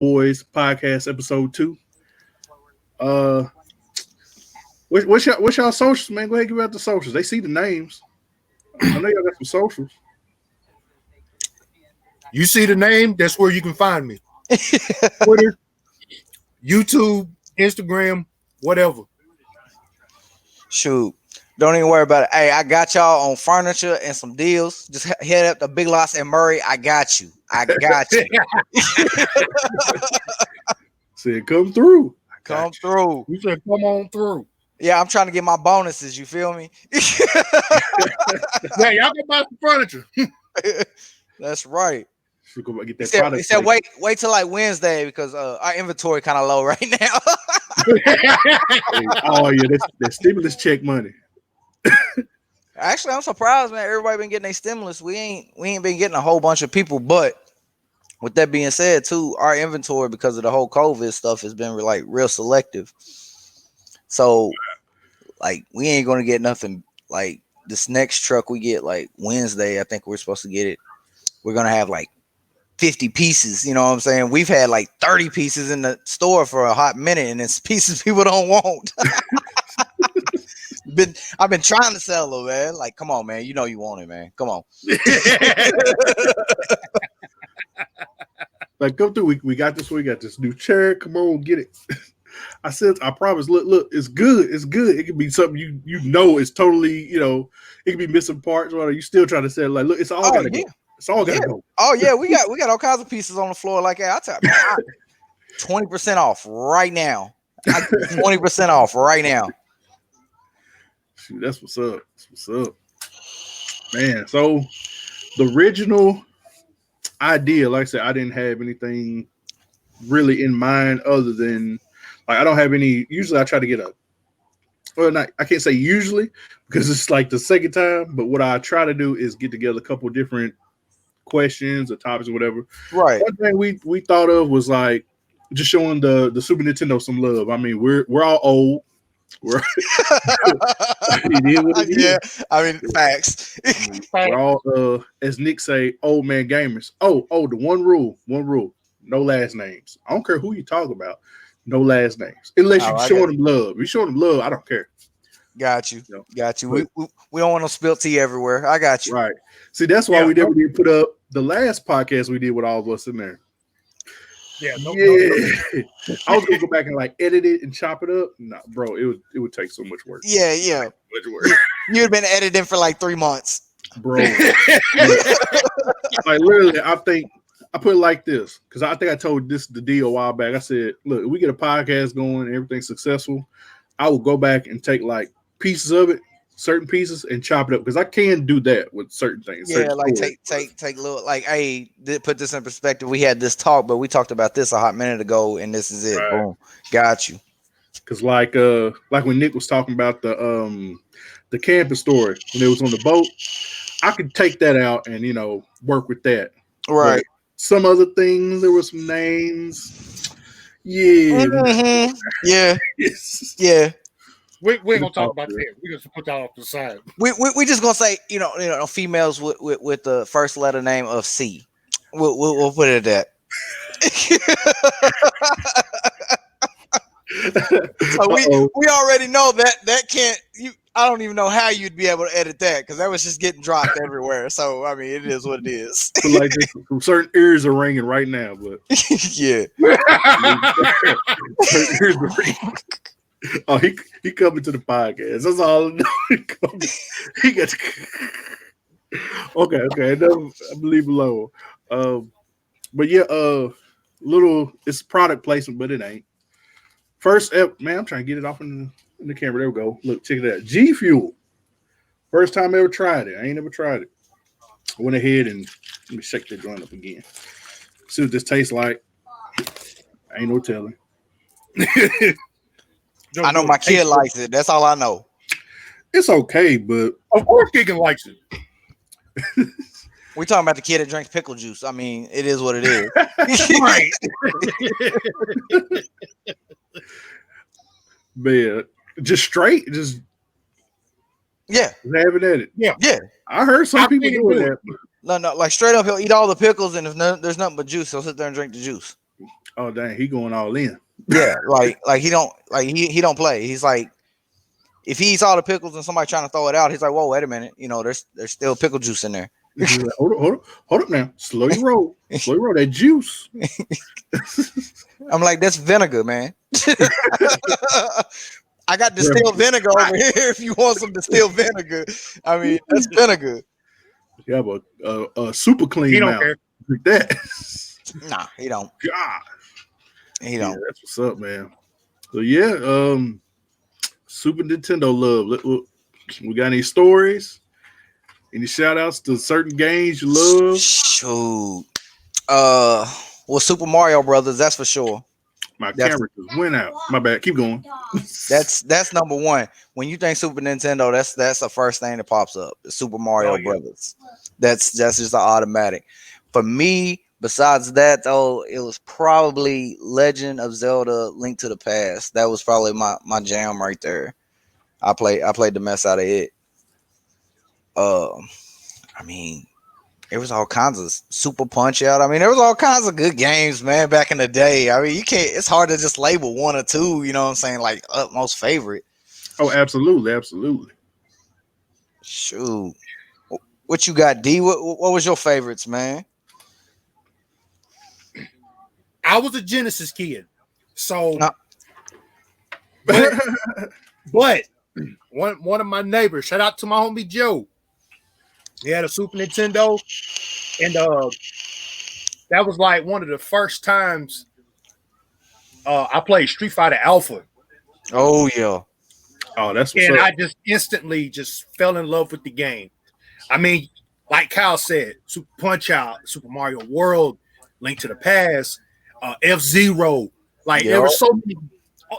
Boyz podcast episode 2. Uh, what's y'all socials, man? Go ahead and give out the socials. They see the names. I know y'all got some socials. You see the name, that's where you can find me. Twitter, YouTube, Instagram, whatever. Shoot. Don't even worry about it. Hey, I got y'all on furniture and some deals. Just head up to Big Lots and Murray. I got you. I got you. Said come through. Come through. You said come on through. Yeah, I'm trying to get my bonuses. You feel me? Yeah, y'all can buy some furniture. That's right. Should go get that He product. said wait till like Wednesday because our inventory kind of low right now. Oh yeah, that's stimulus check money. Actually, I'm surprised, man. Everybody been getting their stimulus. We ain't been getting a whole bunch of people. But with that being said, too, our inventory because of the whole COVID stuff has been like real selective. So, like, we ain't gonna get nothing. Like this next truck we get like Wednesday. I think we're supposed to get it. We're gonna have like 50 pieces. You know what I'm saying? We've had like 30 pieces in the store for a hot minute, and it's pieces people don't want. I've been trying to sell them, man. Like, come on, man. You know you want it, man. Come on. Like, come through. We got this. We got this new chair. Come on, get it. I said, I promise. Look, it's good. It's good. It could be something you know it's totally, it could be missing parts. Or you still trying to sell like, look, it's all gotta go. It's all gotta go. Oh yeah, we got all kinds of pieces on the floor like that. I tell you, 20% off right now. 20% off right now. Shoot, that's what's up. That's what's up, man. So the original idea, like I said, I didn't have anything really in mind other than like I don't have any. Usually, I try to get I can't say usually because it's like the second time. But what I try to do is get together a couple different questions or topics or whatever. Right. One thing we thought of was like just showing the Super Nintendo some love. I mean, we're all old. Yeah, I mean, facts. We're all, as Nick say, old man gamers. Oh, the one rule, no last names. I don't care who you talk about, no last names. Unless you're showing them love. If you're showing them love, I don't care. Got you. Got you. We don't want no spilt tea everywhere. I got you. Right. See, that's why we never did put up the last podcast we did with all of us in there. Yeah, no. I was gonna go back and like edit it and chop it up. No, bro, it would take so much work. Yeah. Much work. You'd been editing for like 3 months, bro. Like literally, I think I put it like this because I think I told this the D a while back. I said, look, if we get a podcast going and everything's successful, I will go back and take like pieces of it, certain pieces, and chop it up because I can do that with certain things. Yeah, like take little like, hey, put this in perspective. We had this talk, but we talked about this a hot minute ago, and this is it. Right. Boom, got you. Because like when Nick was talking about the camping story when it was on the boat, I could take that out and work with that. Right. But some other things, there were some names. Yeah. Mm-hmm. Yeah. Yeah. We ain't gonna talk about that. We just put that off the side. We just gonna say females with the first letter name of C. We'll put it at that. So we already know that can't. I don't even know how you'd be able to edit that because that was just getting dropped everywhere. So I mean, it is what it is. Like some certain ears are ringing right now, but yeah. Certain ears are ringing. Oh, he coming to the podcast. That's all I know. He got okay. No, I believe below. But yeah, it's product placement, but it ain't. First man, I'm trying to get it off in the camera. There we go. Look, check it out. G Fuel. First time I ever tried it. I ain't never tried it. I went ahead and let me shake that joint up again. See what this tastes like. Ain't no telling. I know my kid likes it. That's all I know. It's okay, but of course Keegan likes it. We talking about the kid that drinks pickle juice. I mean, it is what it is. Right. Man, just straight, just having at it. Yeah. I heard some people doing that. No, like straight up, he'll eat all the pickles, and if there's nothing but juice, he'll sit there and drink the juice. Oh dang, he going all in. Yeah, like he don't play. He's like, if he eats all the pickles and somebody trying to throw it out, he's like, whoa, wait a minute, there's still pickle juice in there. Like, hold up now, slow your roll that juice. I'm like, that's vinegar, man. I got distilled vinegar over here. If you want some distilled vinegar, I mean, that's vinegar. You have a super clean mouth like that. Nah, he don't. God, he don't. Yeah, that's what's up, man. So yeah, Super Nintendo love. We got any stories? Any shout outs to certain games you love? Shoot. Well, Super Mario Brothers, that's for sure. My camera just went out. My bad. Keep going. That's number one. When you think Super Nintendo, that's the first thing that pops up. The Super Mario Brothers. That's just an automatic. For me, besides that though, it was probably Legend of Zelda: Link to the Past. That was probably my jam right there. I played the mess out of it. I mean, there was all kinds of Super Punch Out. I mean, there was all kinds of good games, man, back in the day. I mean, it's hard to just label one or two, you know what I'm saying, like utmost favorite. Oh, absolutely. Shoot. What you got, D? What was your favorites, man? I was a Genesis kid. So but one of my neighbors, shout out to my homie Joe. He had a Super Nintendo, and that was like one of the first times I played Street Fighter Alpha. Oh yeah. Oh, that's what's and up. I just instantly just fell in love with the game. I mean, like Kyle said, Super Punch Out, Super Mario World, Link to the Past, F-Zero. Like there were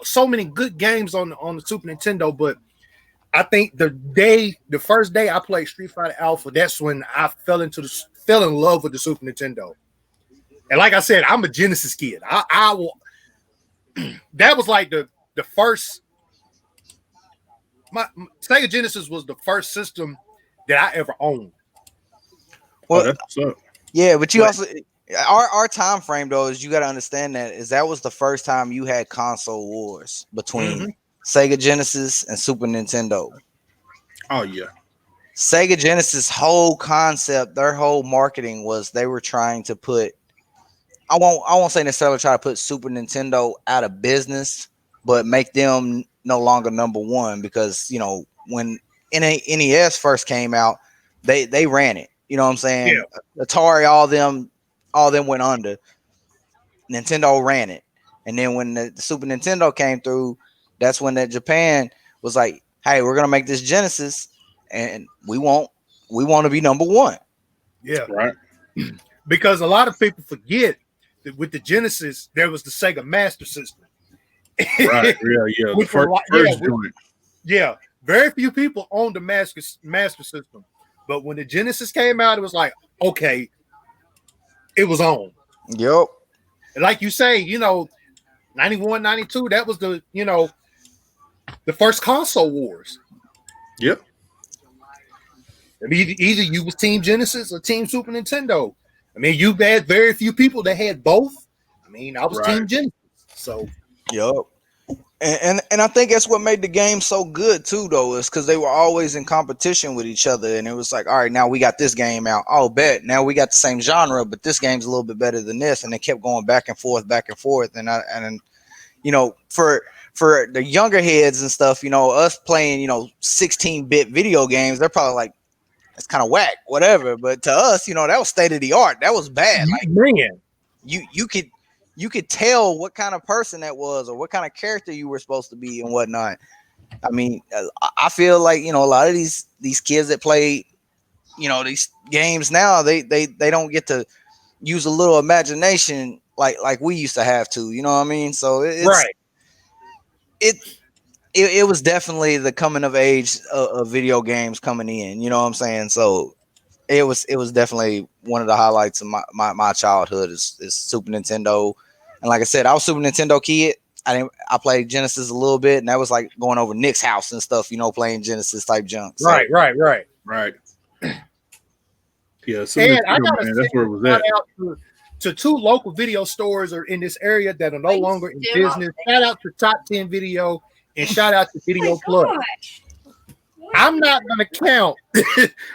so many good games on the Super Nintendo, but I think the first day I played Street Fighter Alpha, that's when I fell in love with the Super Nintendo. And like I said, I'm a Genesis kid. I will. That was like the first. My Sega Genesis was the first system that I ever owned. Well, that's what's up. Yeah, but you also our time frame though is you got to understand that was the first time you had console wars between Sega Genesis and Super Nintendo. Oh yeah. Sega Genesis whole concept, their whole marketing was they were trying to put I won't say necessarily try to put Super Nintendo out of business, but make them no longer number one, because when NES first came out, they ran it. You know what I'm saying? Yeah. Atari, all them went under. Nintendo ran it. And then when the Super Nintendo came through, that's when Japan was like, hey, we're gonna make this Genesis and we want to be number one. Yeah. Right. Because a lot of people forget that with the Genesis, there was the Sega Master System. Right. Yeah. Yeah. Very few people owned the Master System. But when the Genesis came out, it was like, okay, it was on. Yep. And like you say, 91, 92, that was the first console wars. Yep. I mean, either you was Team Genesis or Team Super Nintendo. I mean, you had very few people that had both. I mean, I was Team Genesis. So, yep. And I think that's what made the game so good too, though, is because they were always in competition with each other, and it was like, all right, now we got this game out. Oh, bet now we got the same genre, but this game's a little bit better than this, and they kept going back and forth, and for the younger heads and stuff, us playing 16-bit video games, they're probably like, it's kind of whack, whatever. But to us, that was state of the art. That was bad. Like, man, you could tell what kind of person that was or what kind of character you were supposed to be and whatnot. I mean, I feel like, a lot of these kids that play, these games now, they don't get to use a little imagination like we used to have to, you know what I mean? So it was definitely the coming of age of video games coming in, you know what I'm saying? So it was definitely one of the highlights of my childhood is Super Nintendo. And like I said, I was Super Nintendo kid. I played Genesis a little bit, and that was like going over Nick's house and stuff, playing Genesis type junk. So. Right. Yeah, so and I gotta that's where it was at. to 2 local video stores are in this area that are no longer in business. Shout out to Top 10 Video and shout out to Video Plus. I'm not gonna count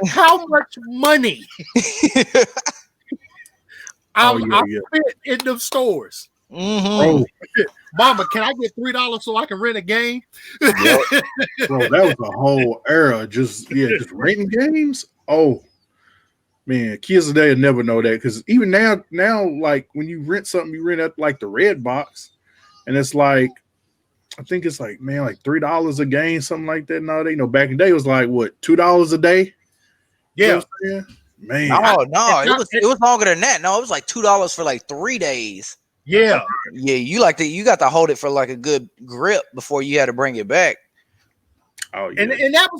how much money I spent in them stores. Mm-hmm. Mama, can I get $3 so I can rent a game? Yep. Bro, that was a whole era. Just renting games. Oh man, kids today will never know that because even now, like when you rent something, you rent at like the red box, and it's like, I think it's like, man, like $3 a game, something like that. Nowadays, you know, back in the day, it was like what, $2 a day? Yeah, you know man. No, it was longer than that. No, it was like $2 for like 3 days. Yeah, yeah. You got to hold it for like a good grip before you had to bring it back. Oh yeah, and that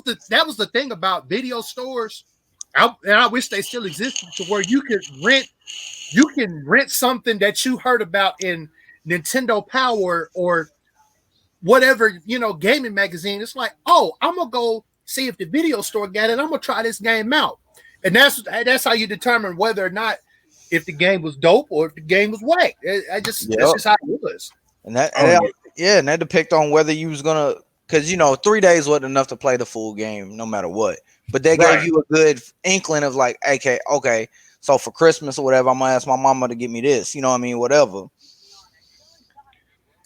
was the thing about video stores. I wish they still existed to where you can rent something that you heard about in Nintendo Power or whatever, you know, gaming magazine. It's like, oh, I'm gonna go see if the video store got it. I'm gonna try this game out, and that's how you determine whether or not if the game was dope or if the game was whack. That's just how it was. And that depict on whether you was gonna, because you know 3 days wasn't enough to play the full game no matter what. But they gave you a good inkling of like, okay, so for Christmas or whatever, I'm gonna ask my mama to get me this. You know what I mean? Whatever.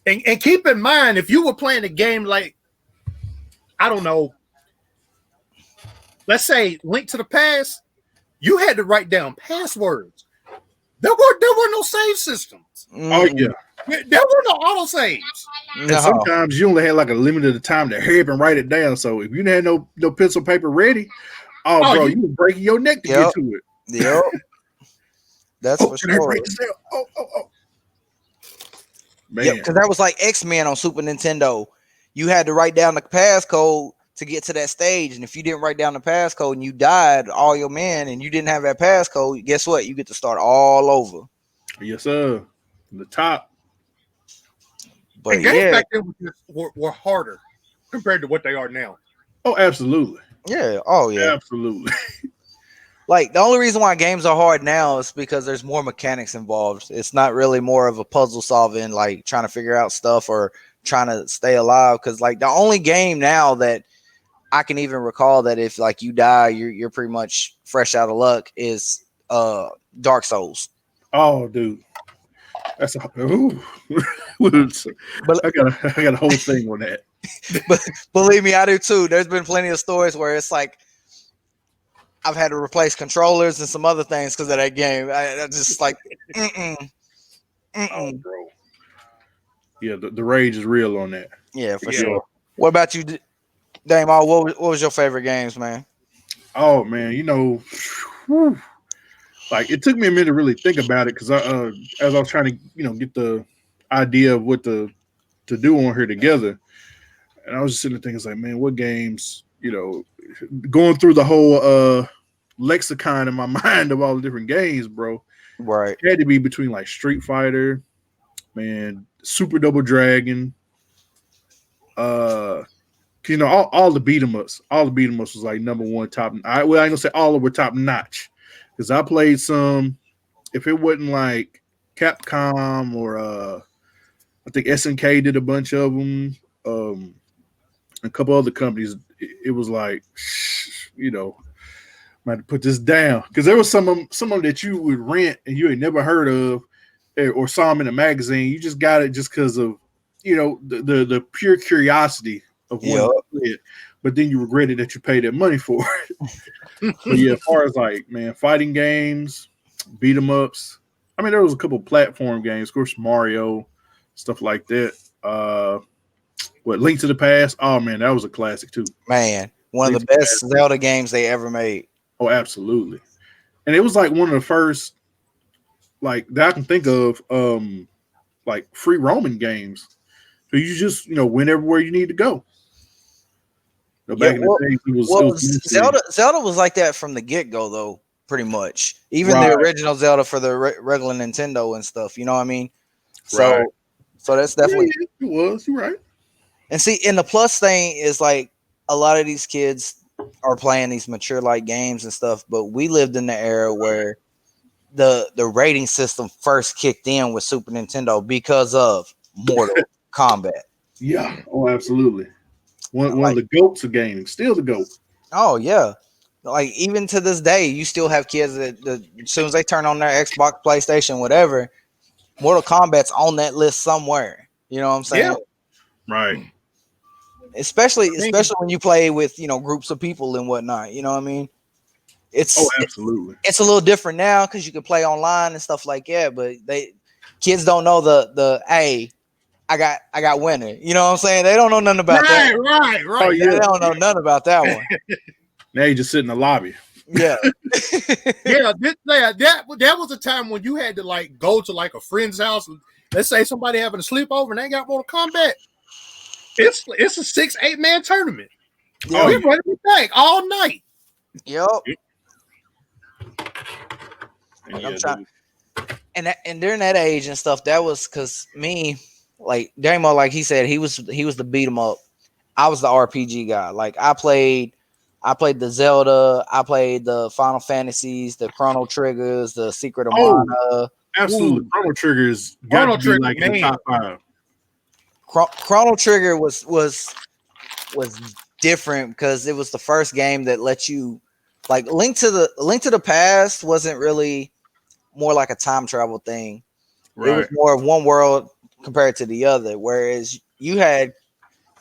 And keep in mind, if you were playing a game like, I don't know, let's say Link to the Past, you had to write down passwords. There were no save systems. Oh yeah. There were no auto saves. And sometimes you only had like a limited time to hurry up and write it down. So if you didn't have no pencil paper ready, bro, you were breaking your neck to get to it. Yep. That's for sure. Man. Because that was like X-Men on Super Nintendo. You had to write down the passcode to get to that stage, and if you didn't write down the passcode and you died, all your men, and you didn't have that passcode, guess what? You get to start all over. Yes, sir. The top. But games back then were harder compared to what they are now. Oh, absolutely. Yeah. Oh, yeah. Absolutely. Like the only reason why games are hard now is because there's more mechanics involved. It's not really more of a puzzle solving, like trying to figure out stuff or trying to stay alive. Because like the only game now that I can even recall that if like you die, you're pretty much fresh out of luck is Dark Souls. Oh, dude. That's I got a whole thing on that. But believe me, I do too. There's been plenty of stories where it's like I've had to replace controllers and some other things because of that game. I just like, Oh, bro. Yeah, the rage is real on that. Yeah, for sure. What about you, Damo? What was your favorite games, man? Oh man, you know, like it took me a minute to really think about it because as I was trying to get the idea of what to do on here together, and I was just sitting there thinking, like, man, what games, going through the whole lexicon in my mind of all the different games, bro. Right, it had to be between like Street Fighter, man, Super Double Dragon, all the beat 'em ups. All the beat 'em ups was like number one top. I ain't gonna say all of them were top notch because I played some. If it wasn't like Capcom or I think SNK did a bunch of them, a couple other companies. It was like, I had to put this down because there was some of them that you would rent and you had never heard of or saw them in a magazine. You just got it just because of the pure curiosity of what it, but then you regretted that you paid that money for it. But yeah, as far as like, man, fighting games, beat 'em ups. I mean, there was a couple platform games, of course, Mario, stuff like that. Link to the Past? Oh man, that was a classic too. Man, one of the best Zelda games they ever made. Oh, absolutely. And it was like one of the first, like that I can think of, like free roaming games. So you just went everywhere you need to go. Back in the day, it was Zelda was like that from the get-go, though, pretty much. Even the original Zelda for the regular Nintendo and stuff. You know what I mean? So that's definitely it was. You're right. And see, and the plus thing is like a lot of these kids are playing these mature like games and stuff, but we lived in the era where the rating system first kicked in with Super Nintendo because of Mortal Kombat. Yeah. Oh, absolutely. One of the goats of gaming. Still the goat. Oh yeah. Like even to this day, you still have kids that as soon as they turn on their Xbox, PlayStation, whatever, Mortal Kombat's on that list somewhere. You know what I'm saying? Yeah. Right. Especially when you play with groups of people and whatnot. You know what I mean? Absolutely. It's a little different now because you can play online and stuff like that. But kids don't know the hey, I got winner. You know what I'm saying? They don't know nothing about that. Right. Oh, yeah. They don't know nothing about that one. Now you just sit in the lobby. Yeah. That was a time when you had to like go to like a friend's house. Let's say somebody having a sleepover and they got Mortal Kombat. It's a 6-8 man tournament. Yeah. We're running it back all night. Yep. And I'm trying, and during that age and stuff, that was because me, like Damo, like he said, he was the beat 'em up. I was the RPG guy. Like I played the Zelda, I played the Final Fantasies, the Chrono Triggers, the Secret of Mana. Absolutely. Chrono Trigger's got to be like in the top 5. Chrono Trigger was different because it was the first game that let you like Link to the Past wasn't really more like a time travel thing. Right. It was more of one world compared to the other, whereas you had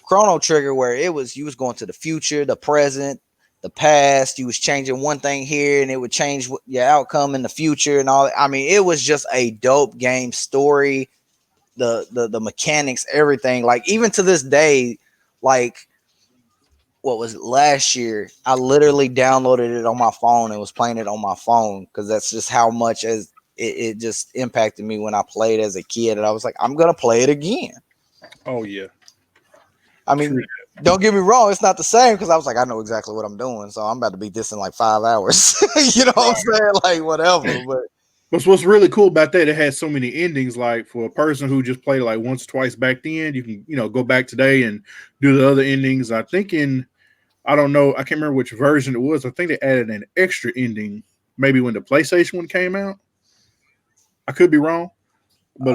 Chrono Trigger where you was going to the future, the present, the past. You was changing one thing here and it would change your outcome in the future and all. I mean, it was just a dope game story. The mechanics, everything. Like even to this day, like what was it last year? I literally downloaded it on my phone and was playing it on my phone because that's just how much as it just impacted me when I played as a kid. And I was like, I'm gonna play it again. Oh yeah. I mean, don't get me wrong, it's not the same because I was like, I know exactly what I'm doing, so I'm about to beat this in like 5 hours. You know what I'm saying? Like whatever, but. But what's really cool about that, it has so many endings. Like for a person who just played it like once or twice back then, you can go back today and do the other endings. I think I don't know, I can't remember which version it was. I think they added an extra ending maybe when the PlayStation one came out. I could be wrong, but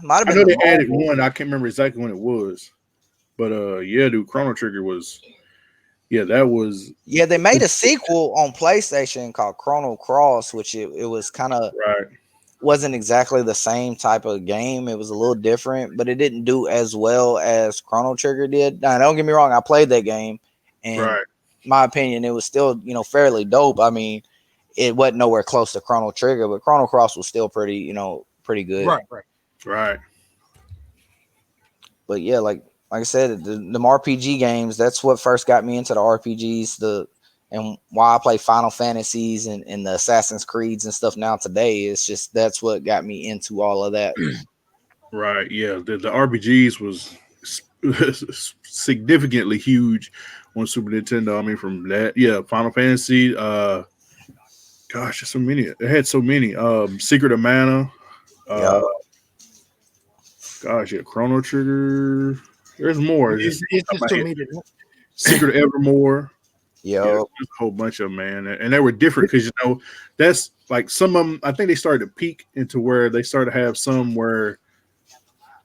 might have been I know they added one. I can't remember exactly when it was, but yeah, dude, Chrono Trigger was. Yeah, that was. Yeah, they made a sequel on PlayStation called Chrono Cross, which it was kind of wasn't exactly the same type of game. It was a little different, but it didn't do as well as Chrono Trigger did. Now, don't get me wrong, I played that game, and in my opinion, it was still fairly dope. I mean, it wasn't nowhere close to Chrono Trigger, but Chrono Cross was still pretty good. Right. But yeah, like I said, the RPG games, that's what first got me into the RPGs, and why I play Final Fantasies and the Assassin's Creeds and stuff now today. It's just that's what got me into all of that. Right. Yeah. The RPGs was significantly huge on Super Nintendo. I mean, from that, Final Fantasy. Gosh, there's so many. It had so many. Secret of Mana. Gosh, Chrono Trigger. There's more. It's just too many. Secret of Evermore. Yeah, there's a whole bunch of them, man, and they were different because that's like some of them. I think they started to peak into where they started to have some where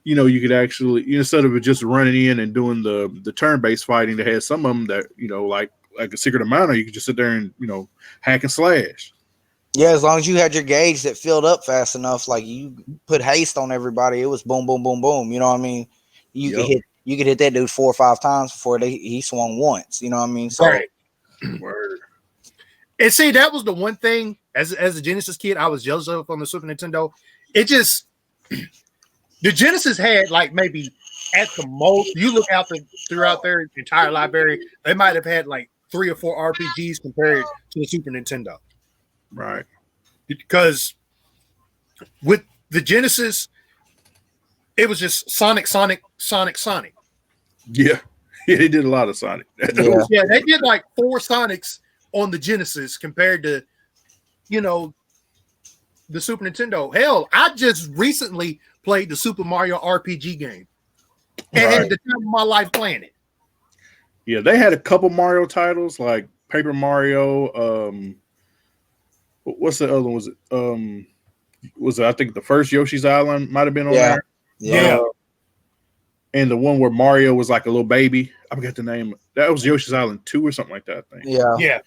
you could actually instead of just running in and doing the turn-based fighting, they had some of them that like a Secret of Mana, you could just sit there and hack and slash. Yeah, as long as you had your gauge that filled up fast enough, like you put haste on everybody, it was boom, boom, boom, boom. You know what I mean? You could hit that dude 4 or 5 times before he swung once. You know what I mean? So, right. Word. And see, that was the one thing as a Genesis kid I was jealous of on the Super Nintendo. It just the Genesis had like maybe at the most, you look out throughout their entire library, they might have had like 3 or 4 RPGs compared to the Super Nintendo. Right. Because with the Genesis, it was just Sonic. Yeah. Yeah, they did a lot of Sonic. Yeah, they did like 4 Sonics on the Genesis compared to, the Super Nintendo. Hell, I just recently played the Super Mario RPG game. And had the time of my life playing it. Yeah, they had a couple Mario titles like Paper Mario. What's the other one? Was it I think the first Yoshi's Island might have been on there. Yeah. And the one where Mario was like a little baby. I forgot the name. That was Yoshi's Island 2 or something like that, I think. Yeah.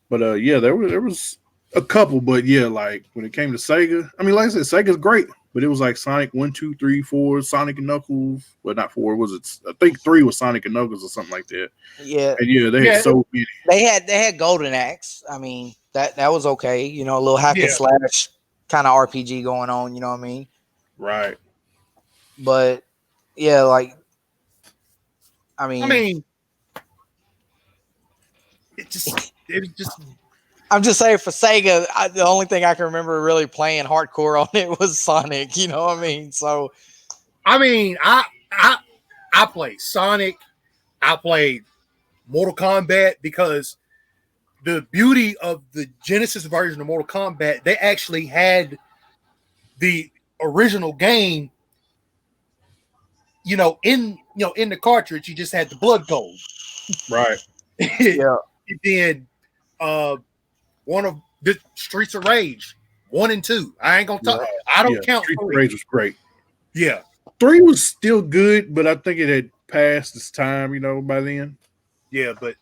But yeah, there was a couple, but yeah, like when it came to Sega, I mean, like I said, Sega's great, but it was like Sonic 1, 2, 3, 4, Sonic and Knuckles. Well, not 4, was it? I think 3 was Sonic and Knuckles or something like that. Yeah. And yeah, they had so many. They had Golden Axe. I mean, that was okay. You know, a little hack and slash kind of RPG going on. You know what I mean? Right. But yeah, like I mean, it just. I'm just saying for Sega, the only thing I can remember really playing hardcore on it was Sonic. You know what I mean? So, I mean, I played Sonic. I played Mortal Kombat because the beauty of the Genesis version of Mortal Kombat, they actually had the original game. In the cartridge, you just had the blood gold. Right. yeah. And then one of the Streets of Rage 1 and 2. I ain't gonna talk. I don't count. Streets of Rage was great. Yeah. 3 was still good, but I think it had passed its time, by then. Yeah, but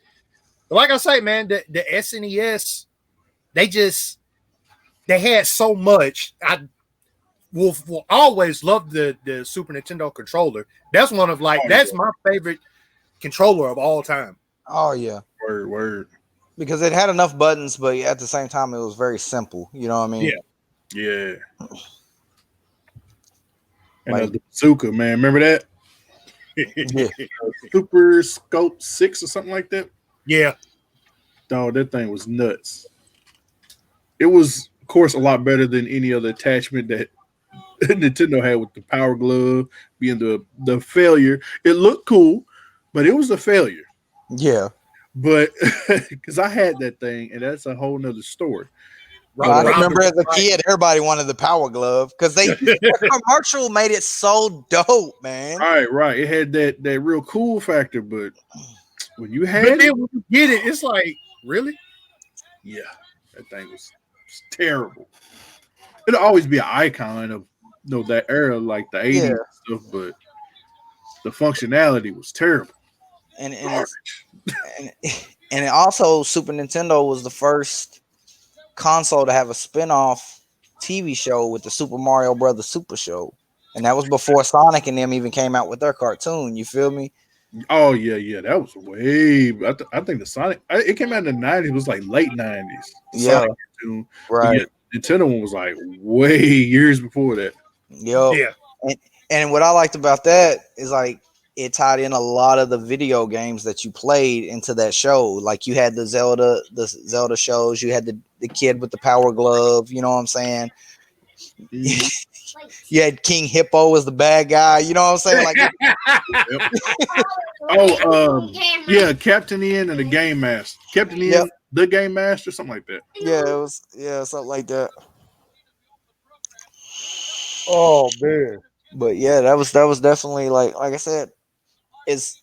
like I say, man, the SNES, they had so much. I will always love the Super Nintendo controller. That's one of my favorite controller of all time. Oh yeah. Word. Because it had enough buttons, but at the same time, it was very simple. You know what I mean? Yeah. And the bazooka, man. Remember that? Yeah. Super Scope 6 or something like that? Yeah. No, that thing was nuts. It was, of course, a lot better than any other attachment that Nintendo had with the Power Glove being the failure. It looked cool, but it was a failure. Yeah. But because I had that thing, and that's a whole nother story. I remember as a kid, everybody wanted the Power Glove because the commercial made it so dope, man. Right. It had that real cool factor, but when you had when you get it, it's like, really? Yeah, that thing was terrible. It'll always be an icon of that era, like the 80s and stuff, but the functionality was terrible. And also Super Nintendo was the first console to have a spin-off TV show with the Super Mario Brothers Super Show. And that was before Sonic and them even came out with their cartoon. You feel me? Oh, yeah. That was way... I think the Sonic... It came out in the 90s. It was like late 90s. Yeah. Sonic cartoon. Right. Yeah, Nintendo one was like way years before that. Yo. Yeah. And what I liked about that is like it tied in a lot of the video games that you played into that show. Like you had the Zelda shows, you had the kid with the Power Glove, you know what I'm saying? You had King Hippo as the bad guy, you know what I'm saying? Like Captain Ian and the Game Master. Captain Ian, the Game Master, something like that. Yeah, it was something like that. Oh man. But yeah, that was definitely like I said, it's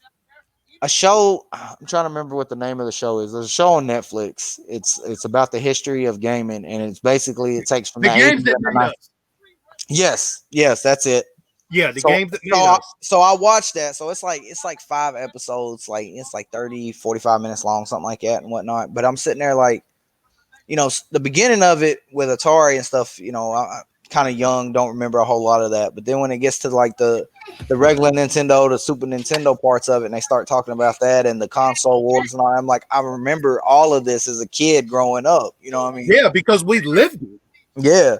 a show. I'm trying to remember what the name of the show is. There's a show on Netflix. It's about the history of gaming, and it's basically it takes from the games that made us. Yes, that's it. Yeah, the games that made us. So I watched that. So it's like 5 episodes, like it's like 30, 45 minutes long, something like that and whatnot. But I'm sitting there like, the beginning of it with Atari and stuff, I kind of young, don't remember a whole lot of that. But then when it gets to like the regular Nintendo, the Super Nintendo parts of it, and they start talking about that and the console wars and all, I'm like, I remember all of this as a kid growing up. You know what I mean? Yeah, because we lived it. Yeah.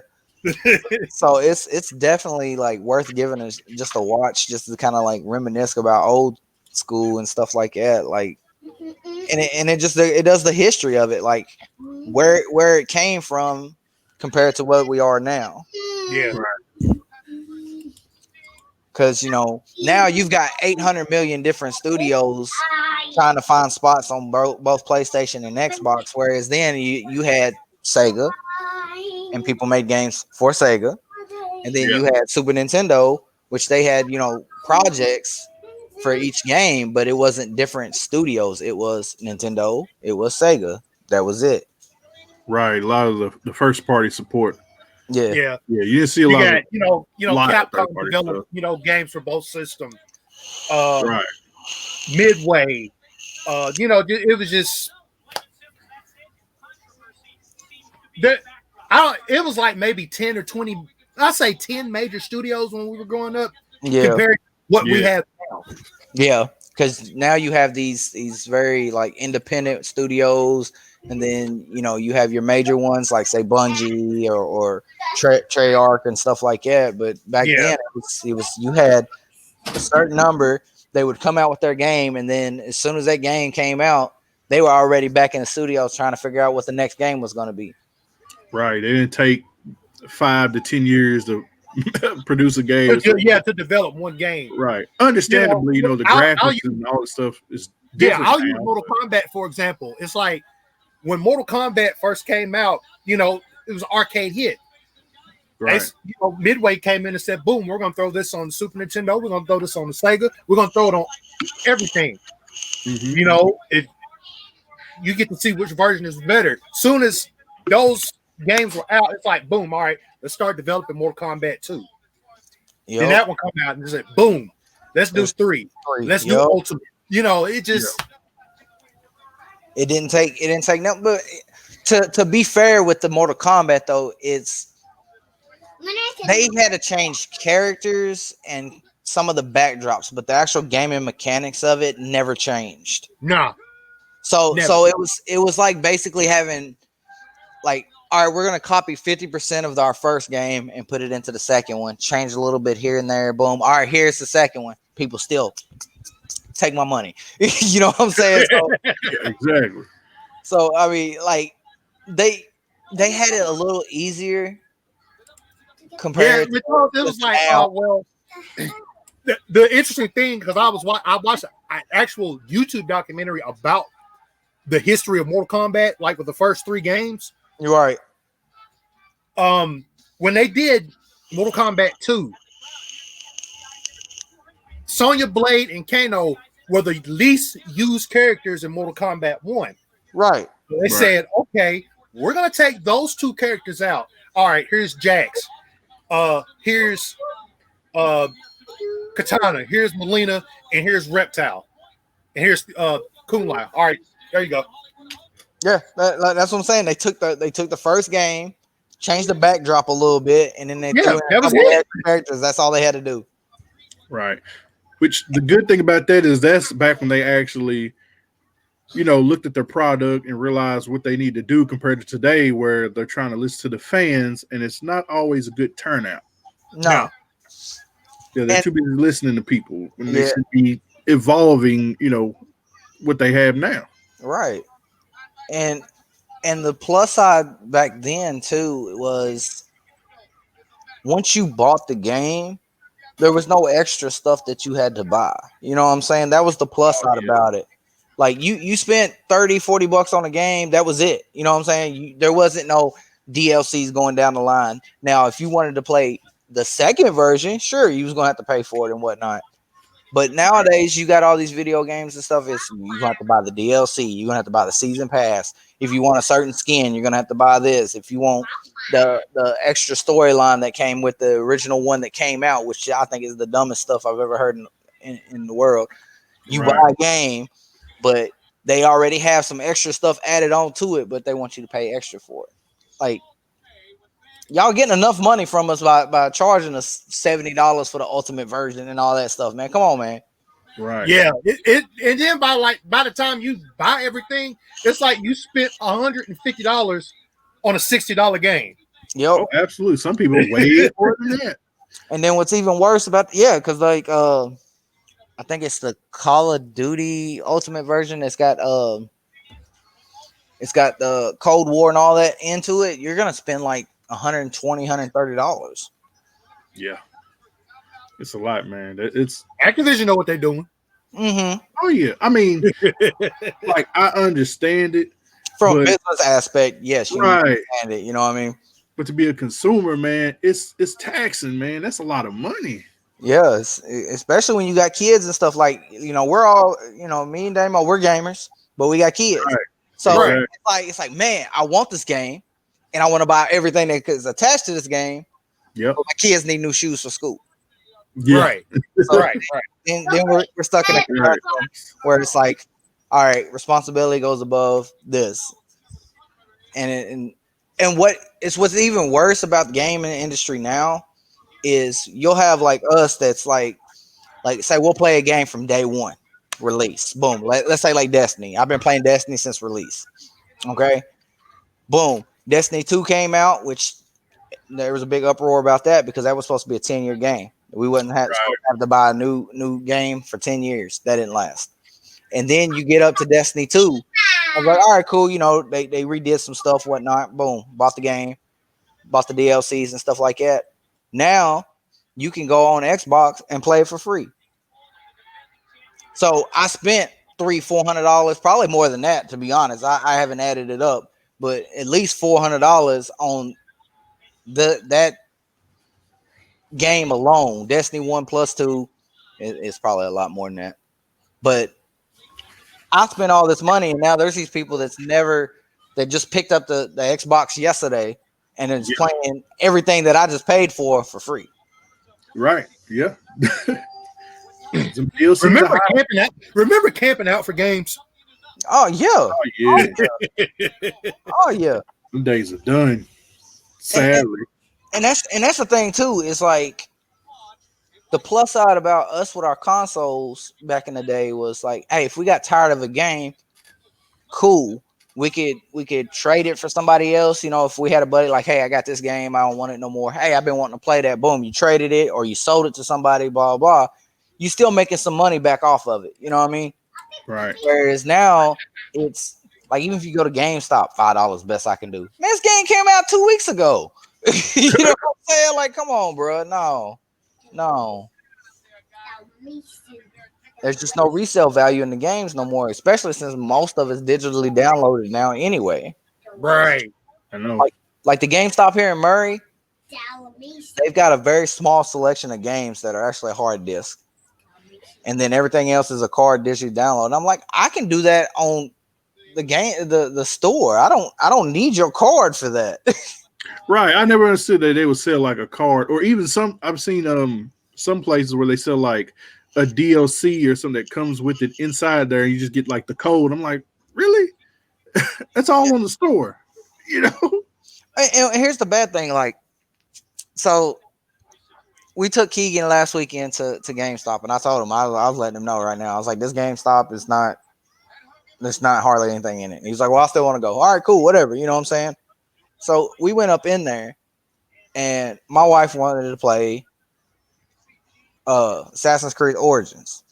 So it's definitely like worth giving us just a watch, just to kind of like reminisce about old school and stuff like that. Like, and it does the history of it, like where it came from compared to what we are now. Yeah. Because now you've got 800 million different studios trying to find spots on both PlayStation and Xbox, whereas then you had Sega and people made games for Sega, and then you had Super Nintendo, which they had projects for each game, but it wasn't different studios. It was Nintendo, it was Sega. That was it. Right. A lot of the first party support. Yeah. Yeah. Yeah, you didn't see a You lot got, of Capcom third-party developed, games for both systems. right. Midway. It was just it was like maybe 10 or 20, I say 10 major studios when we were growing up Yeah. compared to what we have now. Yeah, because now you have these very like independent studios, and then you have your major ones like say Bungie or Treyarch and stuff like that. But back then it was you had a certain number. They would come out with their game, and then as soon as that game came out, they were already back in the studios trying to figure out what the next game was going to be. Right. They didn't take 5 to 10 years to produce a game. To develop one game. Right. Understandably, the graphics and all the stuff is different. I'll use Mortal Kombat, for example. It's like when Mortal Kombat first came out, it was an arcade hit. Right. Midway came in and said, boom, we're going to throw this on the Super Nintendo. We're going to throw this on the Sega. We're going to throw it on everything. Mm-hmm. If you get to see which version is better. Soon as those games were out, it's like, boom, all right, let's start developing Mortal Kombat 2. Then that one come out and it's like, boom, let's do 3. Let's do Ultimate. It just it didn't take nothing. But to be fair with the Mortal Kombat though, they had to change characters and some of the backdrops, but the actual gaming mechanics of it never changed. Nah. So it was like basically having like, all right, we're gonna copy 50% of our first game and put it into the second one, change a little bit here and there, boom. All right, here's the second one. People still take my money. You know what I'm saying? So, exactly. So I mean, like they had it a little easier compared. Yeah, because it was like, the interesting thing, because I watched an actual YouTube documentary about the history of Mortal Kombat, like with the first 3 games. You're right. When they did Mortal Kombat 2, Sonya Blade and Kano were the least used characters in Mortal Kombat 1. Right. So they said, okay, we're gonna take those 2 characters out. All right, here's Jax. Here's Katana. Here's Melina, and here's Reptile, and here's Kunlai. All right, there you go. Yeah, that's what I'm saying. They took the first game, changed the backdrop a little bit, and then they threw in a couple extra characters. That's all they had to do. Right. Which the good thing about that is that's back when they actually, looked at their product and realized what they need to do compared to today, where they're trying to listen to the fans, and it's not always a good turnout. No. Yeah, they're too busy listening to people when they should be evolving, what they have now. Right. And the plus side back then too was once you bought the game, there was no extra stuff that you had to buy. You know what I'm saying? That was the plus side about it. Like you spent $30-$40 on a game, that was it. You know what I'm saying? There wasn't no DLCs going down the line. Now, if you wanted to play the second version, sure, you was gonna have to pay for it and whatnot. But nowadays, you got all these video games and stuff. You're gonna have to buy the DLC. You're gonna have to buy the season pass. If you want a certain skin, you're gonna have to buy this. If you want the extra storyline that came with the original one that came out, which I think is the dumbest stuff I've ever heard in the world. You buy a game, but they already have some extra stuff added on to it, but they want you to pay extra for it. Like, y'all getting enough money from us by charging us $70 for the ultimate version and all that stuff, man. Come on, man. Right. Yeah. And then by the time you buy everything, it's like you spent $150 on a $60 game. Yep. Oh, absolutely. Some people way more than that. And then what's even worse about because like I think it's the Call of Duty Ultimate version. It's got the Cold War and all that into it. You're gonna spend like $120, $130. Yeah, it's a lot, man. It's Activision know what they're doing. Mm-hmm. Oh yeah, I mean, like I understand it from a business aspect. Yes, you understand it. You know what I mean? But to be a consumer, man, it's taxing, man. That's a lot of money. Yes, especially when you got kids and stuff. Like we're all me and Damo, we're gamers, but we got kids. Right. So Right. it's like, man, I want this game, and I want to buy everything that is attached to this game. Yep. But my kids need new shoes for school. Yeah. Right. So Right. then we're stuck in a conundrum where it's like, all right, responsibility goes above this, and what's even worse about the gaming industry now is you'll have like us that's like say we'll play a game from day one release, boom. Let's say like Destiny. I've been playing Destiny since release. Okay, boom. Destiny 2 came out, which there was a big uproar about that because that was supposed to be a 10-year game. We wouldn't have to buy a new game for 10 years. That didn't last. And then you get up to Destiny 2. I was like, all right, cool. You know, they redid some stuff, whatnot. Boom, bought the game, bought the DLCs and stuff like that. Now you can go on Xbox and play it for free. So I spent $300-$400, probably more than that, to be honest. I haven't added it up, but at least $400 on that game alone. Destiny 1 plus 2 is probably a lot more than that. But I spent all this money, and now there's these people that just picked up the Xbox yesterday and is playing everything that I just paid for free. Right. Yeah. Remember camping out for games? Oh yeah. Oh yeah. Oh yeah. Them days are done. Sadly. And that's the thing too. Is like the plus side about us with our consoles back in the day was like, hey, if we got tired of a game, cool. We could trade it for somebody else. You know, if we had a buddy like, hey, I got this game, I don't want it no more. Hey, I've been wanting to play that. Boom, you traded it or you sold it to somebody, blah, blah. You still making some money back off of it. You know what I mean? Right. Whereas now it's like, even if you go to GameStop, $5 best I can do. Man, this game came out 2 weeks ago. You know what I'm saying? Like, come on, bro. No. There's just no resale value in the games no more, especially since most of it's digitally downloaded now anyway. Right. I know. Like the GameStop here in Murray, they've got a very small selection of games that are actually hard disk. And then everything else is a card disk you download. And I'm like, I can do that on the store. I don't need your card for that. Right. I never understood that they would sell like a card, or even I've seen some places where they sell like a DLC or something that comes with it inside there, and you just get like the code. I'm like, really? That's all on the store, you know? And here's the bad thing, like, so we took Keegan last weekend to GameStop, and I told him, I was letting him know right now. I was like, this GameStop is not, there's not hardly anything in it. And he was like, well, I still want to go. All right, cool, whatever. You know what I'm saying? So we went up in there, and my wife wanted to play Assassin's Creed Origins.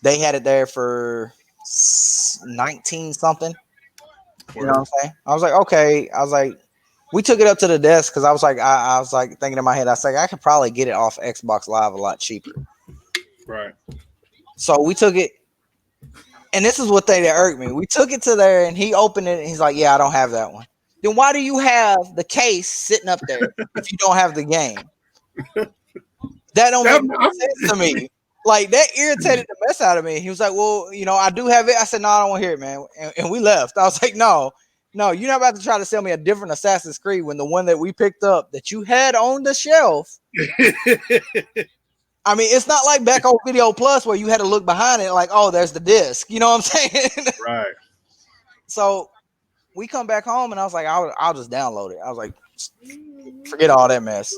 They had it there for 19 something. You know what I'm saying? I was like, okay. I was like, we took it up to the desk because I was like thinking in my head, I was like, I could probably get it off Xbox Live a lot cheaper. Right. So we took it, and this is what they irked me. We took it to there, and he opened it, and he's like, yeah, I don't have that one. Then why do you have the case sitting up there if you don't have the game? That don't make no sense to me. Like, that irritated the mess out of me. He was like, well, you know, I do have it. I said, no, I don't want to hear it, man. And we left. I was like, no, you're not about to try to sell me a different Assassin's Creed when the one that we picked up that you had on the shelf. I mean, it's not like back on Video Plus where you had to look behind it like, oh, there's the disc. You know what I'm saying? Right. So we come back home, and I was like, I'll just download it. I was like, forget all that mess.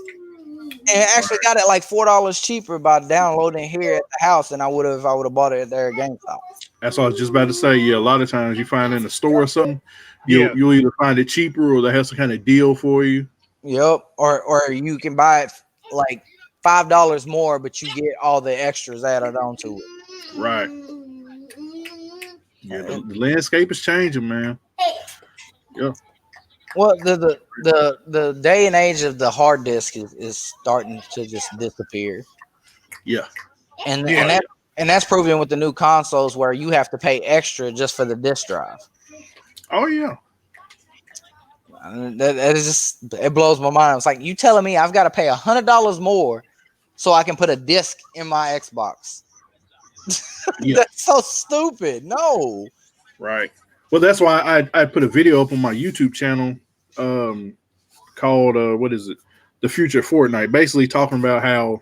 And actually got it like $4 cheaper by downloading here at the house than I would have if I would have bought it there at GameStop. That's what I was just about to say. Yeah, a lot of times you find in the store or something, you'll either find it cheaper or they have some kind of deal for you. Yep. Or you can buy it like $5 more, but you get all the extras added onto it. Right. Yeah, the landscape is changing, man. Yeah. Well, the day and age of the hard disk is starting to just disappear. Yeah. And that's proven with the new consoles where you have to pay extra just for the disk drive. Oh yeah. That is just, it blows my mind. It's like, you telling me I've got to pay $100 more so I can put a disc in my Xbox? Yeah. That's so stupid. No. Right. Well, that's why I put a video up on my YouTube channel called what is it? The Future of Fortnite. Basically talking about how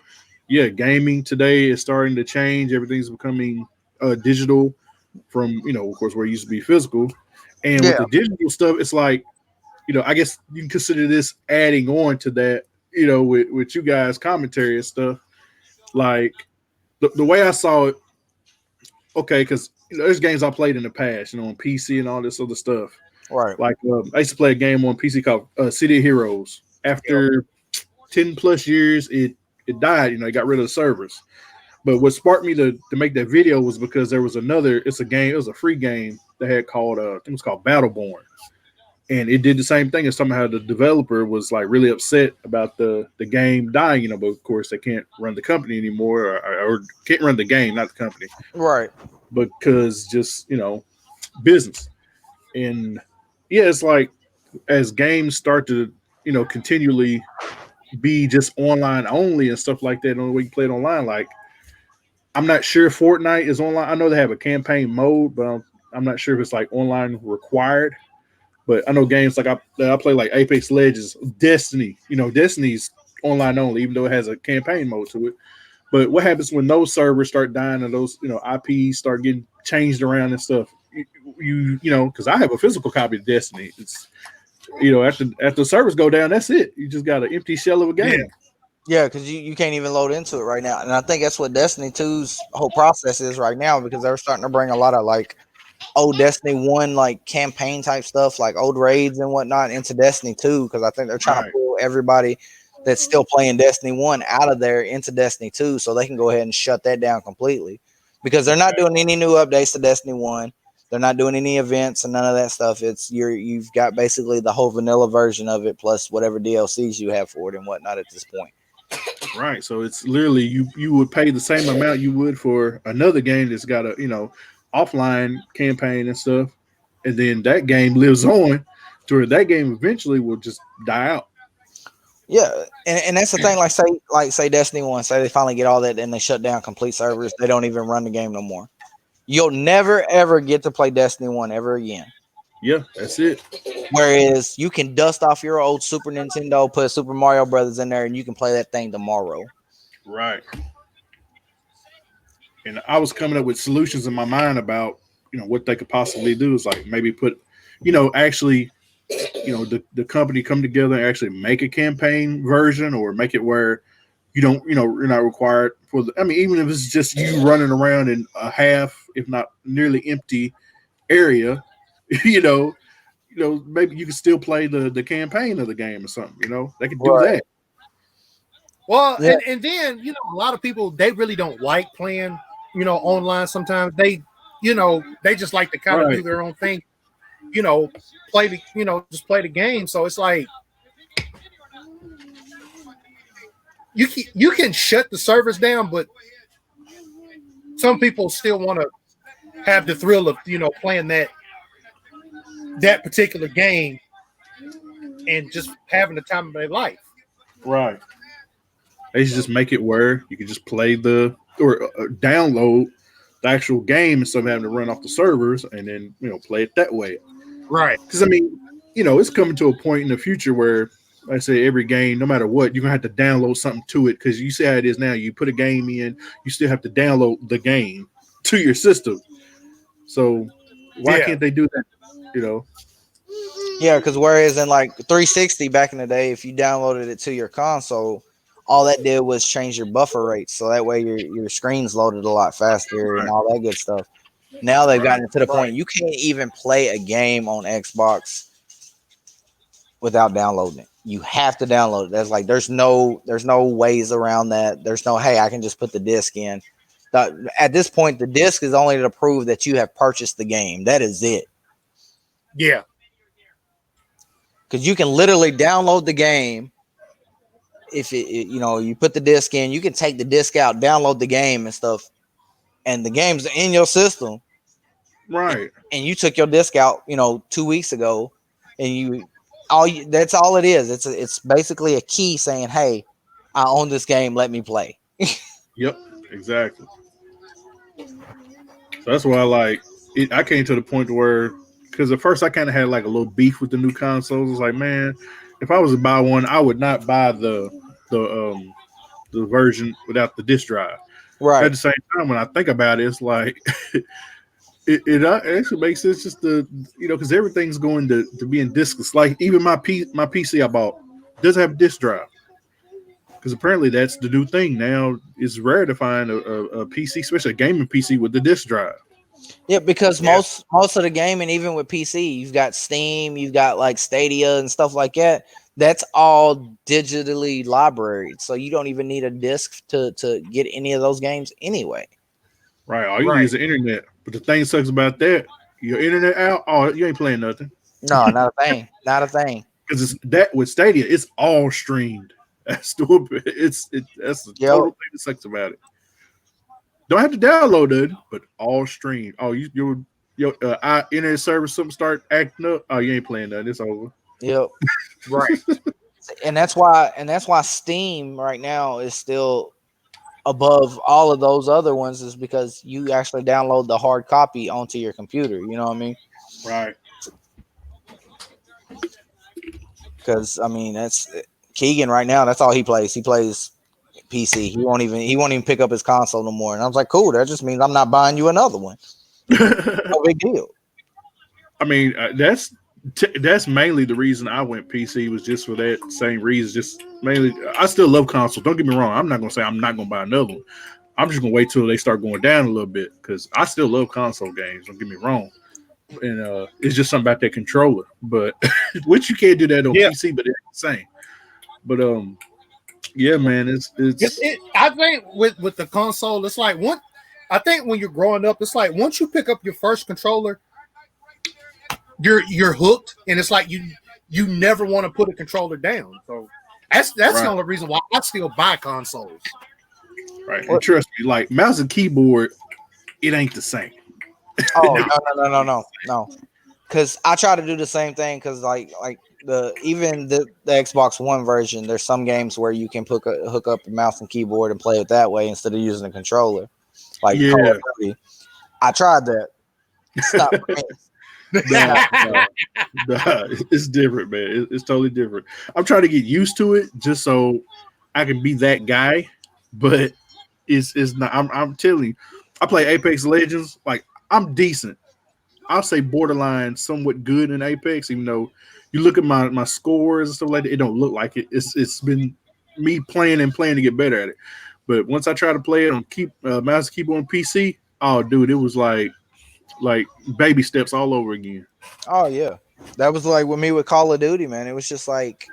gaming today is starting to change. Everything's becoming digital from of course where it used to be physical. And with Yeah, the digital stuff, it's like I guess you can consider this adding on to that. With you guys commentary and stuff. Like the way I saw it, okay, because there's games I played in the past, on PC and all this other stuff. right. Like I used to play a game on PC called City of Heroes. Yep. After 10+ years, it died. It got rid of the servers. But what sparked me to make that video was because there was another. It's a game. It was a free game that had called I think it was called Battleborn, and it did the same thing. As somehow the developer was like really upset about the game dying. But of course they can't run the company anymore, or can't run the game, not the company, Right. because just business. And it's like as games start to continually be just online only and stuff like that, and the way you play it online, like I'm not sure Fortnite is online. I know they have a campaign mode, but I'm not sure if it's like online required. But I know games like I play like Apex Legends, Destiny. Destiny's online only, even though it has a campaign mode to it. But what happens when those servers start dying and those IPs start getting changed around and stuff? Because I have a physical copy of Destiny. It's after the servers go down, that's it. You just got an empty shell of a game. Yeah, because you can't even load into it right now. And I think that's what Destiny 2's whole process is right now, because they're starting to bring a lot of like old Destiny 1 like campaign type stuff, like old raids and whatnot, into Destiny 2, because I think they're trying to pull everybody that's still playing Destiny 1 out of there into Destiny 2 so they can go ahead and shut that down completely, because they're not doing any new updates to Destiny 1. They're not doing any events and none of that stuff. It's you've got basically the whole vanilla version of it plus whatever DLCs you have for it and whatnot at this point. Right. So it's literally you would pay the same amount you would for another game that's got a offline campaign and stuff, and then that game lives on to where that game eventually will just die out. Yeah, and that's the thing. Say Destiny 1, say they finally get all that and they shut down complete servers. They don't even run the game no more. You'll never ever get to play Destiny 1 ever again. Yeah, that's it. Whereas you can dust off your old Super Nintendo, put Super Mario Brothers in there, and you can play that thing tomorrow. Right. And I was coming up with solutions in my mind about what they could possibly do. Is like maybe put actually the company come together and actually make a campaign version, or make it where you're not required for the. I mean, even if it's just you running around in a half, if not nearly empty area, maybe you can still play the campaign of the game or something. They could do that. Well, yeah. and then a lot of people, they really don't like playing online. Sometimes they just like to kind of do their own thing, play the just play the game. So it's like you can shut the servers down, but some people still want to have the thrill of playing that particular game and just having the time of their life. Right. They should just make it where you can just play or download the actual game instead of having to run off the servers and then play it that way. Right. Because I mean, it's coming to a point in the future where, like I say, every game, no matter what, you're gonna have to download something to it. Because you see how it is now. You put a game in, you still have to download the game to your system. So why can't they do that? Yeah, because whereas in like 360 back in the day, if you downloaded it to your console, all that did was change your buffer rate, so that way your screen's loaded a lot faster and all that good stuff. Now they've gotten to the point you can't even play a game on Xbox without downloading it. You have to download it. That's like there's no ways around that. There's no I can just put the disc in. At this point, the disc is only to prove that you have purchased the game. That is it. Yeah. Because you can literally download the game. If you put the disc in, you can take the disc out, download the game and stuff, and the game's in your system. Right. And you took your disc out, 2 weeks ago, and that's all it is. It's basically a key saying, "Hey, I own this game. Let me play." Yep. Exactly. So that's why I came to the point where, because at first I kind of had like a little beef with the new consoles. It's like, man, if I was to buy one, I would not buy the version without the disc drive. At Right. the same time, when I think about it, it's like it actually makes sense just to because everything's going to be in discs. Like even my PC I bought doesn't have a disc drive because apparently that's the new thing now. It's rare to find a PC, especially a gaming PC, with the disc drive. Yeah, because Yeah. most of the gaming, even with PC, you've got Steam, you've got like Stadia and stuff like that. That's all digitally libraried, so you don't even need a disc to get any of those games anyway. Right, all you need is the internet. But the thing sucks about that, your internet out, oh, you ain't playing nothing. No, not a thing, not a thing. Because it's that with Stadia, it's all streamed. That's stupid. That's the total thing that sucks about it. Don't have to download it, but all streamed. Oh, your internet service something start acting up. Oh, you ain't playing that. It's over. Yep. Right. And that's why Steam right now is still above all of those other ones, is because you actually download the hard copy onto your computer. You know what I mean? Right. Because I mean, that's Keegan right now. That's all he plays. He plays PC. He won't even pick up his console no more. And I was like, cool. That just means I'm not buying you another one. No big deal. I mean, that's mainly the reason I went PC, was just for that same reason. Just mainly, I still love console. Don't get me wrong. I'm not gonna say I'm not gonna buy another one. I'm just gonna wait till they start going down a little bit because I still love console games. Don't get me wrong. And it's just something about that controller, but which you can't do that on PC, but it's the same. But yeah, man, it's I think with the console, it's like I think when you're growing up, it's like once you pick up your first controller, you're hooked, and it's like you never want to put a controller down. So that's the only reason why I still buy consoles. Right, and trust me, like mouse and keyboard, it ain't the same. Oh no. Because I try to do the same thing. Because like the Xbox One version, there's some games where you can hook up a mouse and keyboard and play it that way instead of using a controller. Like Call of Duty. I tried that. Stop. It's different, man. It's totally different. I'm trying to get used to it just so I can be that guy, but it's not. I'm telling you, I play Apex Legends. Like I'm decent. I'll say borderline, somewhat good in Apex. Even though you look at my scores and stuff like that, it don't look like it. It's been me playing to get better at it. But once I try to play it on mouse and keyboard on PC, oh dude, it was like baby steps all over again. Oh yeah, that was like with me with Call of Duty, man. It was just like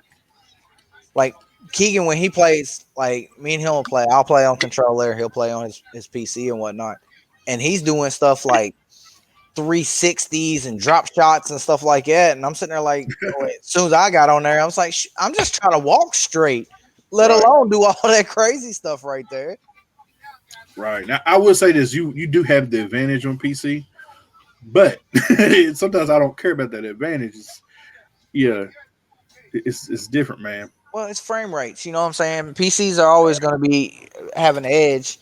Keegan when he plays, like me and him will play. I'll play on controller. He'll play on his PC and whatnot, and he's doing stuff like 360s and drop shots and stuff like that. And I'm sitting there like, as soon as I got on there, I was like, I'm just trying to walk straight, let alone do all that crazy stuff right there. Right. Now, I will say this: you do have the advantage on PC, but sometimes I don't care about that advantage. It's different, man. Well, it's frame rates. You know what I'm saying? PCs are always going to have an edge.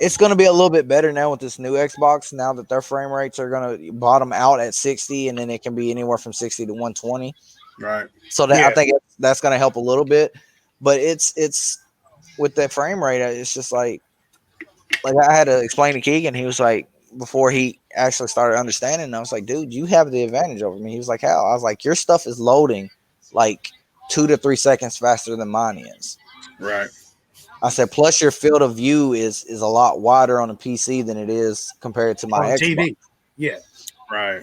It's going to be a little bit better now with this new Xbox. Now that their frame rates are going to bottom out at 60, and then it can be anywhere from 60 to 120. Right. So I think that's going to help a little bit. But it's with that frame rate, it's just like I had to explain to Keegan. He was like, before he actually started understanding, I was like, dude, you have the advantage over me. He was like, how? I was like, your stuff is loading like 2 to 3 seconds faster than mine is. Right. I said, plus your field of view is a lot wider on a PC than it is compared to my Xbox. TV. Yeah. Right.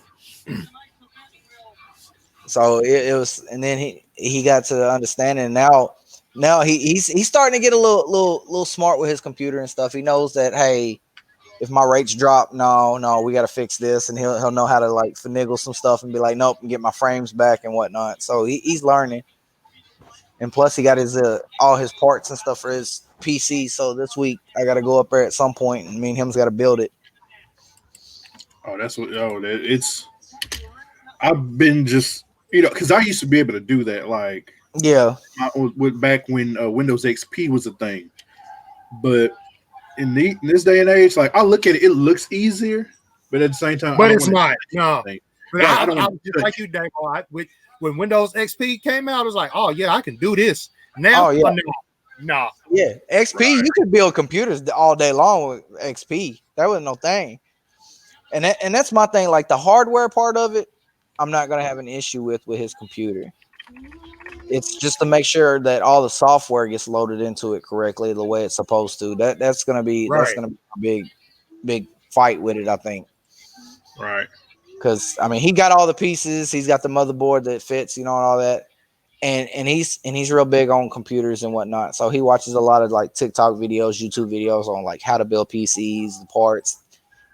So it was, and then he got to the understanding. Now he's starting to get a little smart with his computer and stuff. He knows that, hey, if my rates drop, no, we got to fix this, and he'll know how to like finagle some stuff and be like, nope, and get my frames back and whatnot. So he's learning, and plus he got his all his parts and stuff for his PC. So this week I got to go up there at some point, and me and him's got to build it. Oh, that's what. Oh, it's. I've been just because I used to be able to do that, like back when Windows XP was a thing, but in this day and age, like I look at it, it looks easier, but at the same time, but it's not. No, But I was just like you, Damo. When Windows XP came out, I was like, oh yeah, I can do this. Now, no. Yeah, XP, you could build computers all day long with XP. That was no thing. And that's my thing. Like the hardware part of it, I'm not gonna have an issue with his computer. It's just to make sure that all the software gets loaded into it correctly the way it's supposed to. That's gonna be a big fight with it, I think. Right. Because I mean, he got all the pieces. He's got the motherboard that fits, and all that. And he's real big on computers and whatnot. So he watches a lot of like TikTok videos, YouTube videos on like how to build PCs, the parts.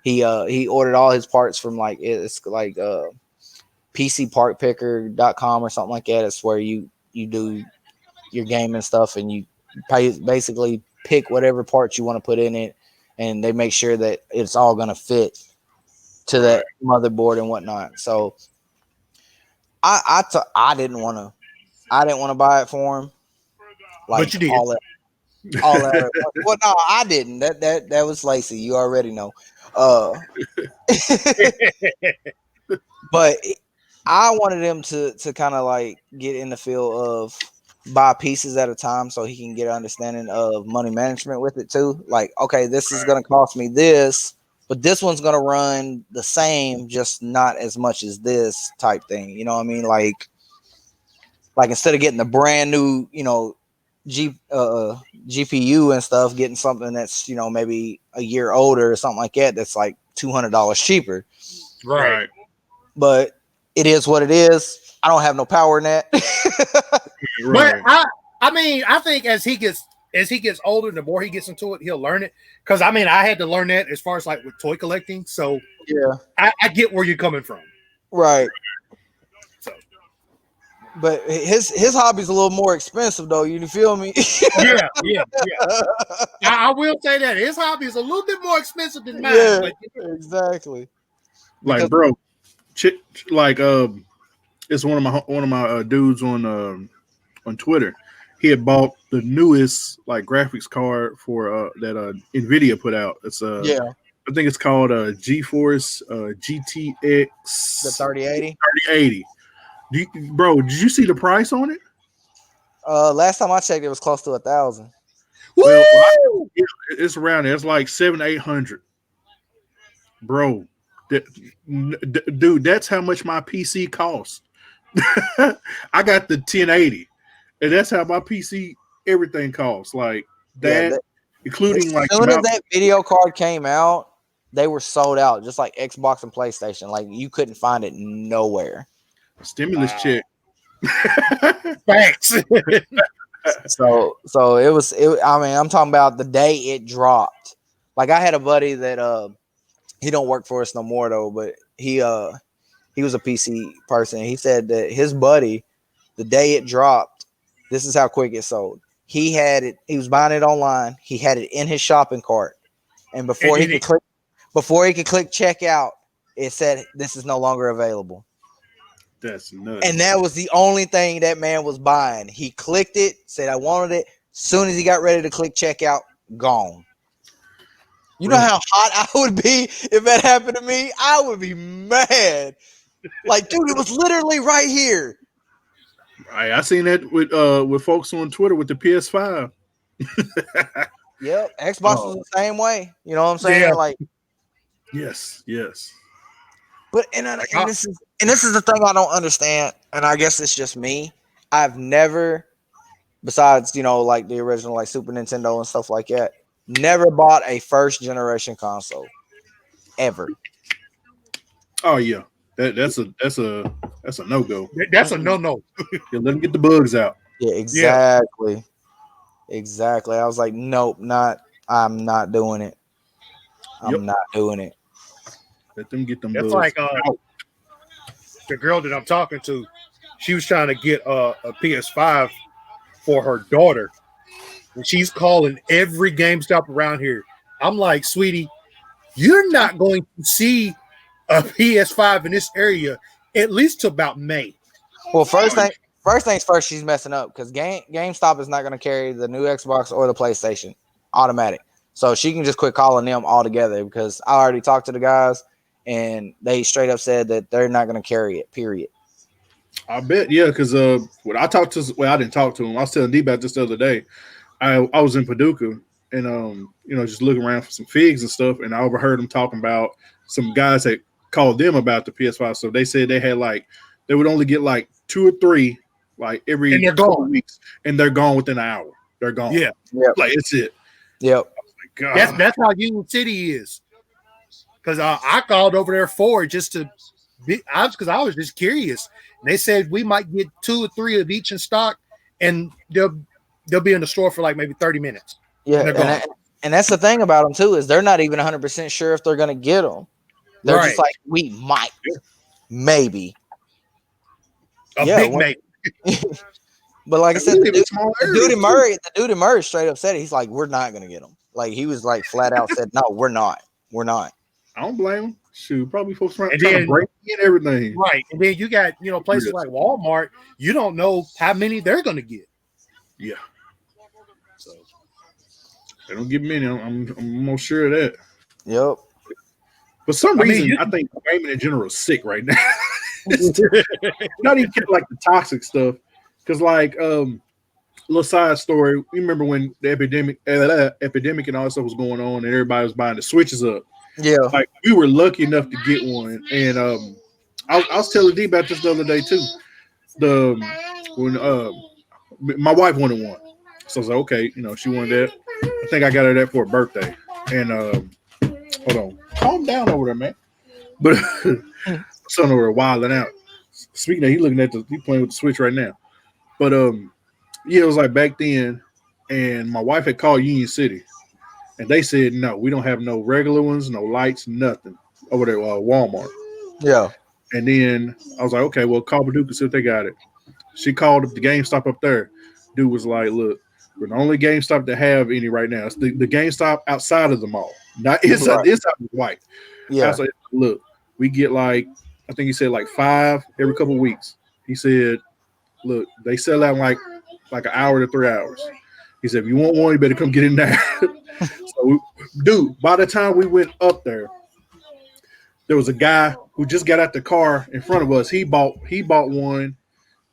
He ordered all his parts from like PCPartPicker.com or something like that. It's where you do your gaming stuff and you basically pick whatever parts you want to put in it, and they make sure that it's all gonna fit to that motherboard and whatnot. So I didn't want to buy it for him. Like, but you did. All that. Well, no, I didn't. That was Lacey. You already know. But I wanted him to kind of like get in the field of buy pieces at a time so he can get an understanding of money management with it too. Like, okay, this is going to cost me this, but this one's going to run the same, just not as much as this type thing. You know what I mean? Like instead of getting the brand new, GPU and stuff, getting something that's, maybe a year older or something like that, that's like $200 cheaper. Right. But it is what it is. I don't have no power in that. But I mean, I think as he gets older, the more he gets into it, he'll learn it. Because I mean, I had to learn that as far as like with toy collecting. So yeah, I get where you're coming from. Right. So, but his hobby's a little more expensive though. You feel me? Yeah. I will say that his hobby is a little bit more expensive than mine. Yeah, but, exactly. Like, bro, it's one of my dudes on Twitter. He had bought the newest like graphics card for that Nvidia put out. It's I think it's called GeForce GTX the 3080. 3080. Bro, did you see the price on it? Last time I checked, it was close to 1,000. Well, it's around there. It's like 700-800. Bro, dude, that's how much my PC costs. I got the 1080, and that's how my PC everything costs. Like that, including like as soon as that video card came out, they were sold out, just like Xbox and PlayStation. Like you couldn't find it nowhere. Stimulus check. Thanks. So it was. I mean, I'm talking about the day it dropped. Like I had a buddy that he don't work for us no more though, but he was a PC person. He said that his buddy, the day it dropped, this is how quick it sold. He had it. He was buying it online. He had it in his shopping cart, and before he could click checkout, it said this is no longer available. That's nuts. And that was the only thing that man was buying. He clicked it, said I wanted it. Soon as he got ready to click checkout, gone. You know how hot I would be if that happened to me? I would be mad. Like, dude, it was literally right here. I seen that with folks on Twitter with the PS5. Yep, Xbox was the same way. You know what I'm saying? Yeah. Like, yes. But and this is the thing I don't understand, and I guess it's just me. I've never, besides like the original like Super Nintendo and stuff like that, never bought a first generation console ever. Oh yeah, that's a no-go. That's a no. Yeah, let them get the bugs out. Yeah, exactly. Exactly. I was like, nope, I'm not doing it. I'm not doing it. Let them get them That's bugs like out. The girl that I'm talking to, she was trying to get a PS5 for her daughter. And she's calling every GameStop around here. I'm like, sweetie, you're not going to see a PS5 in this area at least till about May. Well, first things first, she's messing up because GameStop is not going to carry the new Xbox or the PlayStation automatic. So she can just quit calling them altogether because I already talked to the guys and they straight up said that they're not going to carry it. Period. I bet, yeah, because when I talked to, well, I didn't talk to him. I was telling D about this the other day. I was in Paducah and just looking around for some figs and stuff, and I overheard them talking about some guys that called them about the PS5. So they said they had they would only get 2 or 3 every couple weeks, and they're gone within an hour. They're gone. Yeah, it's it. Yep. God. That's how Union City is. Because I called over there for it just to be, because I was just curious. And they said we might get 2 or 3 of each in stock, and they'll be in the store for maybe 30 minutes. Yeah, and that's the thing about them too, is they're not even 100% sure if they're going to get them. They're just like, we might, maybe. Big maybe. But like I said, the dude in Murray straight up said it. He's like, we're not going to get them. He was flat out said, no, we're not. We're not. I don't blame him. Shoot, probably folks trying to break in everything. Right. And then you got, places like Walmart, you don't know how many they're going to get. Yeah. So they don't give many. I'm almost sure of that. Yep. For some reason, I think gaming in general is sick right now. Not even the toxic stuff. Because little side story, you remember when the epidemic and all that stuff was going on, and everybody was buying the Switches up. Yeah. We were lucky enough to get one, and I was telling D about this the other day too. When my wife wanted one, so I was like, okay, she wanted that. I think I got her that for her birthday. And hold on, calm down over there, man. But son over there wilding out. Speaking of, he playing with the Switch right now. But yeah, it was back then, and my wife had called Union City, and they said no, we don't have no regular ones, no lights, nothing over there at Walmart. Yeah. And then I was like, okay, well, call Paducah, see if they got it. She called the GameStop up there. Dude was like, look, we're the only GameStop that have any right now. It's the GameStop outside of the mall, not inside. Right. Inside was white. Yeah. I was like, look, we get I think he said 5 every couple of weeks. He said, look, they sell out like an hour to 3 hours. He said, if you want one, you better come get in there. So, dude, by the time we went up there was a guy who just got out the car in front of us. He bought one.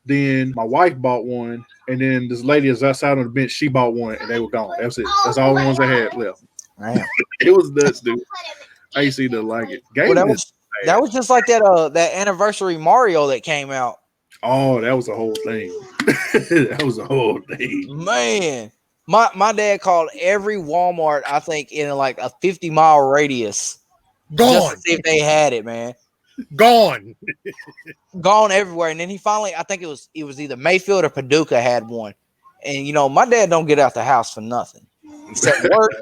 Then my wife bought one. And then this lady is outside on the bench. She bought one, and they were gone. That's it. That's all the ones I had left. It was nuts, dude. I used to like it. That was just like that anniversary Mario that came out. Oh, that was a whole thing. That was a whole thing. Man, my dad called every Walmart, I think, in a 50-mile radius. Gone. Just to see if they had it, man. Gone everywhere. And then he finally, I think it was either Mayfield or Paducah had one. And my dad don't get out the house for nothing except work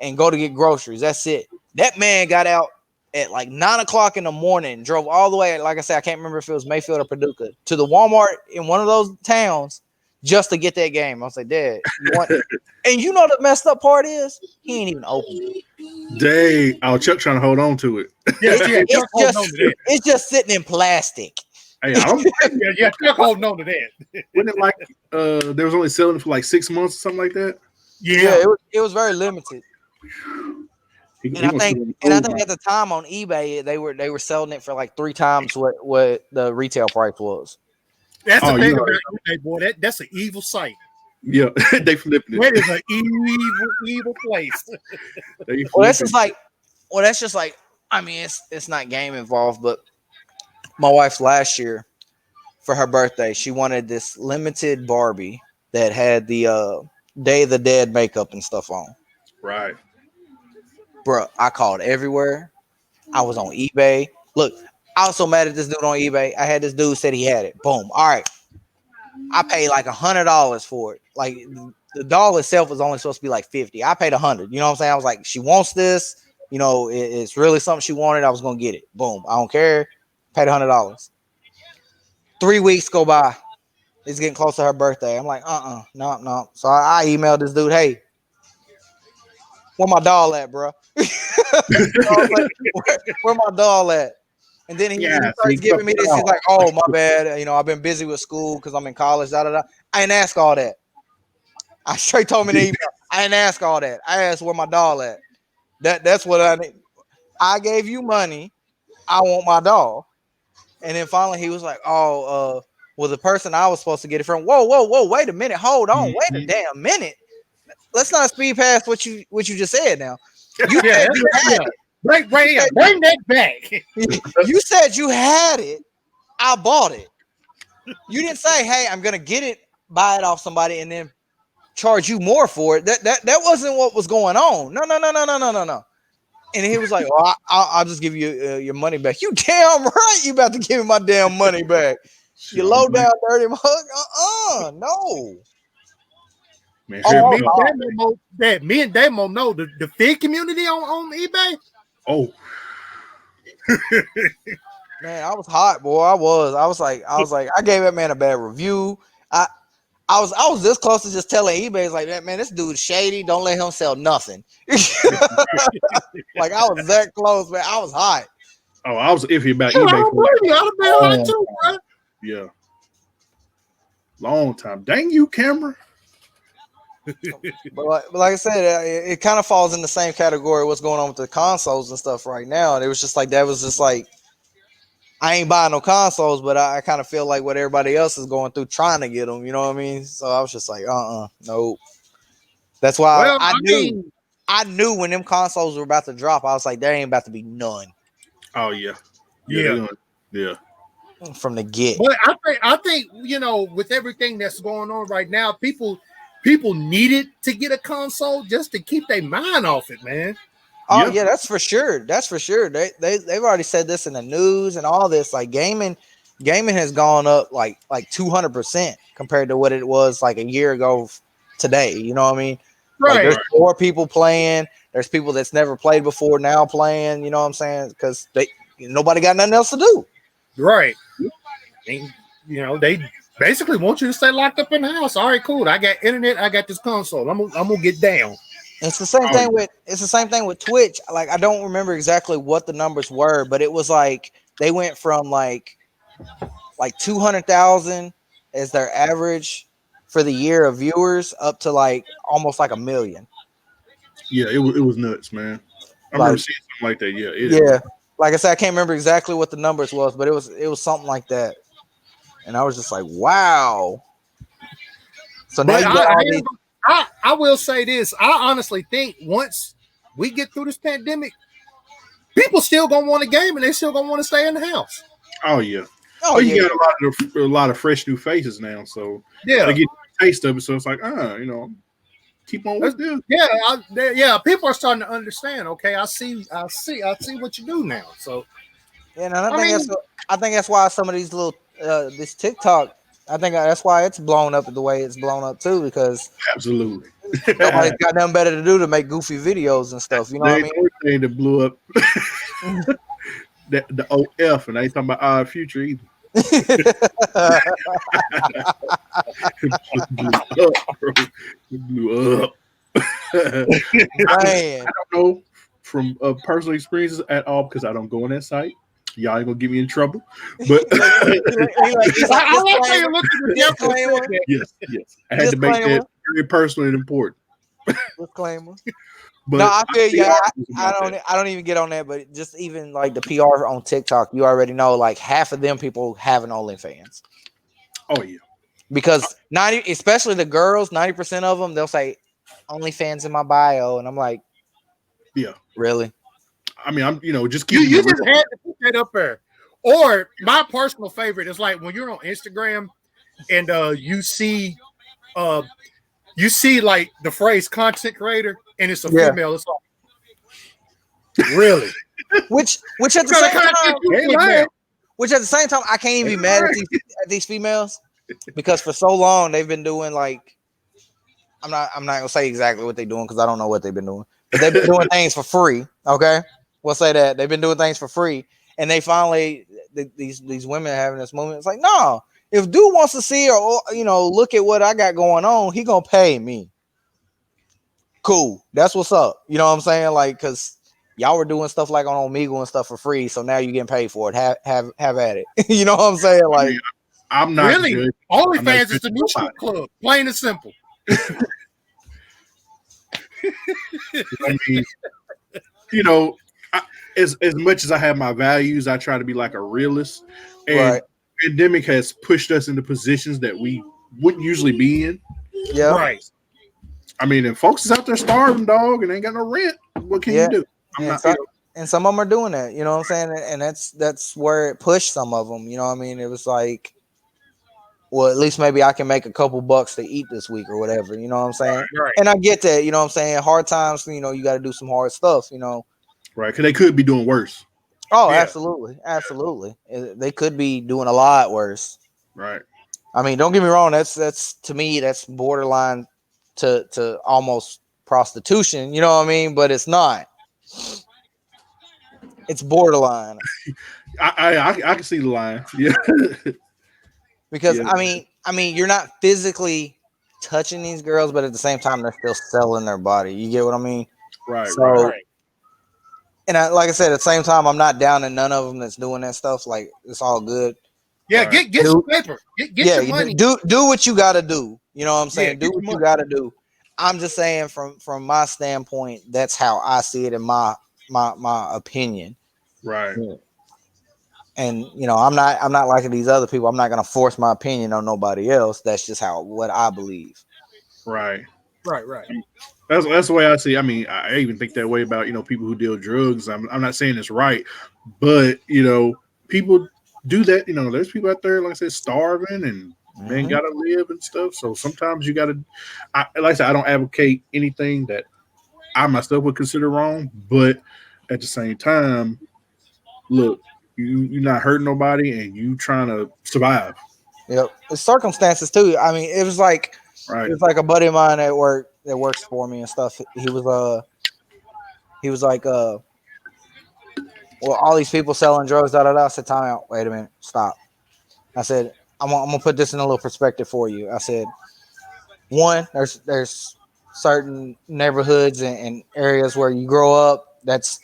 and go to get groceries. That's it. That man got out at 9 o'clock in the morning, drove all the way, like I said, I can't remember if it was Mayfield or Paducah, to the Walmart in one of those towns just to get that game. I was like, Dad, you want it? And the messed up part is he ain't even opened it. Dang, Chuck trying to hold on to it. It's just sitting in plastic. Hey, Chuck holding on to that. Wasn't it they was only selling it for 6 months or something like that? Yeah, it was very limited. And I think at the time on eBay they were selling it for 3 times what the retail price was. That's the thing about eBay, boy. That's an evil site. Yeah, they flipped it. That is an evil place. That's just I mean, it's not game involved, but my wife's last year for her birthday, she wanted this limited Barbie that had the Day of the Dead makeup and stuff on. Right. Bruh, I called everywhere. I was on eBay. Look, I was so mad at this dude on eBay. I had this dude said he had it. Boom. All right. I paid $100 for it. The doll itself was only supposed to be 50. I paid $100. You know what I'm saying? I was like, she wants this. It's really something she wanted. I was gonna get it. Boom. I don't care. Paid $100. 3 weeks go by. It's getting close to her birthday. I'm like, no. So I emailed this dude, hey, where my doll at, bro? Where my doll at? And then he starts giving me this. He's like, oh, my bad. I've been busy with school because I'm in college. I didn't ask all that. I straight told him in the email, I didn't ask all that. I asked where my doll at. That's what I need. I gave you money I want my doll. And then finally he was like, oh, well, the person I was supposed to get it from. Whoa, wait a minute, hold on, wait a damn minute. Let's not speed past what you just said now. You said you had it. Bring that back. You said you had it. I bought it. You didn't say, hey, I'm gonna get it, buy it off somebody, and then charge you more for it. That wasn't what was going on. No. And he was like, well, I'll just give you your money back. You damn right you about to give me my damn money back. You low down dirty mug. No. Man, Me and Damo know the fig community on eBay. Oh. Man, I was hot, boy. I was like, I gave that man a bad review. I was this close to just telling eBay, like, man, this dude's shady. Don't let him sell nothing. Like, I was that close, man. I was hot. Oh, I was iffy about eBay. Too, bro. Yeah. Long time. Dang you, camera. But like I said, it kind of falls in the same category of what's going on with the consoles and stuff right now. And it was just like, I ain't buying no consoles, but I kind of feel like what everybody else is going through trying to get them. You know what I mean? So I was just like, nope. That's why I knew when them consoles were about to drop, I was like, there ain't about to be none. Oh yeah. From the get. But I think with everything that's going on right now, people needed to get a console just to keep their mind off it, man. Oh yeah, that's for sure. They've already said this in the news and all this. Like gaming has gone up like 200% compared to what it was like a year ago today. You know what I mean? Right. Like, there's more people playing. There's people that's never played before now playing. You know what I'm saying? Because nobody got nothing else to do. Right. And, they basically want you to stay locked up in the house. All right, cool. I got internet. I got this console. I'm gonna get down. It's the same thing with Twitch. Like, I don't remember exactly what the numbers were, but it was like they went from like 200,000 as their average for the year of viewers up to like almost like 1 million. Yeah, it was nuts, man. I remember seeing something like that. Yeah. Like I said, I can't remember exactly what the numbers was, but it was something like that. And I was just like, wow. So now I will say this. I honestly think once we get through this pandemic, people still gonna want a game and they still gonna want to stay in the house. Oh yeah. You got a lot of fresh new faces now, so they get a taste of it. So it's like, keep on with this. Yeah. People are starting to understand. Okay, I see what you do now. So and I think that's why some of these little this TikTok. I think that's why it's blown up the way it's blown up too, because absolutely nobody's got nothing better to do to make goofy videos and stuff. You know what I mean? Thing that blew up the OF, and I ain't talking about our future either. It blew up. I don't know from personal experiences at all because I don't go on that site. Y'all ain't gonna get me in trouble, but yes. I had to make that very personal and important. Disclaimer. But no, I feel you. I don't even get on that, but just even like the PR on TikTok, you already know like half of them people have an OnlyFans. Oh yeah, because 90, especially the girls, 90% of them, they'll say OnlyFans in my bio, and I'm like, yeah, really? I mean, I'm just keep you just had to put that up there. Or my personal favorite is like when you're on Instagram and you see like the phrase content creator and it's a female. It's like really, which at the same time, I can't even be mad at these females because for so long they've been doing like I'm not gonna say exactly what they're doing because I don't know what they've been doing, but they've been doing things for free. Okay. We'll say that they've been doing things for free, and they finally these women having this moment. It's like, no, if dude wants to see or look at what I got going on, he gonna pay me. Cool, that's what's up. You know what I'm saying? Like, cause y'all were doing stuff like on Omegle and stuff for free, so now you're getting paid for it. Have at it. You know what I'm saying? Like, I'm not really. OnlyFans is the new strip club, plain and simple. I mean, as much as I have my values, I try to be like a realist. And Right. pandemic has pushed us into positions that we wouldn't usually be in. Yeah. Right. I mean, and folks is out there starving, dog, and ain't got no rent. What can you do? And some of them are doing that, you know what I'm saying? And that's where it pushed some of them, you know what I mean? It was like, well, at least maybe I can make a couple bucks to eat this week or whatever, you know what I'm saying? Right. And I get that, you know what I'm saying? Hard times, you know, you got to do some hard stuff, you know. Right, because they could be doing worse. Oh, Yeah. absolutely. They could be doing a lot worse. Right. I mean, don't get me wrong. That's to me, that's borderline to almost prostitution. You know what I mean? But it's not. It's borderline I can see the line. Yeah. because Yeah. I mean, you're not physically touching these girls, but at the same time, they're still selling their body. You get what I mean? Right. So, right. and like I said, at the same time, I'm not down in none of them that's doing that stuff. Like, it's all good. Yeah, Right. get some paper. Get your money. Do what you got to do. You know what I'm saying? Yeah, do what you got to do. I'm just saying from my standpoint, that's how I see it in my opinion. Right. And you know, I'm not like these other people. I'm not gonna force my opinion on nobody else. That's just what I believe. Right. Right. That's the way I see it. I mean, I even think that way about, people who deal drugs. I'm not saying it's right, but people do that. There's people out there, like I said, starving and man gotta live and stuff. So sometimes you gotta, like I said, I don't advocate anything that I myself would consider wrong, but at the same time, look, you're not hurting nobody and you trying to survive. Yep, it's circumstances too. I mean, it was like a buddy of mine at work that works for me and stuff. He was like well, all these people selling drugs, da da da. I said, time out, wait a minute, stop. I said, I'm gonna put this in a little perspective for you. I said, one, there's certain neighborhoods and areas where you grow up. That's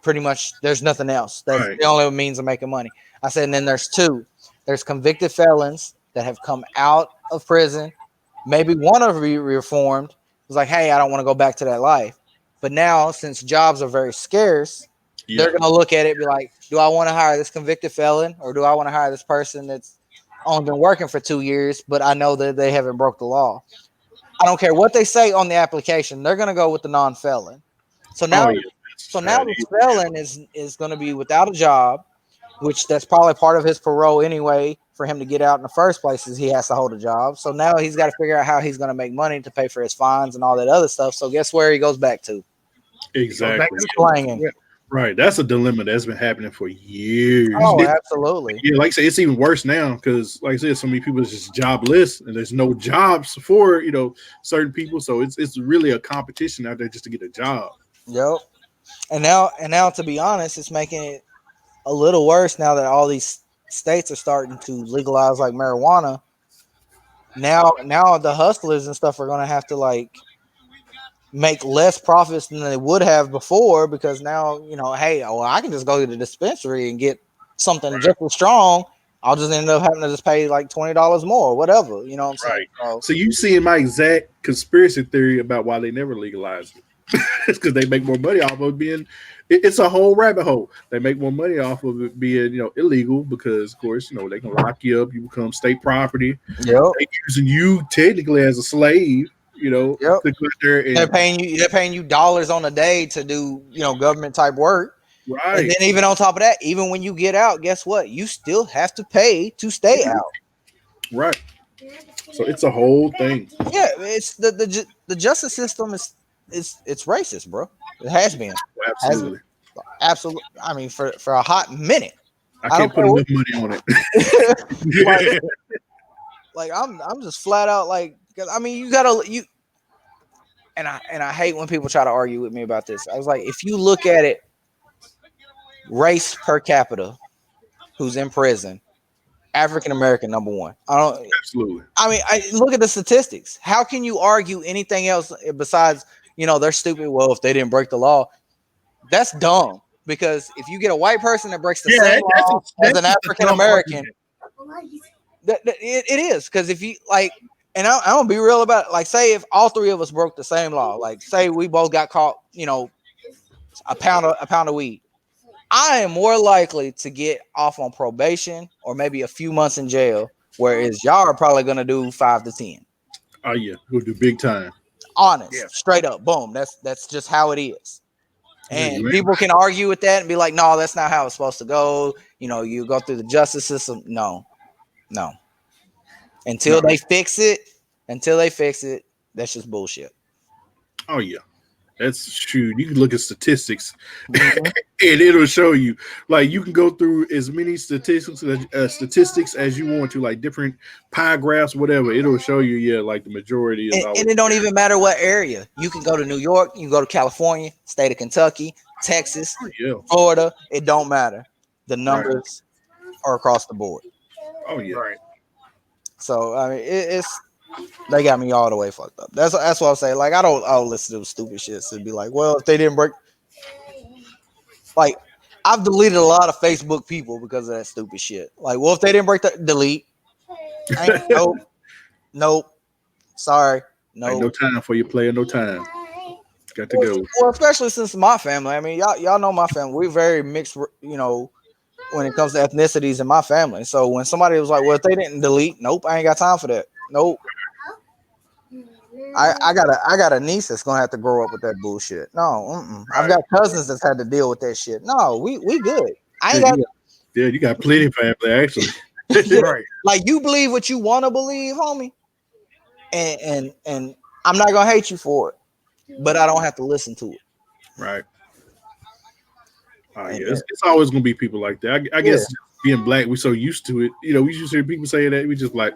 pretty much, there's nothing else. That's the only means of making money. I said, and then there's two. There's convicted felons that have come out of prison. Maybe one of them reformed. Was like, hey, I don't want to go back to that life. But now, since jobs are very scarce, they're going to look at it and be like, do I want to hire this convicted felon or do I want to hire this person that's only been working for 2 years, but I know that they haven't broke the law? I don't care what they say on the application. They're going to go with the non-felon. So now, the felon is going to be without a job, which that's probably part of his parole anyway. For him to get out in the first place is he has to hold a job. So now he's got to figure out how he's going to make money to pay for his fines and all that other stuff. So guess where he goes back to? Exactly. Slanging. Right. That's a dilemma that's been happening for years. Oh, absolutely. Yeah, like I say, it's even worse now because, like I said, so many people are just jobless and there's no jobs for, certain people. So it's really a competition out there just to get a job. Yep. And now, to be honest, it's making it a little worse now that all these states are starting to legalize like marijuana. Now the hustlers and stuff are going to have to like make less profits than they would have before because now, hey, I can just go to the dispensary and get something just as strong. I'll just end up having to just pay like $20 more, whatever. You know what I'm saying? So you seeing my exact conspiracy theory about why they never legalized it. It's because they make more money off of it being. It's a whole rabbit hole. They make more money off of it being, illegal because, of course, they can lock you up. You become state property. Yep. They're using you technically as a slave. To go there and they're paying you dollars on a day to do, government type work. Right. And then even on top of that, even when you get out, guess what? You still have to pay to stay out. Right. So it's a whole thing. Yeah, it's the justice system it's racist, bro. It has been. Absolutely. Absolutely. I mean, for a hot minute. I can't put enough money on it. like I'm just flat out like, I mean, you and I hate when people try to argue with me about this. I was like, if you look at it, race per capita, who's in prison, African American number one. Absolutely. I mean, I look at the statistics. How can you argue anything else besides, they're stupid? Well, if they didn't break the law, that's dumb. Because if you get a white person that breaks the same law as an African American, it is. Because if you like, and I'm gonna be real about it. Like, say if all three of us broke the same law, like say we both got caught, a pound of weed. I am more likely to get off on probation or maybe a few months in jail, whereas y'all are probably gonna do 5 to 10. Oh yeah, we'll do big time. Honest, Yeah. straight up, boom. That's just how it is. Yeah, And you ain't people can argue with that and be like, no, that's not how it's supposed to go. You know, you go through the justice system. No. Until No. they fix it, that's just bullshit. Oh yeah, that's shoot. You can look at statistics, Mhm. and it'll show you. Like you can go through as many statistics as you want to, like different pie graphs, whatever. It'll show you. Yeah, like the majority is always. And it don't even matter what area. You can go to New York, you can go to California, state of Kentucky, Texas, Oh yeah. Florida. It don't matter. The Right. numbers are across the board. Oh yeah. Right. So I mean, it's they got me all the way fucked up. That's what I'm saying. Like I don't listen to stupid shit. So be like, well, if they didn't break, like I've deleted a lot of Facebook people because of that stupid shit. Like, well, if they didn't break the delete, nope. Sorry, Ain't no time for you, player. No time. Got to go. Well, especially since my family. I mean, y'all know my family. We're very mixed. You know, when it comes to ethnicities in my family. So when somebody was like, well, if they didn't delete, nope, I ain't got time for that. Nope. I got a niece that's gonna have to grow up with that bullshit. No, I've got cousins that's had to deal with that shit. No, we good. I ain't got. Yeah, you got plenty of family actually. Right. Like you believe what you want to believe, homie, and I'm not gonna hate you for it, but I don't have to listen to it. Right. Yeah, it's always gonna be people like that. I guess being black, we're so used to it. You know, we used to hear people say that. We just like,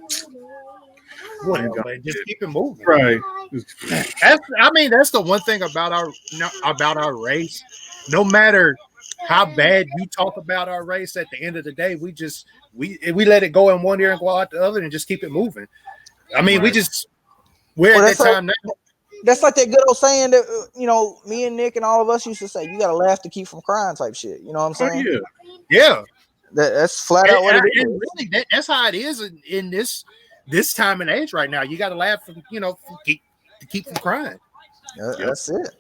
Well, man, just keep it moving. right. That's the one thing about our race. No matter how bad you talk about our race, at the end of the day, we let it go in one ear and go out the other, and just keep it moving. I mean, Right. we're at that time now. That's like that good old saying that me and Nick and all of us used to say, you gotta laugh to keep from crying type shit. You know what I'm saying? Oh, Yeah. That's flat out what it is. And really, that's how it is in this time and age right now. You got to laugh to keep from crying. That's it.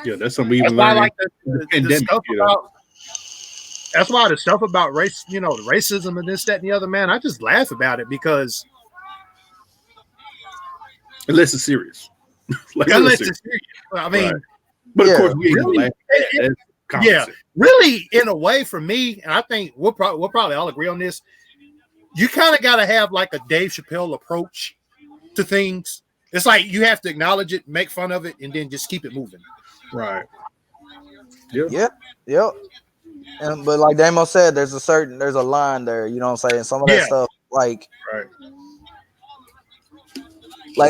Yeah, that's something we even That's why I learned like in the the pandemic. stuff You know? about. That's why the stuff about race, the racism and this, that, and the other, man, I just laugh about it because Unless it's serious. Like, unless serious. it's serious. I mean, Right. But of course, we ain't really, gonna laugh at that. That's common yeah, sense. really, in a way, for me, and I think we'll probably all agree on this. You kind of got to have like a Dave Chappelle approach to things. It's like you have to acknowledge it, make fun of it, and then just keep it moving. Right. Yep. Yep. But like Damo said, there's a line there. You know what I'm saying? Some of that stuff, like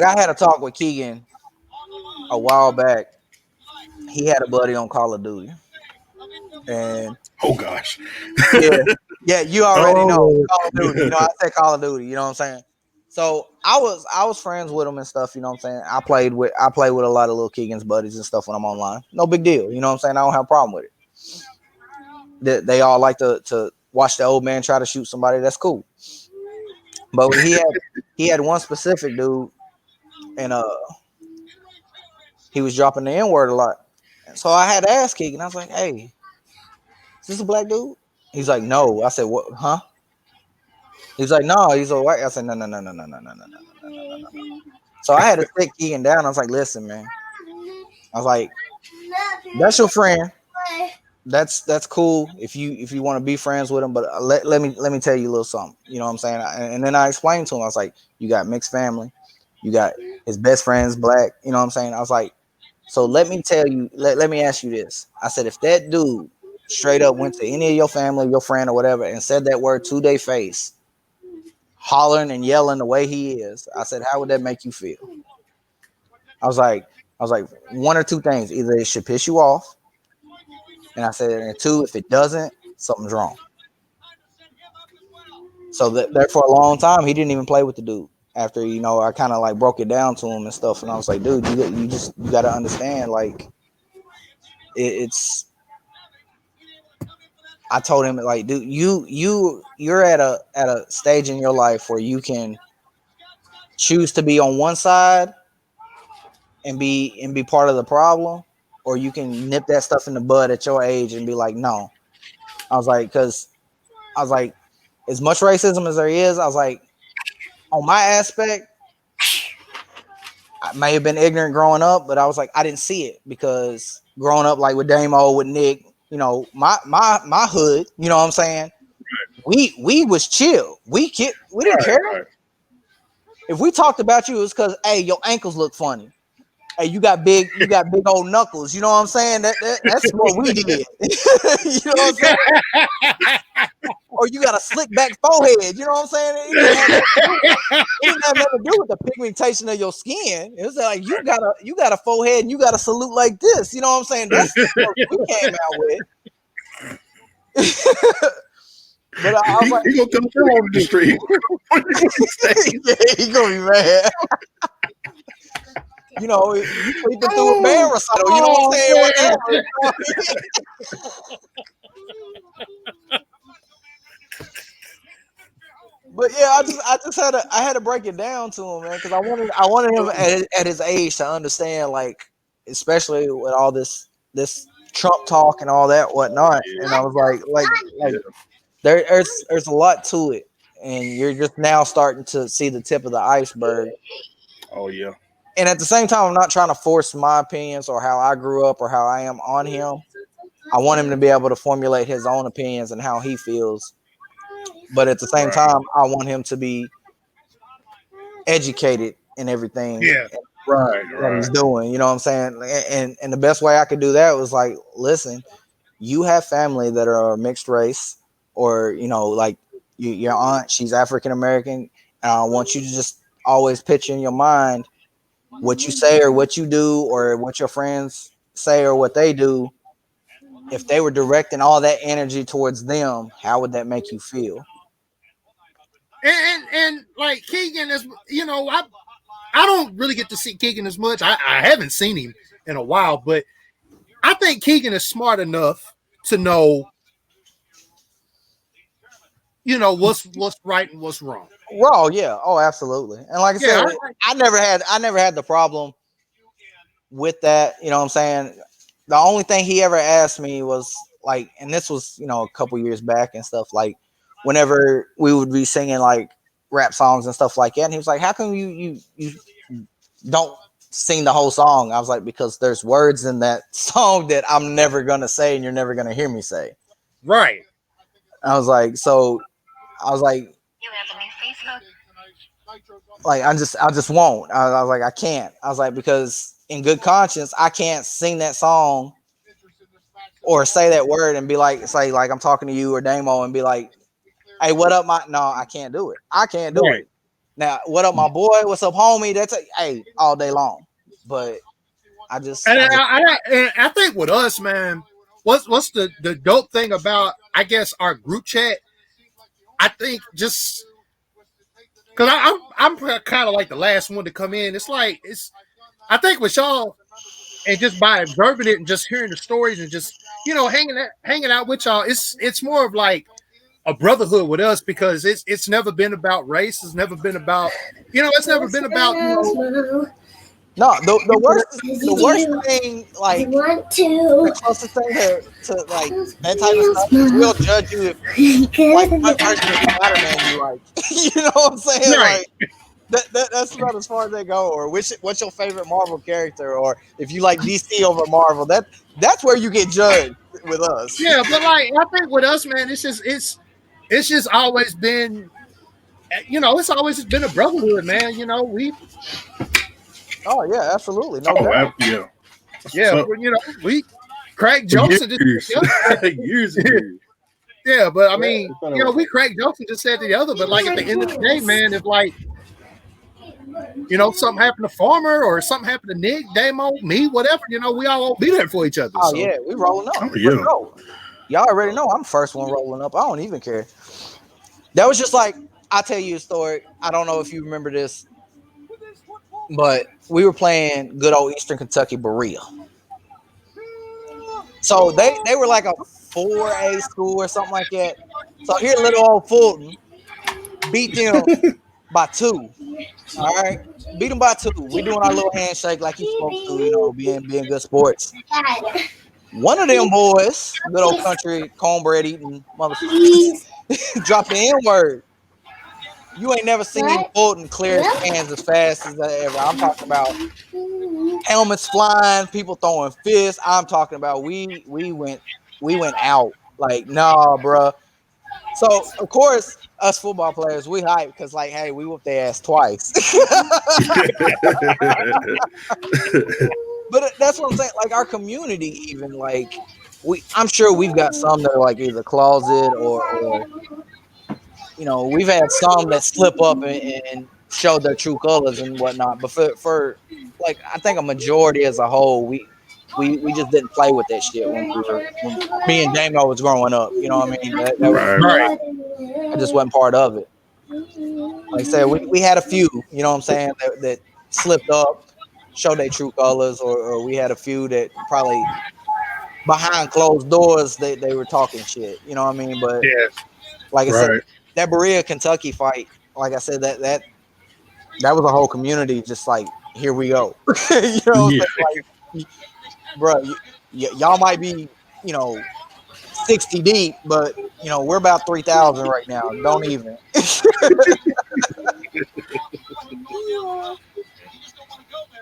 I had a talk with Keegan a while back. He had a buddy on Call of Duty, and oh gosh, yeah, you already know Call of Duty. You know, I said Call of Duty. You know what I'm saying? So I was friends with him and stuff. You know what I'm saying? I played with a lot of little Keegan's buddies and stuff when I'm online. No big deal. You know what I'm saying? I don't have a problem with it. They all like to watch the old man try to shoot somebody. That's cool. But he had one specific dude, and he was dropping the N-word a lot. So I had to ask Keegan. I was like, "Hey, is this a black dude?" He's like, "No." I said, "What? Huh?" He's like, "No." He's a white. I said, "No." So I had to sit Keegan down. I was like, "Listen, man." I was like, "That's your friend. That's cool if you want to be friends with him. But let me tell you a little something. You know what I'm saying?" And then I explained to him. I was like, "You got mixed family. You got his best friend's black. You know what I'm saying?" I was like, "So let me tell you. Let me ask you this." I said, "If that dude straight up went to any of your family, your friend or whatever, and said that word to their face, hollering and yelling the way he is," I said, "how would that make you feel?" I was like, one or two things. Either it should piss you off, and I said, and two, if it doesn't, something's wrong. So there for a long time, he didn't even play with the dude. After I kind of like broke it down to him and stuff, and I was like, "Dude, you got to understand, like, it's." I told him, like, "Dude, you're at a stage in your life where you can choose to be on one side and be part of the problem, or you can nip that stuff in the bud at your age and be like, no. I was like, because I was like, as much racism as there is, I was like, on my aspect, I may have been ignorant growing up, but I was like, I didn't see it because growing up like with Damo, with Nick, you know, my hood, you know what I'm saying? We was chill. We didn't care. Right. If we talked about you, it was because hey, your ankles look funny. Hey, you got big old knuckles. You know what I'm saying? That's what we did. You know what I'm saying? Or you got a slick back forehead. You know what I'm saying? It didn't have nothing to do with the pigmentation of your skin. It was like you got a forehead and you got a salute like this. You know what I'm saying? That's what we came out with. But I was like, he gonna come through on the street. Yeah, he gonna be mad. You know, you sleeping through a band recital. You know what I'm saying? But yeah, I had to break it down to him, man, because I wanted him at his age to understand, like, especially with all this Trump talk and all that whatnot. And I was like there's a lot to it, and you're just now starting to see the tip of the iceberg. Oh yeah. And at the same time, I'm not trying to force my opinions or how I grew up or how I am on him. I want him to be able to formulate his own opinions and how he feels. But at the same time, I want him to be educated in everything that he's doing. You know what I'm saying? And the best way I could do that was like, listen, you have family that are mixed race, or, you know, like your aunt, she's African American. I want you to just always picture in your mind what you say or what you do or what your friends say or what they do. If they were directing all that energy towards them, how would that make you feel? And like Keegan is, you know, I don't really get to see Keegan as much. I haven't seen him in a while, but I think Keegan is smart enough to know, you know, what's right and what's wrong. Well, yeah. Oh, absolutely. And like I said, I never had the problem with that. You know what I'm saying? The only thing he ever asked me was like, and this was, you know, a couple years back and stuff, like whenever we would be singing like rap songs and stuff like that. And he was like, how come you don't sing the whole song? I was like, because there's words in that song that I'm never going to say and you're never going to hear me say. Right. I was like, like, I just won't. I was like, I can't. I was like, because in good conscience, I can't sing that song or say that word and be like, say like I'm talking to you or Damo and be like, hey, what up, no, I can't do it. I can't do it. Now, what up, my boy? What's up, homie? That's hey, all day long. But I think with us, man, what's the dope thing about, I guess, our group chat? I think just because I'm kind of like the last one to come in. It's like I think with y'all, and just by observing it and just hearing the stories and just, you know, hanging out with y'all, it's more of like a brotherhood with us, because it's never been about race. It's never been about, you know, it's never been about, you know, no, the worst thing, like the closest thing to like that type of stuff is we'll judge you if like one person is better than you, like you know what I'm saying? Right. Like that's about as far as they go. Or what's your favorite Marvel character, or if you like DC over Marvel, that's where you get judged with us. Yeah, but like I think with us, man, it's just always been, you know, it's always been a brotherhood, man. You know, Oh yeah, absolutely. No doubt. Yeah, you know, we crack jokes and just years. Yeah, but I mean, you know, we crack jokes and just said the other. But like at the end of the day, man, if like, you know, something happened to Farmer or something happened to Nick, Damo, me, whatever, you know, we all won't be there for each other. Oh yeah, we rolling up. Oh, yeah. Y'all already know I'm the first one rolling up. I don't even care. That was just like, I'll tell you a story. I don't know if you remember this, but we were playing good old Eastern Kentucky Berea. So they were like a 4A school or something like that. So here little old Fulton beat them by 2. All right. beat them by 2. We doing our little handshake like you supposed to, you know, being good sports. One of them boys, good old country cornbread eating motherfuckers, dropped the N-word. You ain't never seen Fulton clear his hands as fast as ever. I'm talking about helmets flying, people throwing fists. I'm talking about we went out. Like, nah, bro. So of course, us football players, we hype because like, hey, we whooped their ass twice. But that's what I'm saying. Like our community, even like I'm sure we've got some that are like either closet or you know, we've had some that slip up and show their true colors and whatnot. But for like, I think a majority as a whole, we just didn't play with that shit when me and Damo was growing up. You know what I mean? That just wasn't part of it. Like I said, we had a few, you know what I'm saying, that slipped up, showed their true colors, or we had a few that probably behind closed doors they were talking shit. You know what I mean? But like I said, that Berea, Kentucky fight, like I said, that was a whole community just like, here we go. You know what I'm saying? Like, bro, y'all might be, you know, 60 deep, but you know, we're about 3,000 right now. Don't even.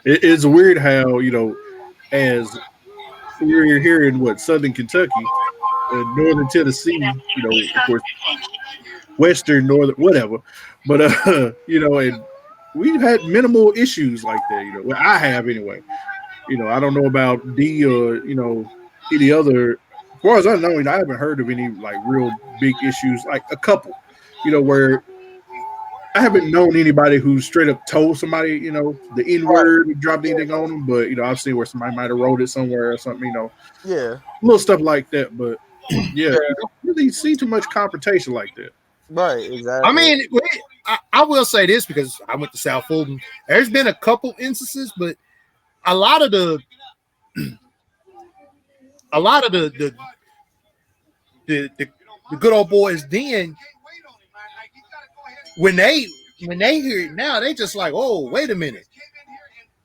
It's weird how, you know, as we're here in Southern Kentucky, Northern Tennessee, you know, of course, Western, Northern, whatever. But you know, and we've had minimal issues like that. You know, well, I have anyway. You know, I don't know about Dee or you know any other. As far as I know, I haven't heard of any like real big issues. Like a couple, you know, where I haven't known anybody who straight up told somebody, you know, the N word, dropped anything on them. But you know, I've seen where somebody might have wrote it somewhere or something. You know, little stuff like that. But yeah, you don't really see too much confrontation like that. Right, exactly. I mean, I will say this because I went to South Fulton. There's been a couple instances, but a lot of the good old boys then when they hear it now, they just like, oh, wait a minute.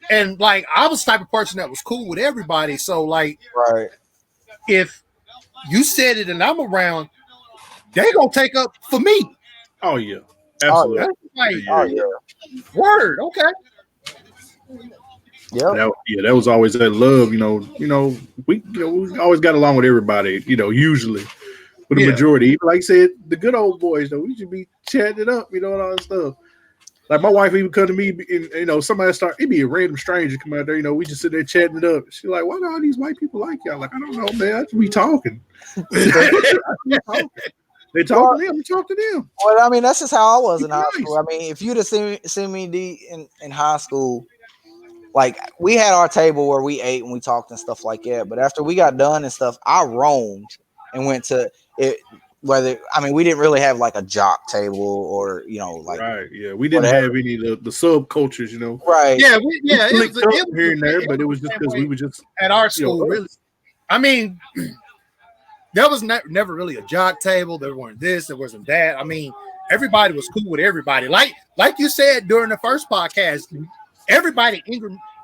And like I was the type of person that was cool with everybody. So like if you said it and I'm around, they gonna take up for me. Oh yeah. Absolutely. Word, okay. That was always that love, we always got along with everybody, usually. For the majority. Like I said, the good old boys, though, we should be chatting it up, and all that stuff. Like my wife even come to me, and somebody it'd be a random stranger come out there, we just sit there chatting it up. She's like, why do all these white people like y'all? Like, I don't know, man. I just be talking. They talk to them, we talk to them. Well, I mean, that's just how I was in high school. I mean, if you'd have seen me in high school, like we had our table where we ate and we talked and stuff like that. But after we got done and stuff, I roamed and went to it. We didn't really have like a jock table or we didn't have any of the subcultures, Right. It was here and there, but it was just because we were just at our school. Really, I mean, there was never really a jock table. There weren't this, there wasn't that. I mean, everybody was cool with everybody. Like you said during the first podcast, everybody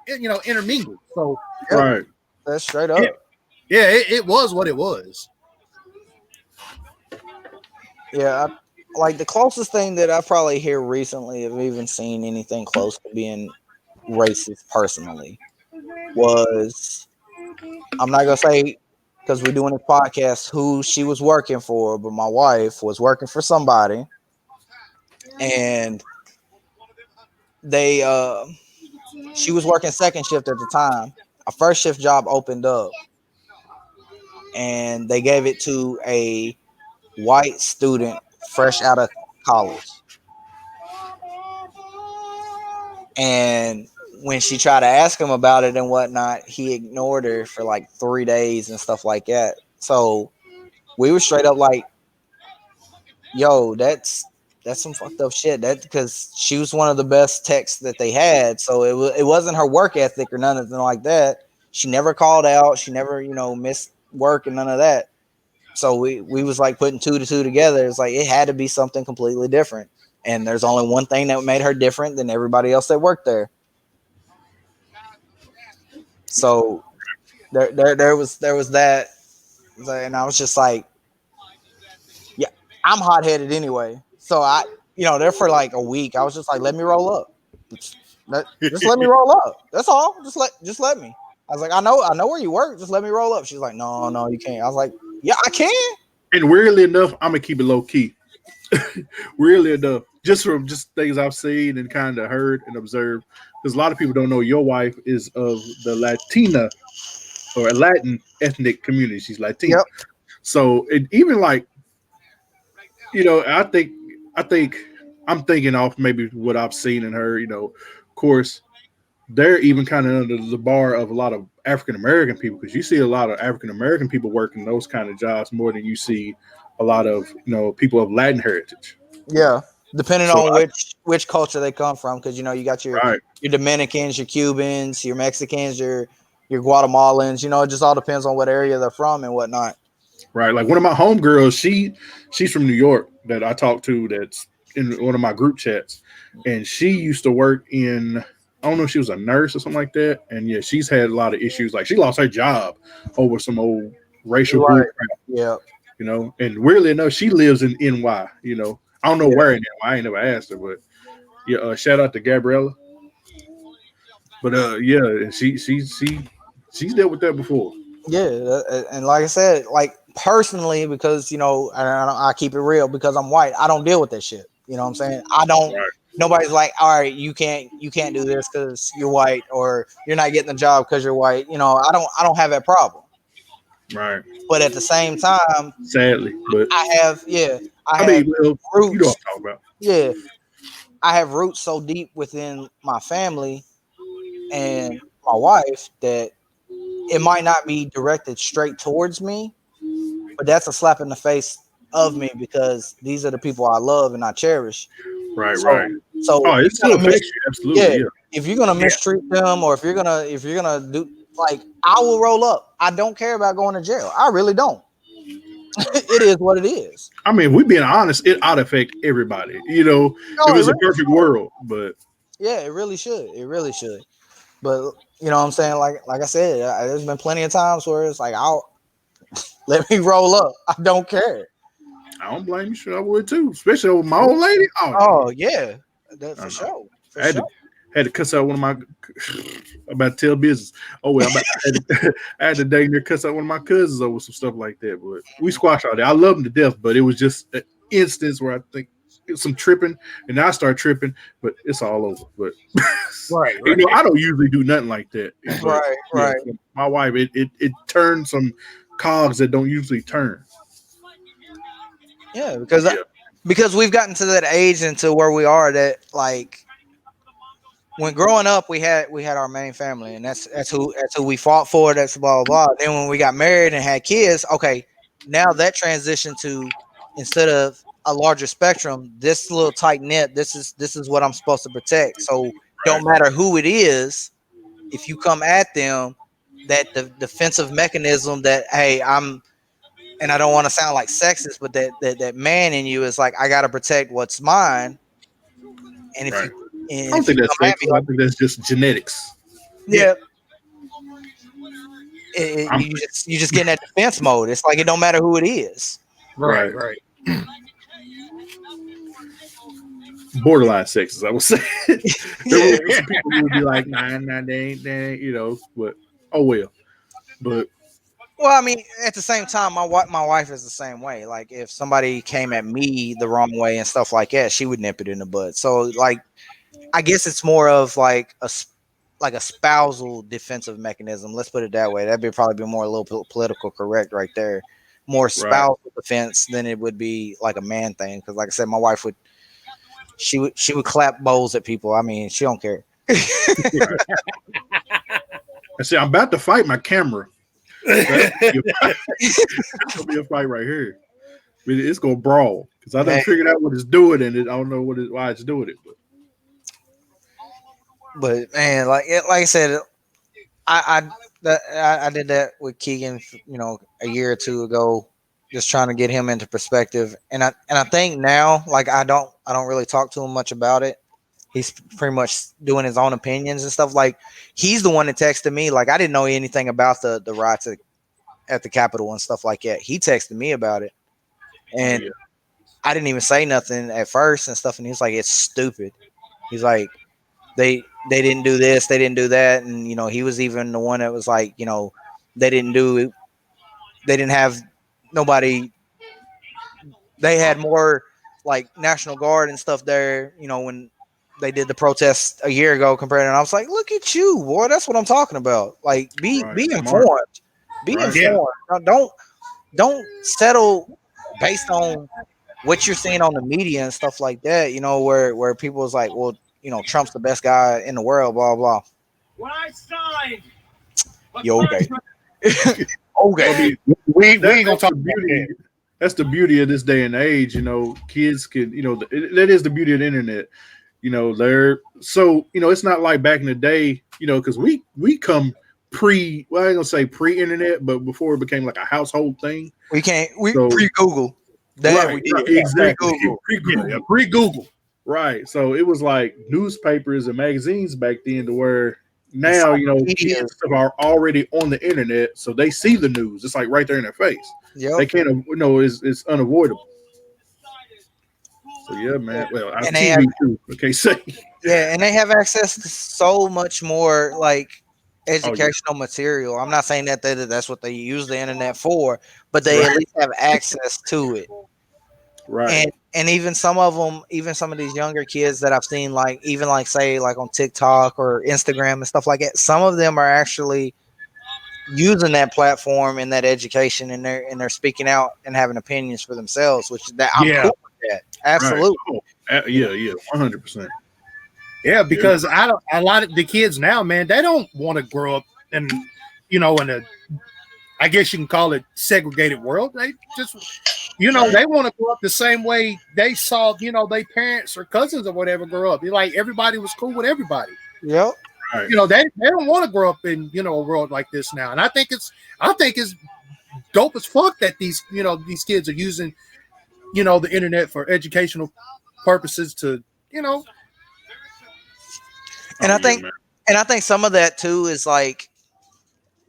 intermingled. So right, that's straight up. It was what it was. Yeah, like the closest thing that I probably hear recently of even seen anything close to being racist personally was, I'm not gonna say because we're doing a podcast who she was working for, but my wife was working for somebody, and she was working second shift at the time. A first shift job opened up, and they gave it to a white student fresh out of college. And when she tried to ask him about it and whatnot, he ignored her for like 3 days and stuff like that. So we were straight up like, yo, that's some fucked up shit. That because she was one of the best techs that they had. So it wasn't her work ethic or nothing like that. She never called out. She never, missed work and none of that. So we was like putting 2 to 2 together. It's like it had to be something completely different. and there's only one thing that made her different than everybody else that worked there. So there was that, and I was just like, yeah, I'm hot headed anyway. So there for like a week, I was just like, let me roll up. Just let me roll up. That's all. Just let me. I was like, I know where you work. Just let me roll up. She's like, no, you can't. I was like, yeah, I can. And weirdly enough, I'm gonna keep it low key. Weirdly enough, just from things I've seen and kind of heard and observed, because a lot of people don't know your wife is of the Latina or Latin ethnic community. She's Latina. Yep. So even like, I think I'm thinking off maybe what I've seen and heard. Of course, they're even kind of under the bar of a lot of African American people, because you see a lot of African American people working those kind of jobs more than you see a lot of people of Latin heritage. Yeah, depending on which culture they come from, because you got your Dominicans, your Cubans, your Mexicans, your Guatemalans. It just all depends on what area they're from and whatnot. Right, like one of my homegirls, she's from New York that I talked to. That's in one of my group chats, and she used to work in. I don't know if she was a nurse or something like that. And yeah, she's had a lot of issues. Like she lost her job over some old racial group. Yeah. And weirdly enough, she lives in NY. I don't know where in NY. I ain't never asked her, but yeah, shout out to Gabriella. But yeah, she's dealt with that before. Yeah, and like I said, like personally, because I keep it real, because I'm white, I don't deal with that shit. You know what I'm saying? I don't. Right. Nobody's like, all right, you can't do this because you're white, or you're not getting the job because you're white. I don't have that problem. Right. But at the same time, sadly, but I have roots. You know what I'm talking about. Yeah, I have roots so deep within my family and my wife that it might not be directed straight towards me, but that's a slap in the face of me, because these are the people I love and I cherish. Right. So it still affects you, absolutely. Yeah. If you're gonna mistreat them, or if you're gonna do, like, I will roll up. I don't care about going to jail. I really don't. It is what it is. I mean, we being honest, it ought to affect everybody. If it's a perfect world, but yeah, it really should. It really should. But you know what I'm saying? Like I said, there's been plenty of times where it's like, I'll let me roll up. I don't care. I don't blame you. Sure, I would too, especially with my old lady. Oh yeah, for sure. I had to cuss out one of my. I'm about to tell business. Oh well, I had to dang near cuss out one of my cousins over some stuff like that. But we squashed all that. I love them to death, but it was just an instance where I think it was some tripping, and I start tripping, but it's all over. But right. I don't usually do nothing like that. But, right. My wife, it turns some cogs that don't usually turn. Yeah, because we've gotten to that age and to where we are that, like, when growing up, we had our main family, and that's who we fought for. That's blah blah blah. Then when we got married and had kids, okay, now that transitioned to, instead of a larger spectrum, this little tight knit. This is what I'm supposed to protect. So don't matter who it is, if you come at them, that the defensive mechanism that, hey, and I don't want to sound like sexist, but that man in you is like, I got to protect what's mine. And if I don't think that's sexist. I think that's just genetics. Yeah. You just get in that defense mode. It's like, it don't matter who it is. Right. Borderline sexist, I would say. There were some people who would be like, nah, they ain't, but oh well. But well, I mean, at the same time, my wife is the same way. Like, if somebody came at me the wrong way and stuff like that, she would nip it in the bud. So, like, I guess it's more of like a spousal defensive mechanism. Let's put it that way. That'd probably be more a little political correct right there. More spousal defense than it would be like a man thing. Because, like I said, my wife would clap bowls at people. I mean, she don't care. I said, I'm about to fight my camera. It's gonna be a fight right here. It's gonna brawl because I done figured out what it's doing, and I don't know why it's doing it. But man, like I said, I did that with Keegan, a year or two ago, just trying to get him into perspective. And I think now, like I don't really talk to him much about it. He's pretty much doing his own opinions and stuff. Like he's the one that texted me. Like I didn't know anything about the riots at the Capitol and stuff like that. He texted me about it, and I didn't even say nothing at first and stuff. And he's like, "It's stupid." He's like, "They didn't do this, they didn't do that," and he was even the one that was like, they didn't have nobody. They had more like National Guard and stuff there, when they did the protests a year ago compared to, and I was like, look at you, boy. That's what I'm talking about. Like, be informed. Be informed. Don't settle based on what you're seeing on the media and stuff like that, where people is like, well, Trump's the best guy in the world, blah, blah. When I signed. Yo, okay. Okay. We ain't gonna talk about that. That's the beauty of this day and age. Kids can, that is the beauty of the internet. It's not like back in the day, because we come I ain't gonna say pre-internet, but before it became like a household thing. Pre-Google. Right, we did. Exactly. Pre-Google. Right. So it was like newspapers and magazines back then to where now, kids are already on the internet, so they see the news. It's like right there in their face. Yeah. They can't, it's unavoidable. So yeah, man. Well, I TV too. Okay, say. Yeah, and they have access to so much more like educational material. I'm not saying that that's what they use the internet for, but they at least have access to it. Right. And even some of these younger kids that I've seen, like even like say like on TikTok or Instagram and stuff like that, some of them are actually using that platform and that education, and they're speaking out and having opinions for themselves, which I'm cool with that. Absolutely. Right. Oh, yeah, 100%. Yeah, because a lot of the kids now, man, they don't want to grow up in I guess you can call it segregated world. They just, they want to grow up the same way they saw, their parents or cousins or whatever grow up. Like everybody was cool with everybody. Yep. Right. They don't want to grow up in, a world like this now. And I think it's dope as fuck that these kids are using, the internet for educational purposes to, And I think some of that too is like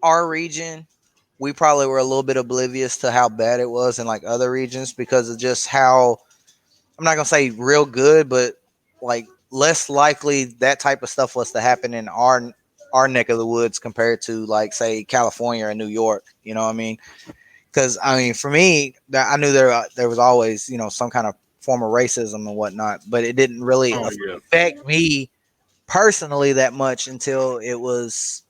our region. We probably were a little bit oblivious to how bad it was in like other regions because of just how, I'm not gonna say real good, but like less likely that type of stuff was to happen in our neck of the woods compared to like say California or New York. You know what I mean? Because for me, I knew there was always some kind of form of racism and whatnot, but it didn't really affect me personally that much until it was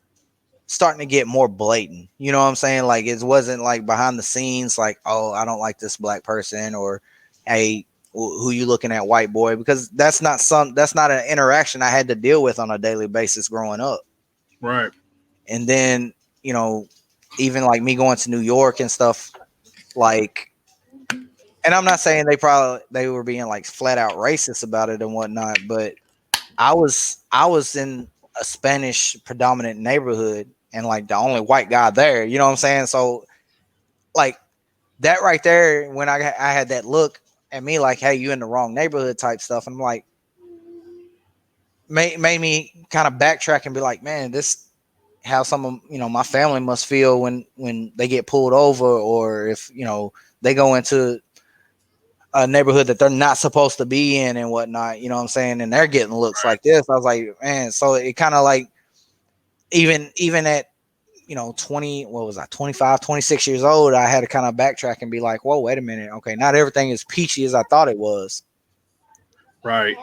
starting to get more blatant. You know what I'm saying? Like it wasn't like behind the scenes, like, oh, I don't like this black person, or hey, who you looking at, white boy? Because that's not an interaction I had to deal with on a daily basis growing up. Right. And then, even like me going to New York and stuff, like, and I'm not saying they were being like flat out racist about it and whatnot, but I was in a Spanish predominant neighborhood and like the only white guy there, you know what I'm saying? So like that right there, when I had that look at me like, hey, you in the wrong neighborhood type stuff. And I'm like, made me kind of backtrack and be like, man, this how some of my family must feel when they get pulled over, or if they go into a neighborhood that they're not supposed to be in and whatnot, you know what I'm saying? And they're getting looks like this. I was like, man, so it kind of like, even at, 25, 26 years old, I had to kind of backtrack and be like, whoa, wait a minute. Okay. Not everything is peachy as I thought it was. Right.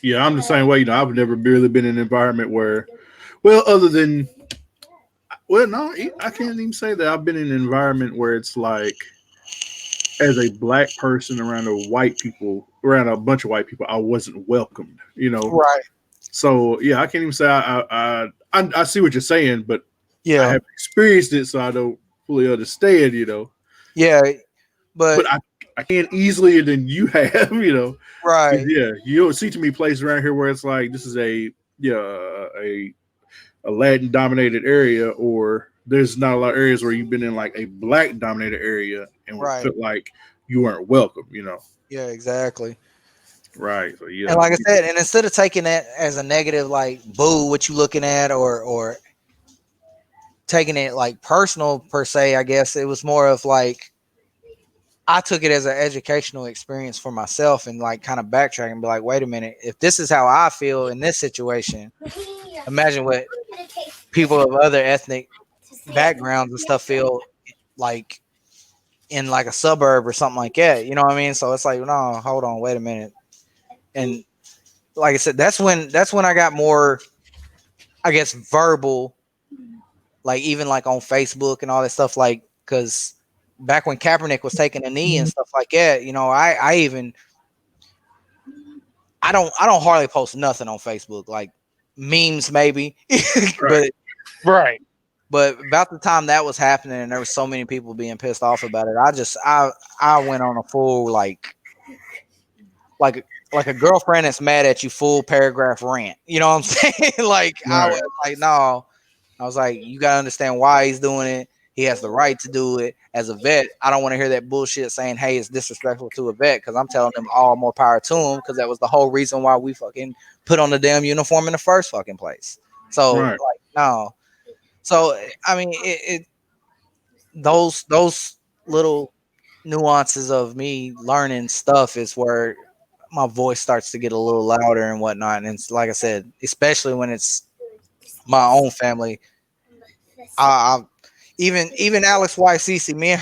Yeah. I'm the same way. I've never really been in an environment where, other than, no, I can't even say that I've been in an environment where it's like, as a black person around a bunch of white people, I wasn't welcomed, Right. So yeah, I can't even say I see what you're saying, but I haven't experienced it, so I don't fully understand, Yeah, but I can't easily than you have, Right. Yeah, you don't see too many places around here where it's like this is a Latin dominated area, or there's not a lot of areas where you've been in like a black dominated area and would Right. feel like you weren't welcome, Yeah, exactly. Right. So yeah. And like I said, and instead of taking that as a negative, like boo, what you looking at, or taking it like personal per se, I guess it was more of like I took it as an educational experience for myself and like kind of backtrack and be like, wait a minute, if this is how I feel in this situation, imagine what people of other ethnic backgrounds and stuff feel like in like a suburb or something like that. You know what I mean? So it's like, no, hold on, wait a minute. And like I said, that's when I got more, I guess, verbal, like even like on Facebook and all that stuff, like because back when Kaepernick was taking a knee and stuff like that, I don't hardly post nothing on Facebook, like memes maybe, Right. Right. but about the time that was happening and there was so many people being pissed off about it, I went on a full like a girlfriend that's mad at you full paragraph rant. You know what I'm saying? Like I Right. was like, no, I was like, you gotta understand why he's doing it. He has the right to do it. As a vet, I don't want to hear that bullshit saying, hey, it's disrespectful to a vet, because I'm telling them all more power to him, because that was the whole reason why we fucking put on the damn uniform in the first fucking place. So Right. like, no. So I mean, those little nuances of me learning stuff is where my voice starts to get a little louder and whatnot. And it's like I said, especially when it's my own family. I even Alex YCC, me and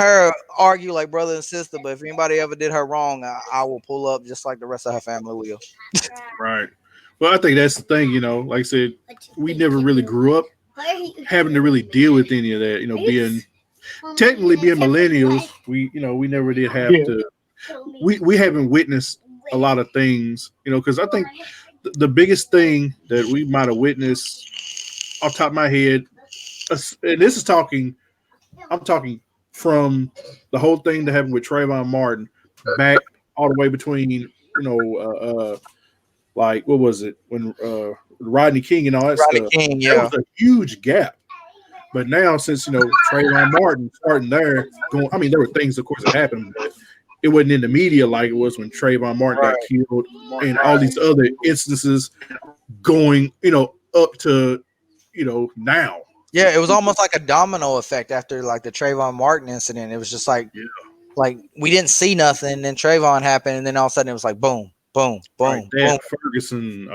her argue like brother and sister. But if anybody ever did her wrong, I will pull up just like the rest of her family will. Right. Well, I think that's the thing, like I said, we never really grew up having to really deal with any of that, being millennials, we never did have to, we haven't witnessed a lot of things, because I think the biggest thing that we might have witnessed off the top of my head, and this is I'm talking from the whole thing that happened with Trayvon Martin back all the way between, like what was it when Rodney King and all that Rodney stuff. King, That was a huge gap. But now, since Trayvon Martin starting there, going, I mean, there were things, of course, that happened, but it wasn't in the media like it was when Trayvon Martin got killed, and all these other instances going, up to, now. Yeah, it was almost like a domino effect after like the Trayvon Martin incident. It was just like, like we didn't see nothing, then Trayvon happened, and then all of a sudden it was like boom, boom, boom, Right, that, boom. Ferguson,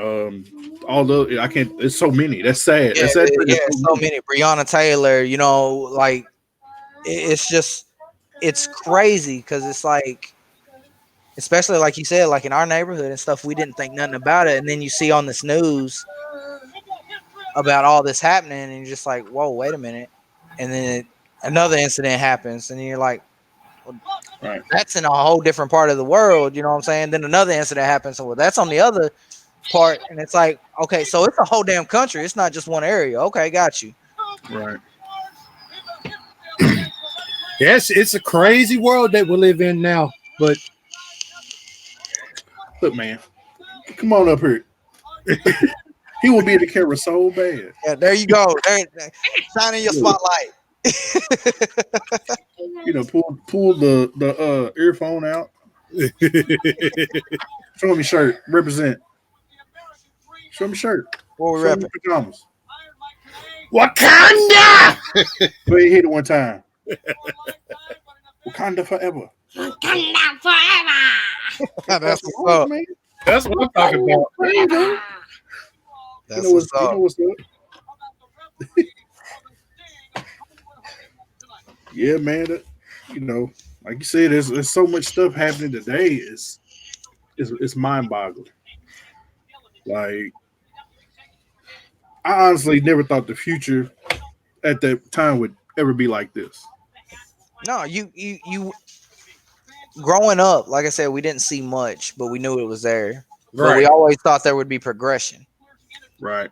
all the I can't. It's so many. That's sad. Yeah, That's sad. so many. Breonna Taylor, like it's just it's crazy because it's like, especially like you said, like in our neighborhood and stuff, we didn't think nothing about it, and then you see on this news about all this happening, and you're just like, whoa, wait a minute, and then another incident happens, and you're like, well, Right. that's in a whole different part of the world, you know what I'm saying? Then another incident happens, so well, that's on the other part, and it's like, okay, so it's a whole damn country, it's not just one area. Okay, got you. Right. Yes, it's a crazy world that we live in now. But look, man, come on up here. He will be in the camera so bad. Yeah, there you go. There, shining your spotlight. Pull the earphone out. Show me shirt. Represent. Show me shirt. What we Show me repping? pajamas. Wakanda! Go ahead, hit it one time. Wakanda forever. Wakanda forever. That's what's up. Man. That's what I'm talking about. There you go. That's You know what's up. what's up. Yeah, man. Like you said, there's so much stuff happening today. It's mind-boggling. Like, I honestly never thought the future at that time would ever be like this. No, you growing up, like I said, we didn't see much, but we knew it was there. But we always thought there would be progression. Right.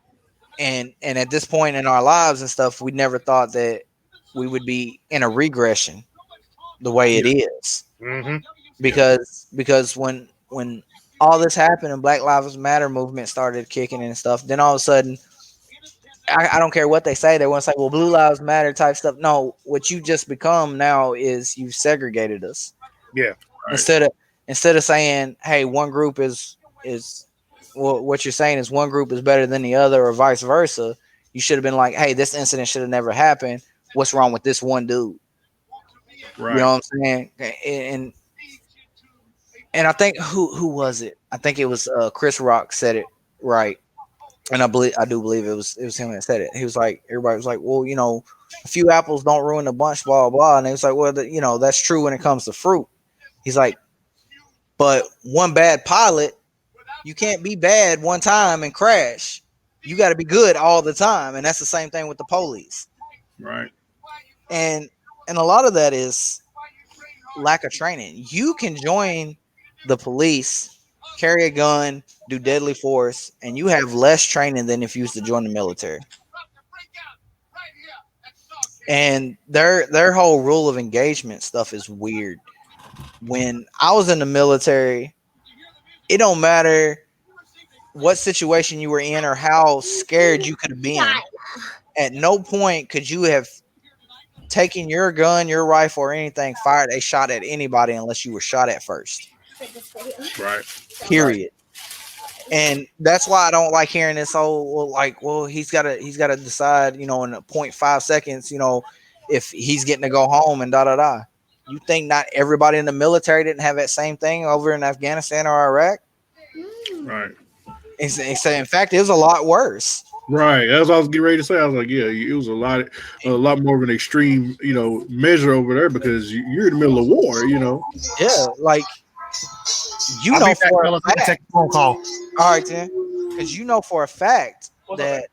And at this point in our lives and stuff, we never thought that we would be in a regression the way it is. Mm-hmm. Because when all this happened and Black Lives Matter movement started kicking and stuff, then all of a sudden I don't care what they say. They want to say, well, blue lives matter type stuff. No, what you just become now is you've segregated us. Yeah. Instead of saying, hey, one group is well, what you're saying is one group is better than the other, or vice versa. You should have been like, hey, this incident should have never happened. What's wrong with this one dude? Right. You know what I'm saying? And I think who was it? I think it was Chris Rock said it right. And I do believe it was him that said it. He was like, everybody was like, well, a few apples don't ruin the bunch, blah blah. And he was like, well, that's true when it comes to fruit. He's like, but one bad pilot, you can't be bad one time and crash. You got to be good all the time, and that's the same thing with the police. Right. And a lot of that is lack of training. You can join the police, carry a gun, do deadly force, and you have less training than if you used to join the military. And their whole rule of engagement stuff is weird. When I was in the military, it don't matter what situation you were in or how scared you could have been. At no point could you have taken your gun, your rifle, or anything, fired a shot at anybody unless you were shot at first. Right. Period. And that's why I don't like hearing this whole he's got to decide, in 0.5 seconds, if he's getting to go home and da da da. You think not everybody in the military didn't have that same thing over in Afghanistan or Iraq? Right. In fact, it was a lot worse. Right. As I was getting ready to say, I was like, yeah, it was a lot more of an extreme, measure over there because you're in the middle of war, Yeah, like I'll be back, for a fellas. I'm gonna take a phone call. All right, then, because for a fact that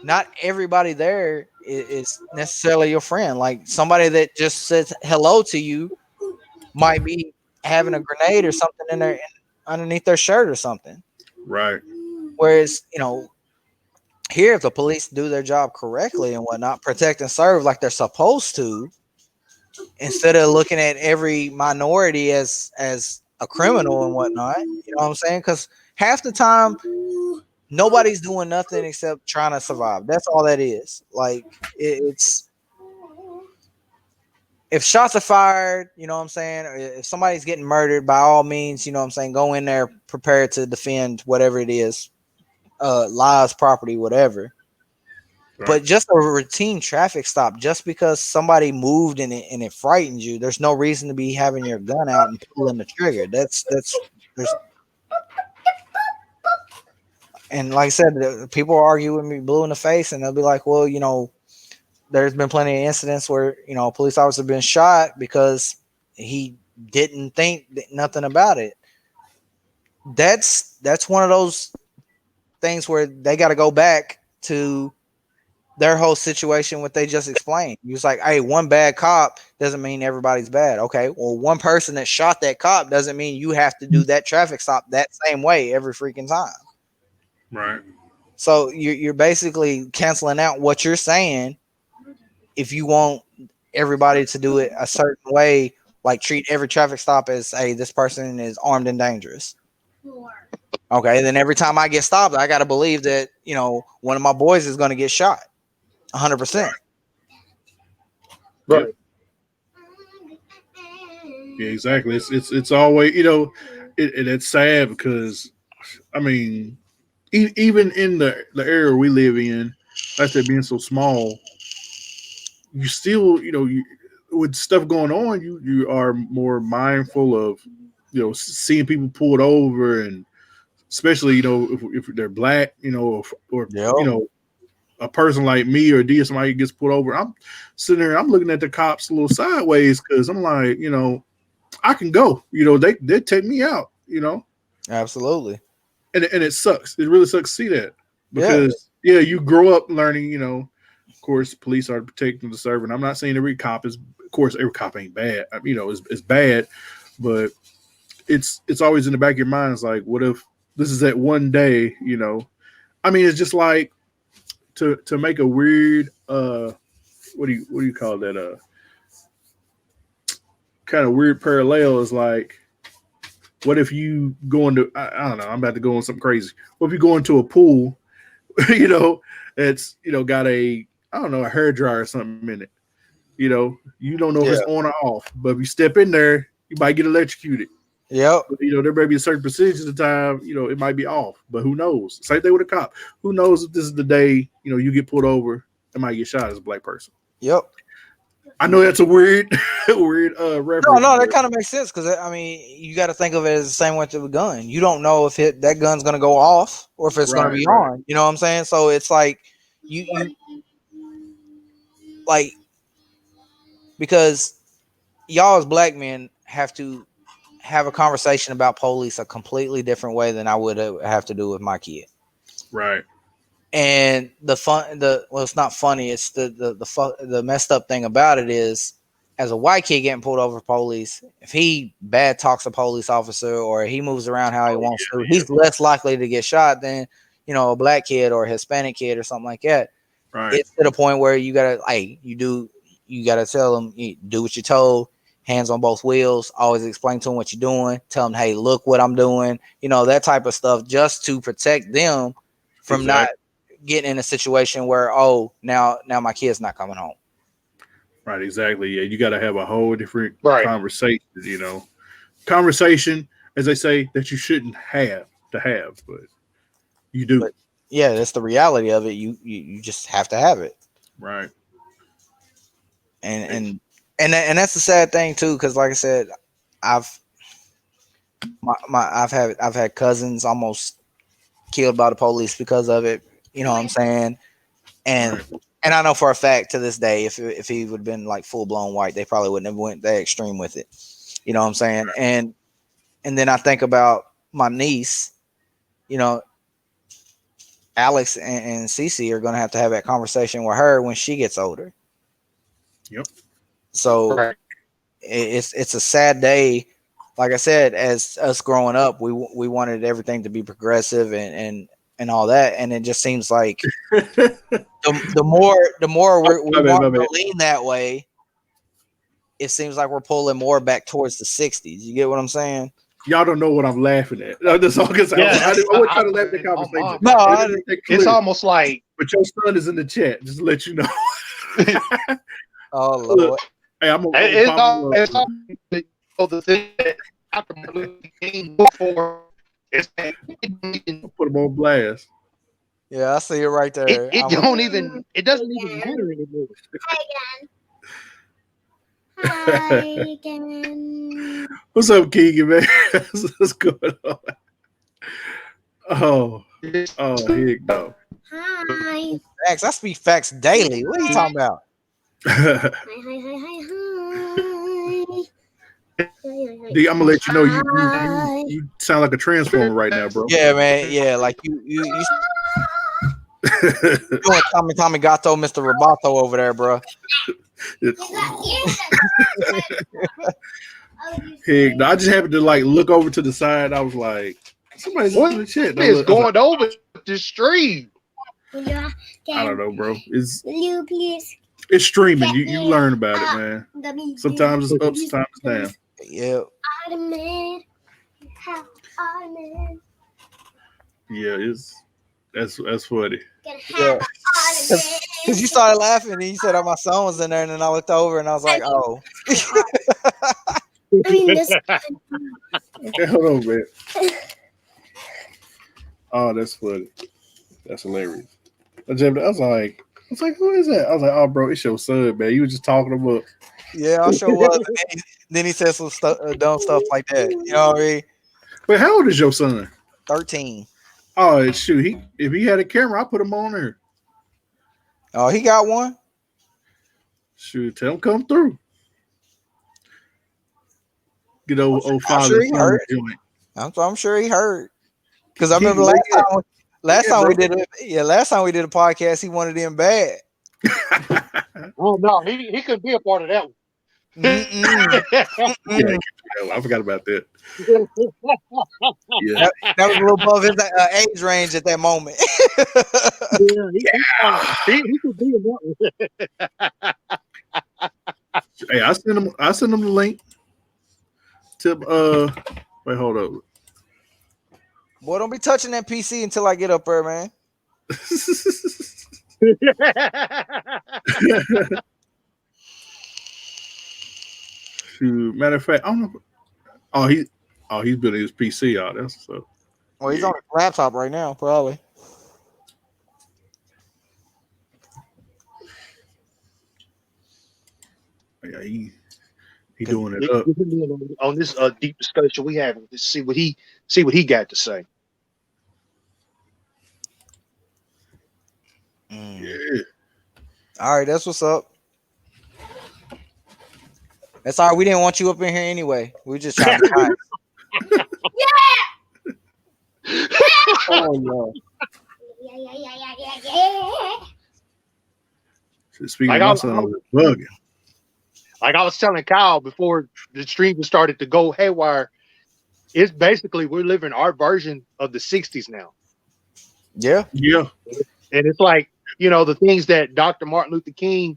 not everybody there is necessarily your friend. Like somebody that just says hello to you might be having a grenade or something in there underneath their shirt or something. Right. Whereas, here, if the police do their job correctly and whatnot, protect and serve like they're supposed to, instead of looking at every minority as a criminal and whatnot, you know what I'm saying? Because half the time, nobody's doing nothing except trying to survive. That's all that is. Like, it's if shots are fired, you know what I'm saying? Or if somebody's getting murdered, by all means, you know what I'm saying? Go in there prepared to defend whatever it is, lives, property, whatever. Right. But just a routine traffic stop, just because somebody moved and it frightened you, there's no reason to be having your gun out and pulling the trigger. There's and like I said, people argue with me blue in the face, and they'll be like, well, there's been plenty of incidents where, a police officer been shot because he didn't think nothing about it. That's one of those things where they got to go back to their whole situation, what they just explained. He was like, hey, one bad cop doesn't mean everybody's bad. Okay, well, one person that shot that cop doesn't mean you have to do that traffic stop that same way every freaking time. Right. So you're basically canceling out what you're saying if you want everybody to do it a certain way, like treat every traffic stop as, hey, this person is armed and dangerous. Okay, then every time I get stopped, I got to believe that, one of my boys is going to get shot. 100%. Right. Yeah, exactly. It's always, it's sad because, I mean, even in the era we live in, like that being so small, you still, with stuff going on, you are more mindful of, seeing people pulled over, and especially, if they're black, or Yep. A person like me or Dee, somebody gets pulled over, I'm sitting there, I'm looking at the cops a little sideways because I'm like, I can go, they take me out, Absolutely. And it sucks. It really sucks to see that because you grow up learning, of course, police are protecting the servant. I'm not saying every cop is, of course, every cop ain't bad, it's bad, but it's always in the back of your mind. It's like, what if this is that one day, I mean, it's just like, to make a weird what do you call that kind of weird parallel is like, what if you go into I don't know, I'm about to go on something crazy. What if you go into a pool you know, that's got a a hair dryer or something in it. You don't know if it's on or off, but if you step in there, you might get electrocuted. Yep. But, there may be a certain percentage of the time, it might be off, but who knows? Same thing with a cop. Who knows if this is the day, you get pulled over and might get shot as a black person. Yep. I know that's a weird reference. No, that kind of makes sense because I mean, you got to think of it as the same way to a gun. You don't know if that gun's going to go off or if it's going to be on. You know what I'm saying? So it's like you like because y'all as black men have to have a conversation about police a completely different way than I would have to do with my kid. Right. And it's not funny. It's the messed up thing about it is, as a white kid getting pulled over for police, if he bad talks a police officer or he moves around how he wants to, he's less likely to get shot than a black kid or a Hispanic kid or something like that. Right. It's to the point where you gotta you gotta tell them, you do what you're told, hands on both wheels, always explain to them what you're doing, tell them, hey, look what I'm doing, that type of stuff, just to protect them from not getting in a situation where now my kid's not coming home. Right, exactly. Yeah, you got to have a whole different conversation. Conversation, as they say, that you shouldn't have to have, but you do. But, yeah, that's the reality of it. You just have to have it. Right. And that's the sad thing too, because like I said, I've had cousins almost killed by the police because of it. You know what I'm saying? And I know for a fact to this day, if he would have been like full blown white, they probably wouldn't have went that extreme with it. You know what I'm saying? And then I think about my niece, Alex and Cece are going to have that conversation with her when she gets older. Yep. So it's a sad day. Like I said, as us growing up, we wanted everything to be progressive and all that, and it just seems like the more we want to lean that way, it seems like we're pulling more back towards the 60s. You get what I'm saying? Y'all don't know what I'm laughing at. That's all because I wasn't trying to laugh at the conversation. No, it's almost like. But your son is in the chat. Just to let you know. Oh Lord! Look, hey, it's all the thing that happened before. Put them on blast. Yeah, I see it right there. It doesn't even matter anymore. Hi again. What's up, Keegan, man? What's going on? Oh, heck no. Hi. Facts. I speak facts daily. What are you talking about? Hi. D, I'm gonna let you know you sound like a transformer right now, bro. Yeah, man. Yeah, like you doing Tommy Gatto, Mr. Roboto over there, bro. Heck no, I just happened to look over to the side. I was like, somebody's doing the shit. What is going over the stream? I don't know, bro. Will you please? It's streaming. You learn about it, man. Sometimes it's up, sometimes it's down. Yeah. Yeah, that's funny. Yeah. Because you started laughing and you said my son was in there, and then I looked over and I was like, oh. Okay, hold on, man. Oh, that's funny. That's hilarious. I was like, who is that? I was like, oh, bro, it's your son, man. You were just talking about. Yeah, I sure was. Then he said some dumb stuff like that. You know what I mean? Wait, how old is your son? 13. Oh, shoot. If he had a camera, I'd put him on there. Oh, he got one? Shoot, tell him come through. Get old father. Sure he heard. I'm sure he heard. Because I remember last time we did a podcast, he wanted him bad. Oh no, he couldn't be a part of that one. Yeah, I forgot about that. Yeah, that was a little above his age range at that moment. He could be in that one. Hey, I sent him the link to wait, hold up. Boy, don't be touching that PC until I get up there, man. Shoot, matter of fact, I don't know. He's building his PC out. That's so. Well, he's on his laptop right now, probably. Yeah, he doing it up. On this deep discussion we have, let's see what he got to say. Yeah. All right, that's what's up. That's all right. We didn't want you up in here anyway. We just trying to find. Oh no. Speaking of my son, I was bugging. Like I was telling Kyle before the stream started to go haywire, it's basically we're living our version of the 60s now. Yeah. Yeah. And it's like, the things that Dr. Martin Luther King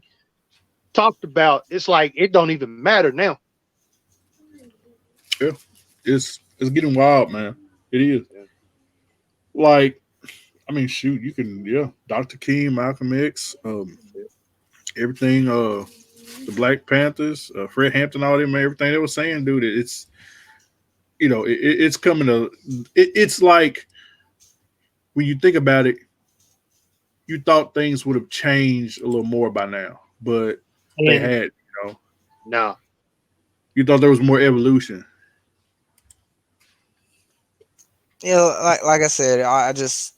talked about, it's like it don't even matter now. Yeah. It's getting wild, man. It is. Like, I mean, shoot, you can, Dr. King, Malcolm X, everything, the Black Panthers, Fred Hampton, all them, everything they were saying, dude, it's, it's coming to, it's like, when you think about it, you thought things would have changed a little more by now, but they had, No. You thought there was more evolution. Yeah, like I said, I just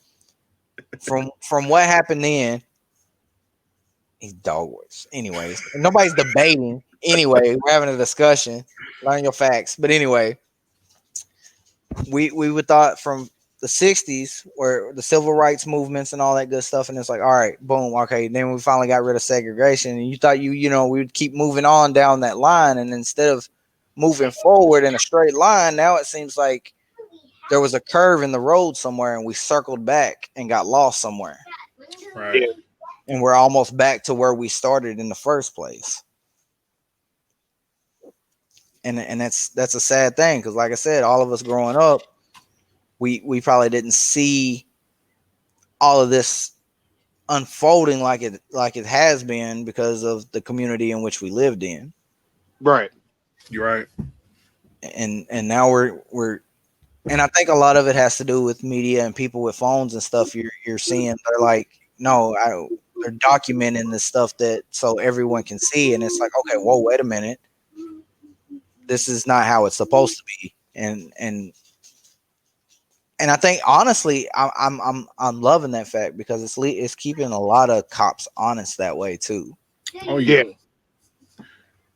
from what happened then, he's dog words. Anyways, nobody's debating. Anyway, we're having a discussion. Learn your facts. But anyway, we would thought from the 60s where the civil rights movements and all that good stuff, and it's like, all right, boom, okay. Then we finally got rid of segregation, and you thought we would keep moving on down that line, and instead of moving forward in a straight line, now it seems like there was a curve in the road somewhere, and we circled back and got lost somewhere. Right. And we're almost back to where we started in the first place. And that's a sad thing, because like I said, all of us growing up, we probably didn't see all of this unfolding like it has been because of the community in which we lived in. Right. You're right. And now we're and I think a lot of it has to do with media and people with phones and stuff. You're seeing they're like, no, they're documenting this stuff that so everyone can see, and it's like, okay, whoa, wait a minute, this is not how it's supposed to be, and I think honestly, I'm loving that fact, because it's keeping a lot of cops honest that way too. Oh yeah,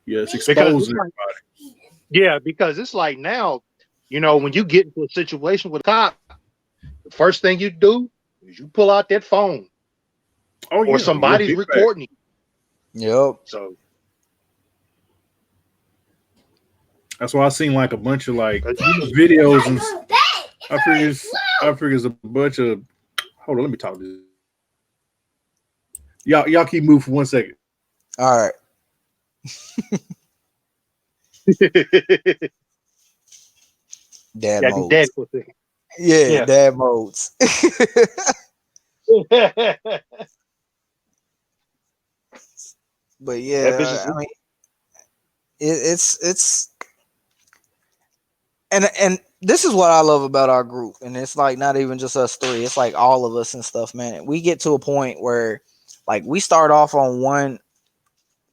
it's exposing everybody. Yeah, because it's like now, when you get into a situation with a cop, the first thing you do is you pull out that phone. Oh, or somebody's recording you. Yep. So that's why I seen like a bunch of like videos and I figure it's a bunch of. Hold on, let me talk to you. Y'all keep moving for 1 second. All right. Dad modes. Yeah, dad modes. But yeah, I mean, it's and this is what I love about our group, and it's like not even just us three; it's like all of us and stuff, man. We get to a point where, like, we start off on one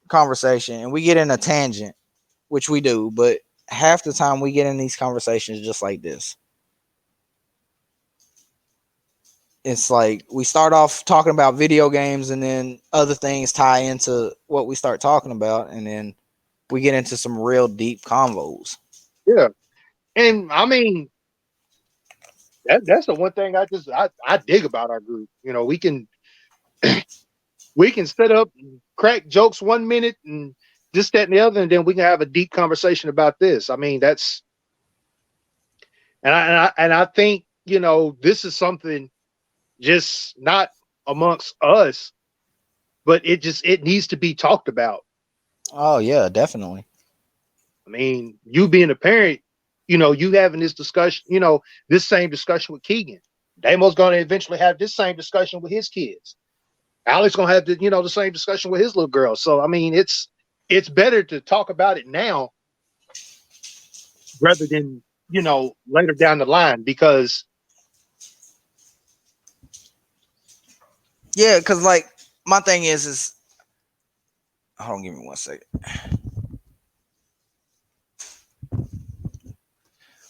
conversation and we get in a tangent, which we do, but half the time we get in these conversations just like this. It's like we start off talking about video games, and then other things tie into what we start talking about, and then we get into some real deep convos. Yeah, and I mean that's the one thing I dig about our group. We can set up and crack jokes 1 minute and this, that, and the other, and then we can have a deep conversation about this. I mean, that's and I think this is something just not amongst us, but it needs to be talked about. Oh yeah, definitely. I mean, you being a parent, you having this discussion, this same discussion with Keegan. Damo's going to eventually have this same discussion with his kids. Alex going to have the same discussion with his little girl. So I mean, it's better to talk about it now rather than later down the line, because Yeah, because like my thing is hold on, give me 1 second.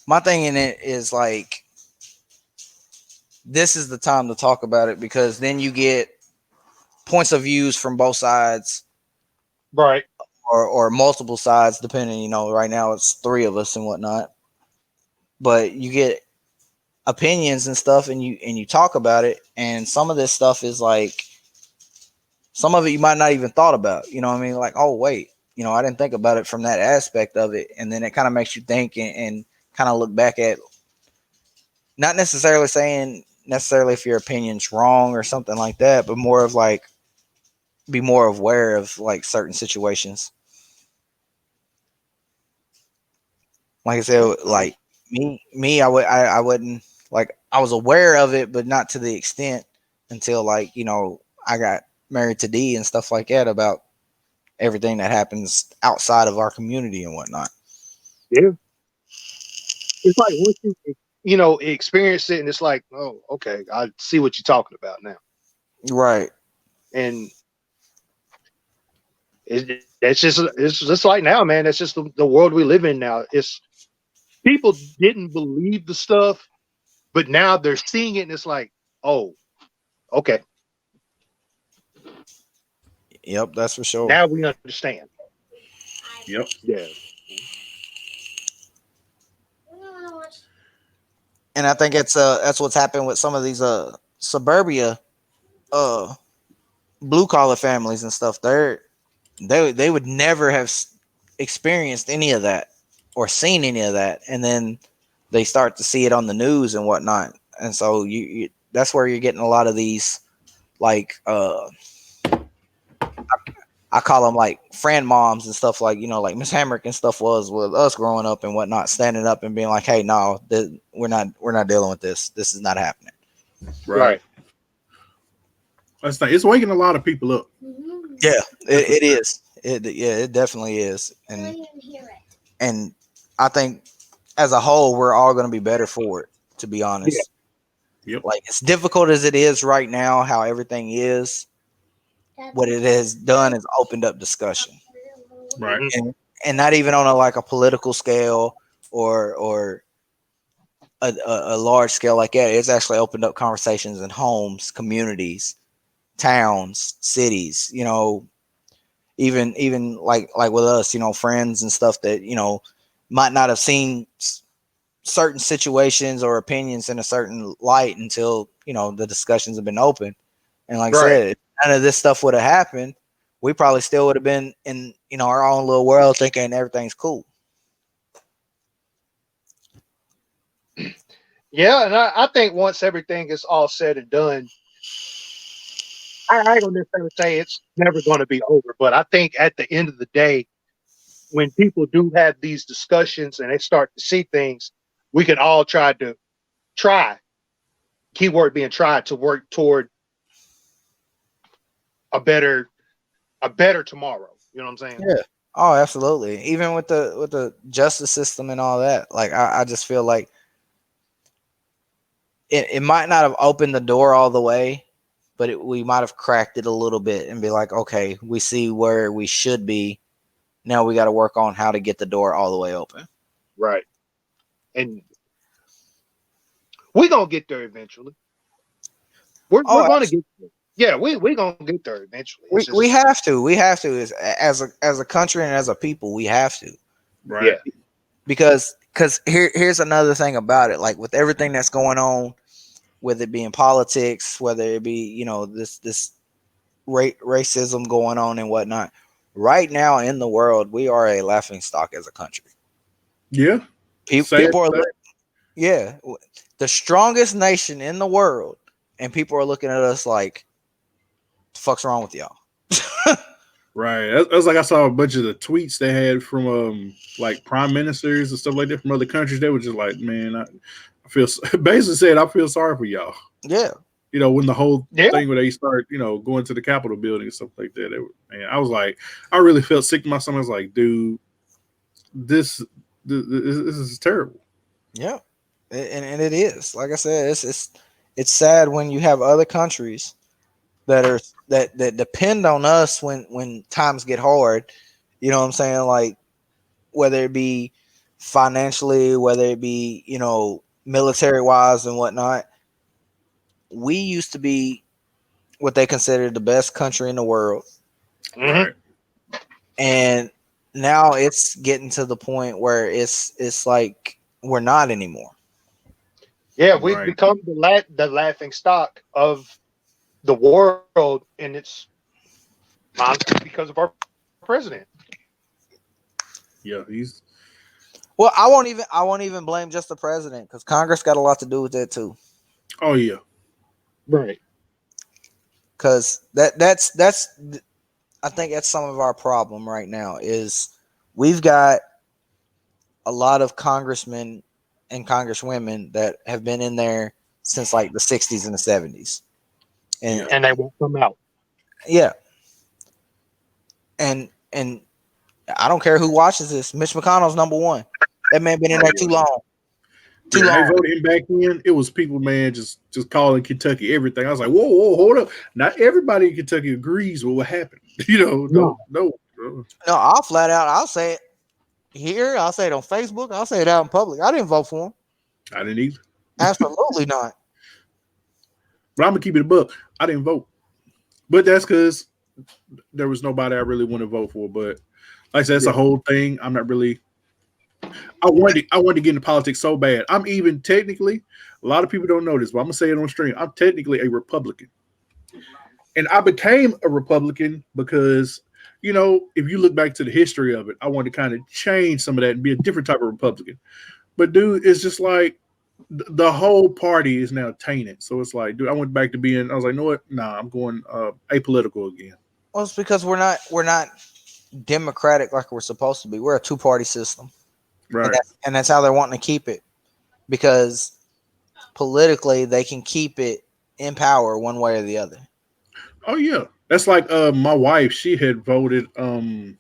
My thing in it is like this is the time to talk about it, because then you get points of views from both sides, right, or multiple sides, depending. Right now it's 3 of us and whatnot, but you get opinions and stuff, and you talk about it, and some of this stuff is like, some of it you might not even thought about. You know what I mean? Like, oh wait, I didn't think about it from that aspect of it, and then it kind of makes you think and kind of look back at, not necessarily saying necessarily if your opinion's wrong or something like that, but more of like be more aware of like certain situations. Like I said, like me, I wouldn't, like, I was aware of it, but not to the extent until like, I got married to Dee and stuff like that, about everything that happens outside of our community and whatnot. yeah. It's like once you experience it, and it's like, oh, okay, I see what you're talking about now. Right. And it's just like now, man. That's just the world we live in now. It's people didn't believe the stuff, but now they're seeing it, and it's like, oh, okay, Yep, that's for sure. now we understand. Yep. Yeah. And I think that's what's happened with some of these suburbia blue collar families and stuff. They would never have experienced any of that or seen any of that, and then they start to see it on the news and whatnot, and so you that's where you're getting a lot of these, like, I call them like friend moms and stuff, like, like Miss Hamrick and stuff was with us growing up and whatnot, standing up and being like, hey, no, we're not dealing with this. This is not happening. Right. That's it's waking a lot of people up. Yeah, it is. It definitely is. And I think as a whole, we're all going to be better for it, to be honest. Yeah. Yep. Like, as difficult as it is right now, how everything is, what it has done is opened up discussion. Right. And not even on a political scale or a large scale like that. It's actually opened up conversations in homes, communities, towns, cities, even like with us, friends and stuff that, might not have seen certain situations or opinions in a certain light until, the discussions have been open. And like I said, if none of this stuff would have happened, we probably still would have been in, our own little world thinking everything's cool. Yeah, and I think once everything is all said and done, I ain't gonna necessarily say it's never going to be over, but I think at the end of the day, when people do have these discussions and they start to see things, we can all try, keyword being try, to work toward a better tomorrow. You know what I'm saying? Yeah. Oh, absolutely. Even with the justice system and all that, like, I just feel like it might not have opened the door all the way, but we might have cracked it a little bit and be like, okay, we see where we should be. Now we got to work on how to get the door all the way open. Right. And we're going to get there eventually. We're going to get there. Yeah, we're going to get there eventually. We have to. We have to. As a country and as a people, we have to. Right. Yeah. Because here's another thing about it. Like, with everything that's going on, whether it be in politics, whether it be, this racism going on and whatnot, right now in the world, we are a laughing stock as a country. Yeah. People are, the strongest nation in the world, and people are looking at us like, the fuck's wrong with y'all? Right. That's like I saw a bunch of the tweets they had from like prime ministers and stuff like that from other countries. They were just like, man, I feel basically said I feel sorry for y'all. Yeah. You know, when the whole Yeah. thing where they start, you know, going to the Capitol building and stuff like that. Man, I was like, I really felt sick to my stomach. I was like, dude, this is terrible. Yeah. And it is. Like I said, it's sad when you have other countries that depend on us when times get hard. You know what I'm saying? Like whether it be financially, whether it be, you know, military wise and whatnot. We used to be what they considered the best country in the world. Right. And now it's getting to the point where it's like we're not anymore. Yeah, we've Right. become the laughing stock of the world, and it's honestly because of our president. Yeah, he's Well, I won't even blame just the president because Congress got a lot to do with that too. oh yeah. Right. Because that's I think that's some of our problem right now is we've got a lot of congressmen and congresswomen that have been in there since like the 60s and the 70s. And they won't come out. Yeah. And I don't care who watches this. Mitch McConnell's number one. That man been in there too long. Too When they long. voted him back in, it was people, man, just calling Kentucky everything. I was like, whoa, hold up. Not everybody in Kentucky agrees with what happened. You know, no. No, I'll say it here. I'll say it on Facebook. I'll say it out in public. I didn't vote for him. I didn't either. Absolutely not. But I'm gonna keep it a buck. I didn't vote. But that's because there was nobody I really want to vote for. But like I said, that's a whole thing. I'm not really. I wanted to get into politics so bad. I'm even technically, a lot of people don't know this, but I'm gonna say it on stream. I'm technically a Republican. And I became a Republican because, you know, if you look back to the history of it, I wanted to kind of change some of that and be a different type of Republican. But dude, it's just like the whole party is now tainted. So it's like, dude, I went back to being, I was like, you know what? Nah, I'm going apolitical again. Well, it's because we're not democratic like we're supposed to be. We're a two-party system. Right. And that's how they're wanting to keep it. Because politically they can keep it in power one way or the other. Oh yeah. That's like my wife, she had voted Joe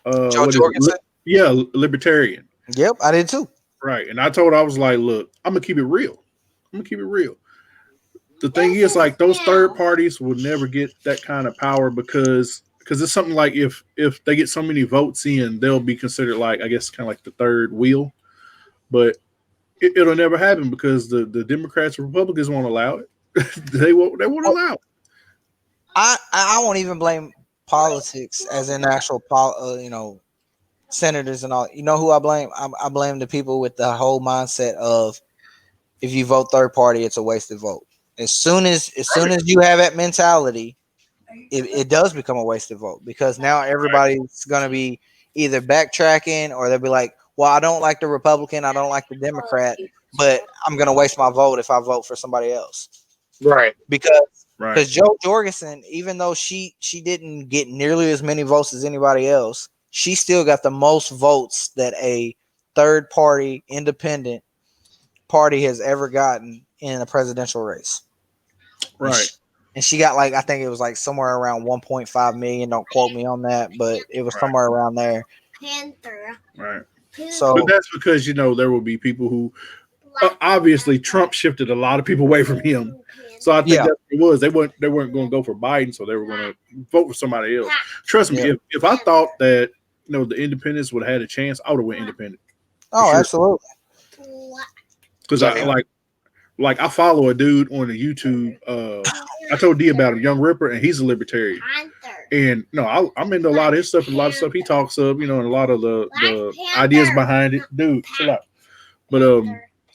what is it? Jorgensen? Yeah, libertarian. Yep, I did too. Right. And I told her, I was like, look, I'm gonna keep it real. The thing is, like, those third parties will never get that kind of power because it's something like if they get so many votes in, they'll be considered like, I guess, kind of like the third wheel. But it'll never happen because the Democrats and Republicans won't allow it. They won't allow it. I won't even blame politics as in actual senators and all. You know who I blame? I blame the people with the whole mindset of if you vote third party, it's a wasted vote. As soon as you have that mentality, it does become a wasted vote because now everybody's going to be either backtracking or they'll be like, well, I don't like the Republican, I don't like the Democrat, but I'm going to waste my vote if I vote for somebody else. Right. Because Joe Jorgensen, even though she didn't get nearly as many votes as anybody else, she still got the most votes that a third party independent party has ever gotten in a presidential race. Right. And she got like, I think it was like somewhere around 1.5 million. Don't quote me on that, but it was somewhere around there. Panther. Right. So but that's because, you know, there will be people who obviously Trump shifted a lot of people away from him. So I think that's what it was. They weren't going to go for Biden, so they were going to vote for somebody else. Trust me, if I thought that, you know, the independents would have had a chance, I would have went independent. Oh, sure. absolutely. Because I I follow a dude on the YouTube. I told Dee about him, Young Ripper, and he's a libertarian. And no, I'm into a lot of his stuff and a lot of stuff he talks of, you know, and a lot of the ideas behind it. Dude, chill out. But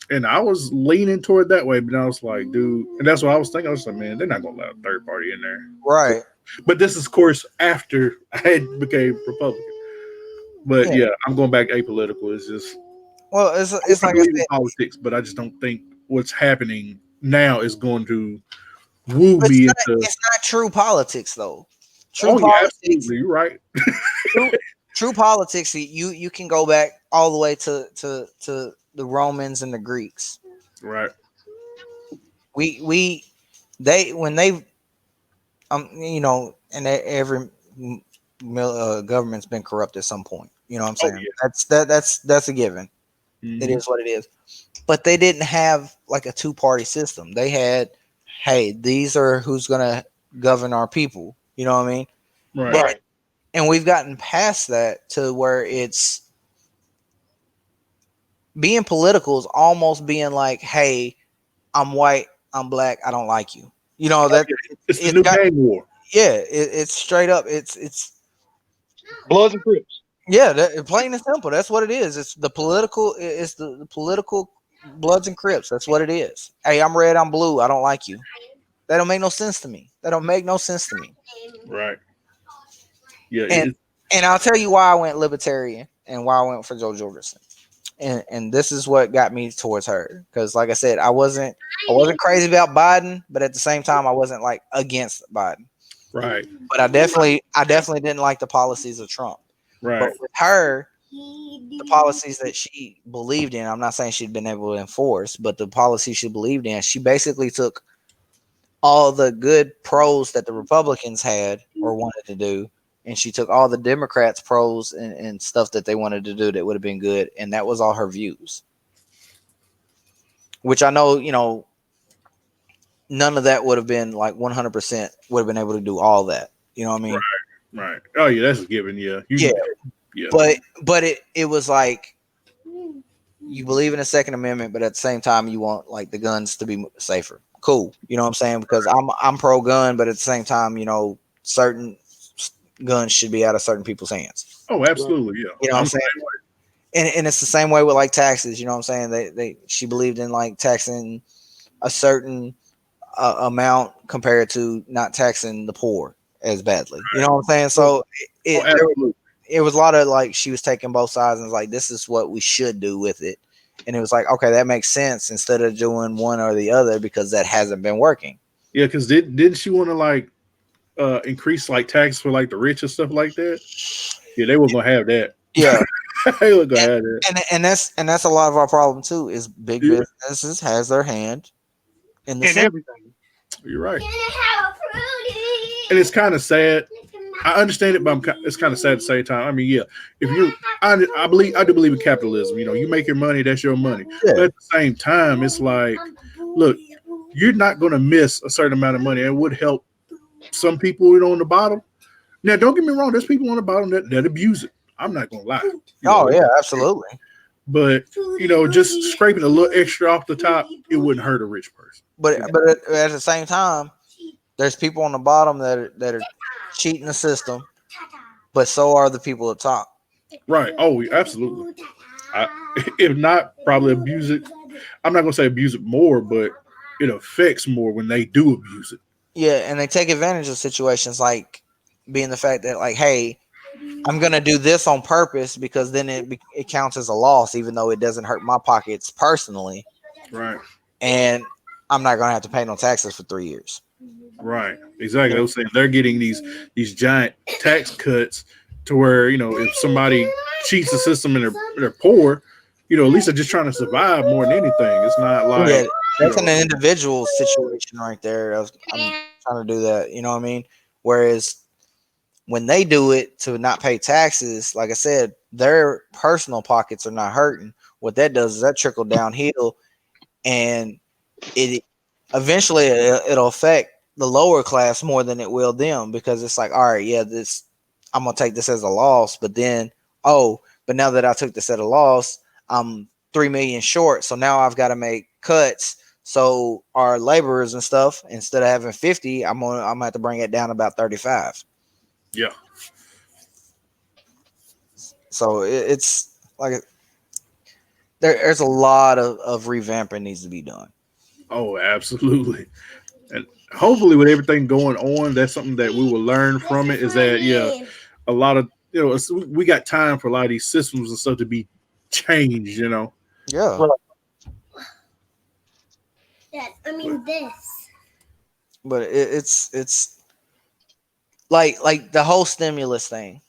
and I was leaning toward that way, but I was like, dude, and that's what I was thinking. I was like, man, they're not gonna allow a third party in there. Right. But this is, of course, after I had became Republican. But yeah, I'm going back apolitical. It's just it's like I said, politics, but I just don't think what's happening now is going to woo me into. It's not true politics though. true politics. Absolutely, you're right. True politics. You can go back all the way to the Romans and the Greeks. Right. They when they you know, and every government's been corrupt at some point. You know what I'm saying? Yeah. That's a given. Mm-hmm. It is what it is. But they didn't have like a two-party system. They had, hey, these are who's gonna govern our people. You know what I mean? Right. And we've gotten past that to where it's being political is almost being like, hey, I'm white, I'm black, I don't like you. You know that it's the new gang war. Yeah, it's straight up. It's Bloods and Crips. Yeah, plain and simple. That's what it is. It's the political. It's the political Bloods and Crips. That's what it is. Hey, I'm red, I'm blue, I don't like you. That don't make no sense to me. Right. Yeah. And I'll tell you why I went libertarian and why I went for Joe Jorgensen. And this is what got me towards her. Because like I said, I wasn't crazy about Biden, but at the same time I wasn't like against Biden. Right. But I definitely didn't like the policies of Trump. Right. But with her, the policies that she believed in, I'm not saying she'd been able to enforce, but the policies she believed in, she basically took all the good pros that the Republicans had or wanted to do, and she took all the Democrats' pros and stuff that they wanted to do that would have been good, and that was all her views. Which I know, you know, none of that would have been like 100% would have been able to do all that. You know what I mean? Right. Oh yeah, that's a given. Yeah. Yeah. But it was like you believe in the Second Amendment, but at the same time you want like the guns to be safer. Cool. You know what I'm saying? Because I'm pro gun, but at the same time, you know, certain guns should be out of certain people's hands. Oh, absolutely. Yeah. You know what I'm saying? And it's the same way with like taxes. You know what I'm saying? She believed in like taxing a certain amount compared to not taxing the poor as badly. You know what I'm saying? So it was a lot of like she was taking both sides and was like, this is what we should do with it. And it was like, okay, that makes sense instead of doing one or the other because that hasn't been working. Yeah, because didn't she want to like increase like tax for like the rich and stuff like that? Yeah, they weren't gonna have that. Yeah. They weren't gonna have that. And that's a lot of our problem too, is big businesses has their hand in the everything. You're right. And it's kind of sad. I understand it, but it's kind of sad at the same time. I mean, yeah, I do believe in capitalism. You know, you make your money, that's your money. Yeah. But at the same time, it's like, look, you're not going to miss a certain amount of money. It would help some people, you know, on the bottom. Now, don't get me wrong. There's people on the bottom that abuse it. I'm not going to lie. Yeah, absolutely. But, you know, just scraping a little extra off the top, it wouldn't hurt a rich person. But at the same time, there's people on the bottom that are cheating the system, but so are the people at top. Right. Oh, absolutely. If not, probably abuse it. I'm not going to say abuse it more, but it affects more when they do abuse it. Yeah, and they take advantage of situations like being the fact that like, hey, I'm going to do this on purpose because then it counts as a loss, even though it doesn't hurt my pockets personally. Right. And I'm not going to have to pay no taxes for 3 years. Right. Exactly. I was saying they're getting these giant tax cuts to where, you know, if somebody cheats the system and they're poor, you know, at least they're just trying to survive more than anything. It's not like that's an individual situation right there. I'm trying to do that. You know what I mean? Whereas when they do it to not pay taxes, like I said, their personal pockets are not hurting. What that does is that trickle downhill, and it eventually it'll affect the lower class more than it will them, because it's like, all right, yeah, this I'm gonna take this as a loss, but then but now that I took this at a loss, I'm 3 million short, so now I've got to make cuts. So our laborers and stuff, instead of having 50, I'm gonna have to bring it down about 35. Yeah. So it's like there's a lot of revamping needs to be done. Oh, absolutely. And hopefully with everything going on, that's something that we will learn from it, is that, a lot of, you know, we got time for a lot of these systems and stuff to be changed, you know? Yeah. I mean this. But it's like the whole stimulus thing.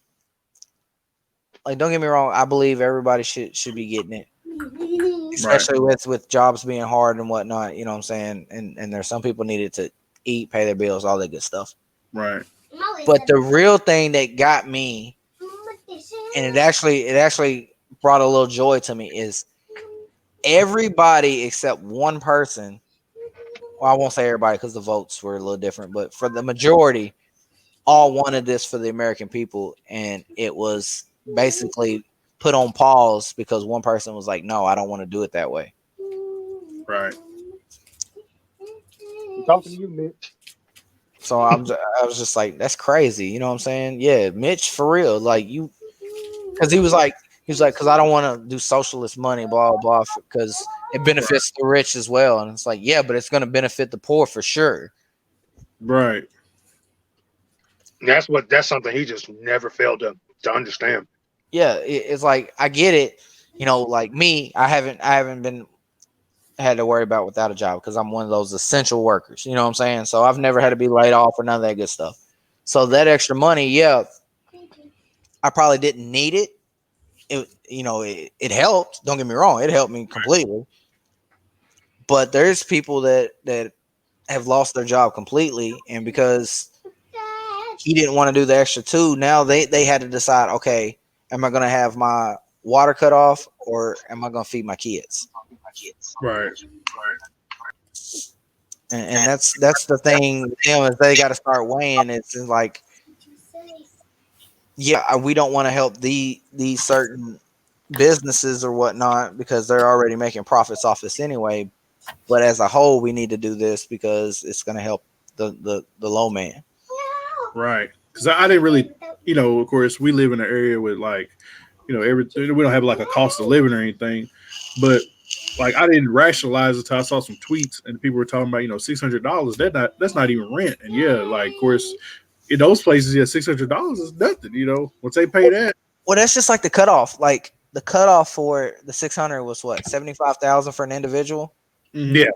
Like, don't get me wrong, I believe everybody should be getting it, especially with jobs being hard and whatnot. You know what I'm saying? And there's some people needed to eat, pay their bills, all that good stuff. Right. But the real thing that got me, and it actually brought a little joy to me, is everybody except one person. Well, I won't say everybody because the votes were a little different, but for the majority, all wanted this for the American people, and it was basically put on pause because one person was like, "No, I don't want to do it that way." Right. I'm talking to you, Mitch. So I was just like, "That's crazy," you know what I'm saying? Yeah, Mitch, for real, like you, because he was like, because I don't want to do socialist money, blah blah, because it benefits the rich as well, and it's like, yeah, but it's going to benefit the poor for sure. Right. That's something he just never failed to understand. Yeah, it's like I get it, you know, like me, I haven't been had to worry about without a job because I'm one of those essential workers, you know what I'm saying? So I've never had to be laid off or none of that good stuff. So that extra money, yeah, I probably didn't need it. It helped. Don't get me wrong, it helped me completely. But there's people that have lost their job completely, and because he didn't want to do the extra two, now they had to decide, okay, am I going to have my water cut off or am I going to feed my kids? Right. And that's the thing with them, is they got to start weighing. It's like, yeah, we don't want to help these certain businesses or whatnot because they're already making profits off this anyway. But as a whole, we need to do this because it's going to help the low man. Right. Because I didn't really, of course, we live in an area with like, everything. We don't have like a cost of living or anything, but like I didn't rationalize it until I saw some tweets and people were talking about, $600. That's not even rent. And yeah, like of course, in those places, yeah, $600 is nothing. Once they pay that. Well, that's just like the cutoff. Like the cutoff for the 600 was what, 75,000 for an individual. Mm-hmm. Yeah.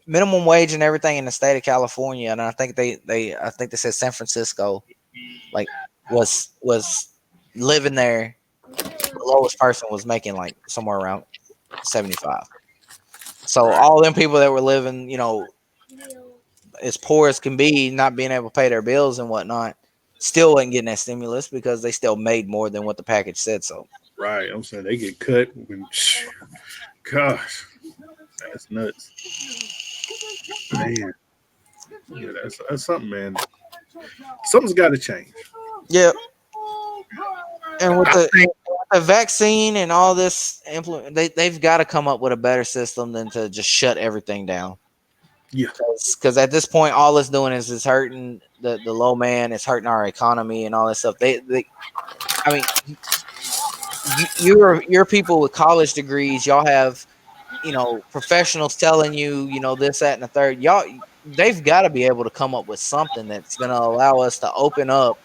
Minimum wage and everything in the state of California, and I think they said San Francisco, like was living there. The lowest person was making like somewhere around 75. So all them people that were living, as poor as can be, not being able to pay their bills and whatnot, still wasn't getting that stimulus because they still made more than what the package said. So right, I'm saying they get cut. Gosh, that's nuts. Man, yeah, that's something, man. Something's got to change. Yeah, and with the vaccine and all this, they've got to come up with a better system than to just shut everything down. Yeah, because at this point, all it's doing is it's hurting the low man. It's hurting our economy and all that stuff. I mean, you're people with college degrees. Y'all have, professionals telling you, this, that, and the third. They've got to be able to come up with something that's going to allow us to open up,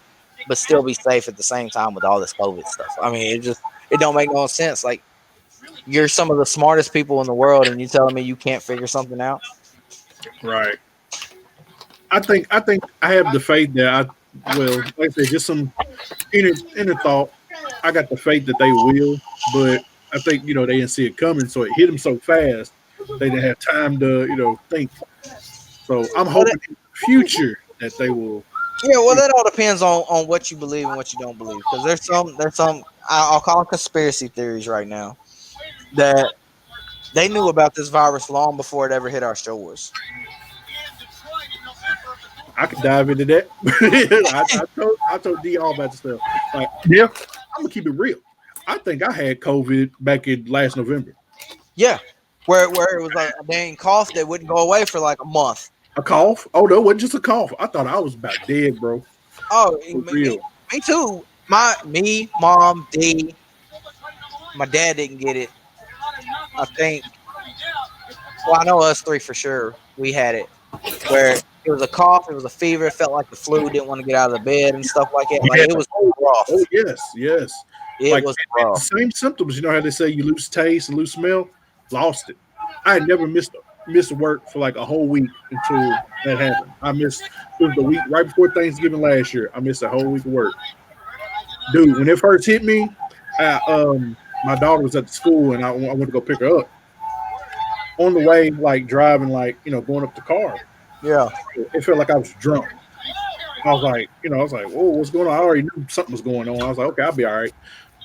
but still be safe at the same time with all this COVID stuff. I mean, it don't make no sense. Like, you're some of the smartest people in the world, and you telling me you can't figure something out? Right. I think I have the faith that like I said, just some inner thought. I got the faith that they will, but I think, they didn't see it coming, so it hit them so fast they didn't have time to, think. So I'm hoping in the future that they will. Yeah, well, that all depends on what you believe and what you don't believe. Because there's some I'll call them conspiracy theories right now that they knew about this virus long before it ever hit our shores. I could dive into that. I told Dee all about the stuff. Like, yeah, I'm gonna keep it real. I think I had COVID back in last November. Yeah, where it was like a dang cough that wouldn't go away for like a month. A cough? Oh no, it wasn't just a cough. I thought I was about dead, bro. Oh, me too. Me, mom, Dee. My dad didn't get it. I think. Well, I know us three for sure. We had it. Where it was a cough, it was a fever, it felt like the flu, didn't want to get out of the bed and stuff like that. Like, it was rough. Oh, yes. It was rough. Same symptoms. You know how they say you lose taste and lose smell? Lost it. I had never missed missed work for like a whole week until that happened. I missed it was the week right before Thanksgiving last year. I missed a whole week of work. Dude, when it first hit me, my daughter was at the school and I went to go pick her up. On the way, like driving, like going up the car, Yeah. it felt like I was drunk. I was like, whoa, what's going on? I already knew something was going on. I was like, okay, I'll be all right,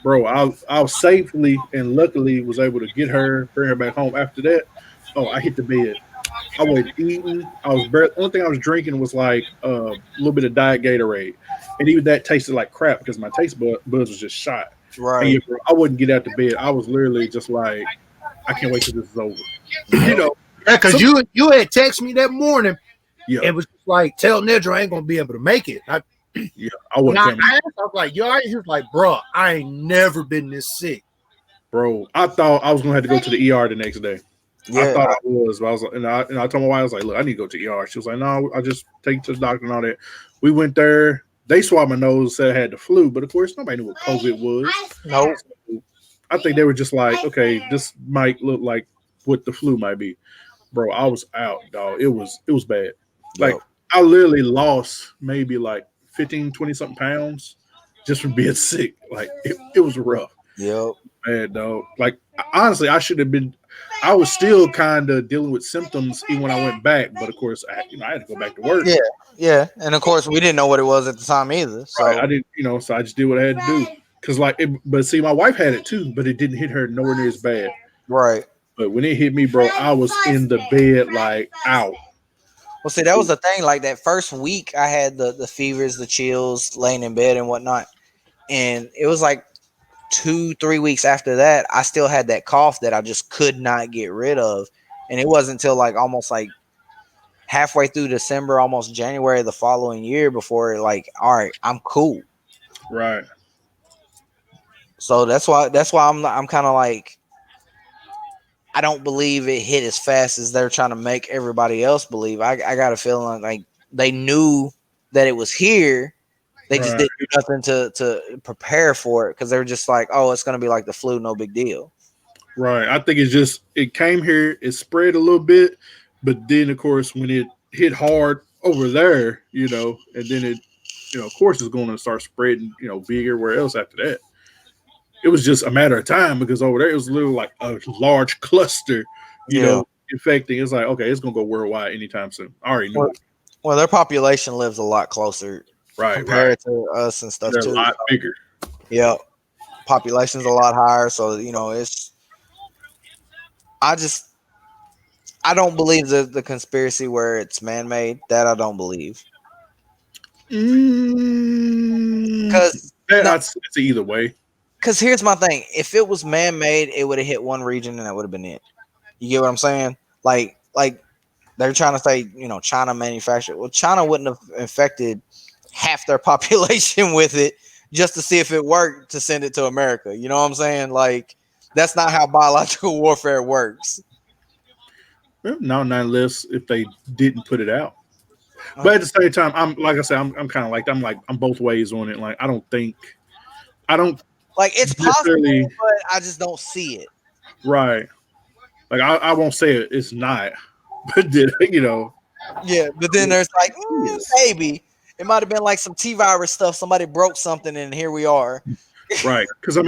bro. I was safely and luckily was able to get her, bring her back home. After that, I hit the bed. I wasn't eating. Only thing I was drinking was like a little bit of Diet Gatorade, and even that tasted like crap because my taste buds was just shot. Right. And, bro, I wouldn't get out the bed. I was literally just like, I can't wait till this is over. Yeah, because you had texted me that morning. Yeah, it was like, tell Nedra I ain't gonna be able to make it. I wasn't. I was like, you all right? He was like, bro, I ain't never been this sick. Bro, I thought I was gonna have to go to the ER the next day. Yeah. I thought I was, but I was like, and I told my wife, I was like, look, I need to go to the ER. She was like, no, I'll just take you to the doctor and all that. We went there. They swabbed my nose, said I had the flu, but of course nobody knew what COVID was. No. So I think they were just like, okay, this might look like what the flu might be. Bro, I was out, dog. It was bad. Like, I literally lost maybe like 15, 20 something pounds just from being sick. Like, it was rough. Yep. Bad, dog. Like, honestly, I was still kind of dealing with symptoms even when I went back. But of course, I had to go back to work. Yeah. Yeah. And of course, we didn't know what it was at the time either. So right. I didn't, so I just did what I had to do. Because, but see, my wife had it too, but it didn't hit her nowhere near as bad. Right. But when it hit me, bro, I was in the bed, like, out. Well, see, that was the thing. Like, that first week, I had the fevers, the chills, laying in bed and whatnot. And it was like 2-3 weeks after that, I still had that cough that I just could not get rid of. And it wasn't until, like, almost, like, halfway through December, almost January the following year before, like, all right, I'm cool. Right. So that's why I'm kind of like, I don't believe it hit as fast as they're trying to make everybody else believe. I got a feeling like they knew that it was here. They just didn't do nothing to prepare for it because they were just like, oh, it's going to be like the flu, no big deal. Right. I think it came here, it spread a little bit, but then, of course, when it hit hard over there, and then it, of course, it's going to start spreading, bigger where else after that. It was just a matter of time because over there it was literally like a large cluster, infecting. It's like, okay, it's gonna go worldwide anytime soon. I already knew. Well, their population lives a lot closer, compared to us and stuff. They're a lot bigger. Yeah, population's a lot higher, so it's. I don't believe the conspiracy where it's man-made. That I don't believe. Because it's either way. Because here's my thing. If it was man-made, it would have hit one region and that would have been it. You get what I'm saying? Like they're trying to say, China manufactured. Well, China wouldn't have infected half their population with it just to see if it worked to send it to America. You know what I'm saying? Like, that's not how biological warfare works. Well, no, not unless if they didn't put it out. But at the same time, I'm kind of like, I'm both ways on it. Like, I don't like, it's possible, but I just don't see it. Right. Like, I won't say it's not, but Yeah, but then there's like, maybe it might have been like some T-virus stuff. Somebody broke something, and here we are. Right. Because of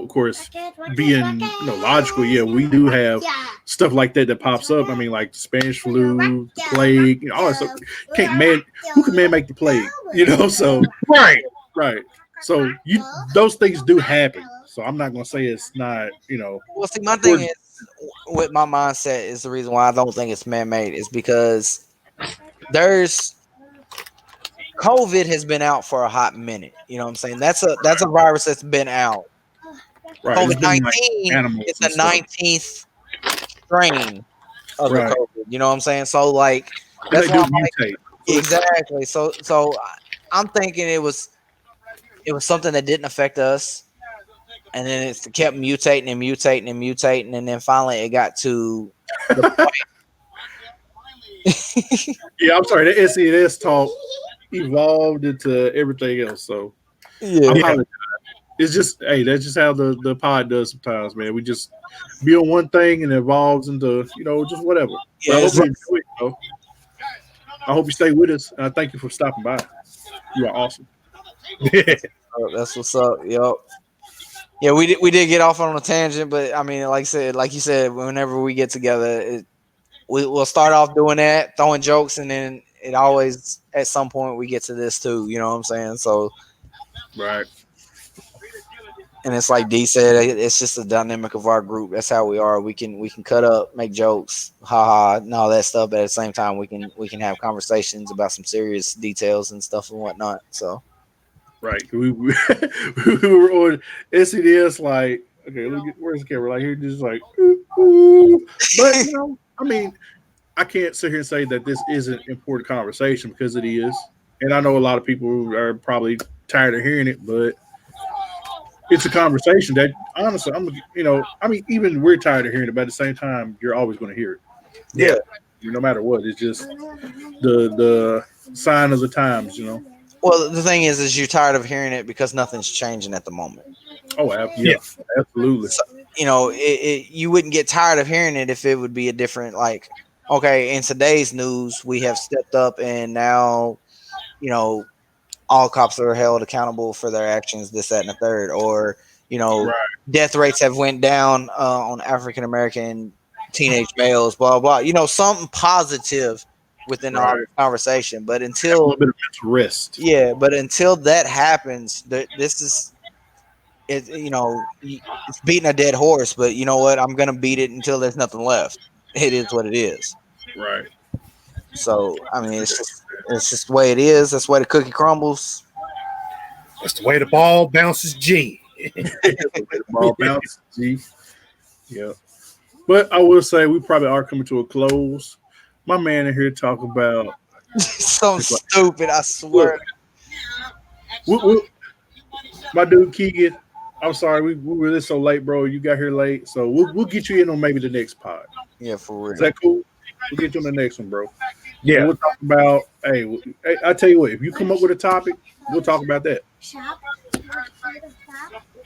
course, being logical, we do have stuff like that pops up. I mean, like the Spanish flu, the plague, all that stuff. Who can man make the plague? So right. So those things do happen. So I'm not gonna say it's not, Well, see, my thing is with my mindset is the reason why I don't think it's man-made is because COVID has been out for a hot minute. You know what I'm saying? That's a virus that's been out. Right. COVID-19 is the 19th strain of the COVID. You know what I'm saying? So like that's why mutate. Exactly. So I'm thinking it was something that didn't affect us, and then it kept mutating and mutating and mutating, and then finally it got to the point. Yeah, I'm sorry. The SES talk evolved into everything else. So yeah. it's just hey, that's just how the pod does sometimes, man. We just be on one thing and it evolves into just whatever. Yeah, But I hope it's you enjoy it, though. I hope you stay with us, and I thank you for stopping by. You are awesome. That's what's up. Yep. Yeah, we did get off on a tangent, but I mean, like you said, whenever we get together, we'll start off doing that, throwing jokes, and then it always at some point we get to this too. You know what I'm saying? So, Right. and it's like D said, it's just the dynamic of our group. That's how we are. We can cut up, make jokes, haha, and all that stuff. But at the same time, we can have conversations about some serious details and stuff and whatnot. So. Right. We were on SCDS like, okay, look at where's the camera? Like here, just like, ooh. But I mean, I can't sit here and say that this isn't important conversation because it is, and I know a lot of people are probably tired of hearing it, but it's a conversation that honestly, I mean, even we're tired of hearing it, but at the same time, you're always going to hear it. Yeah. No matter what, it's just the sign of the times, Well, the thing is you're tired of hearing it because nothing's changing at the moment. Oh, yeah, absolutely. So, you wouldn't get tired of hearing it if it would be a different, like, okay, in today's news, we have stepped up and now, all cops are held accountable for their actions, this, that, and the third, or, Right. death rates have went down on African-American teenage males, blah, blah, something positive within all the conversation. But until a little bit of mental rest. Yeah, but until that happens, this is it's beating a dead horse. But you know what? I'm gonna beat it until there's nothing left. It is what it is. Right. So I mean, it's just the way it is. That's the way the cookie crumbles. That's the way the ball bounces. G. The ball bounces. G. Yeah. But I will say we probably are coming to a close. My man in here talk about so stupid. I swear. My dude Keegan, I'm sorry we were this so late, bro. You got here late, so we'll get you in on maybe the next pod. Yeah, for real. Is that cool? We'll get you on the next one, bro. Yeah. We'll talk about. Hey, I tell you what. If you come up with a topic, we'll talk about that.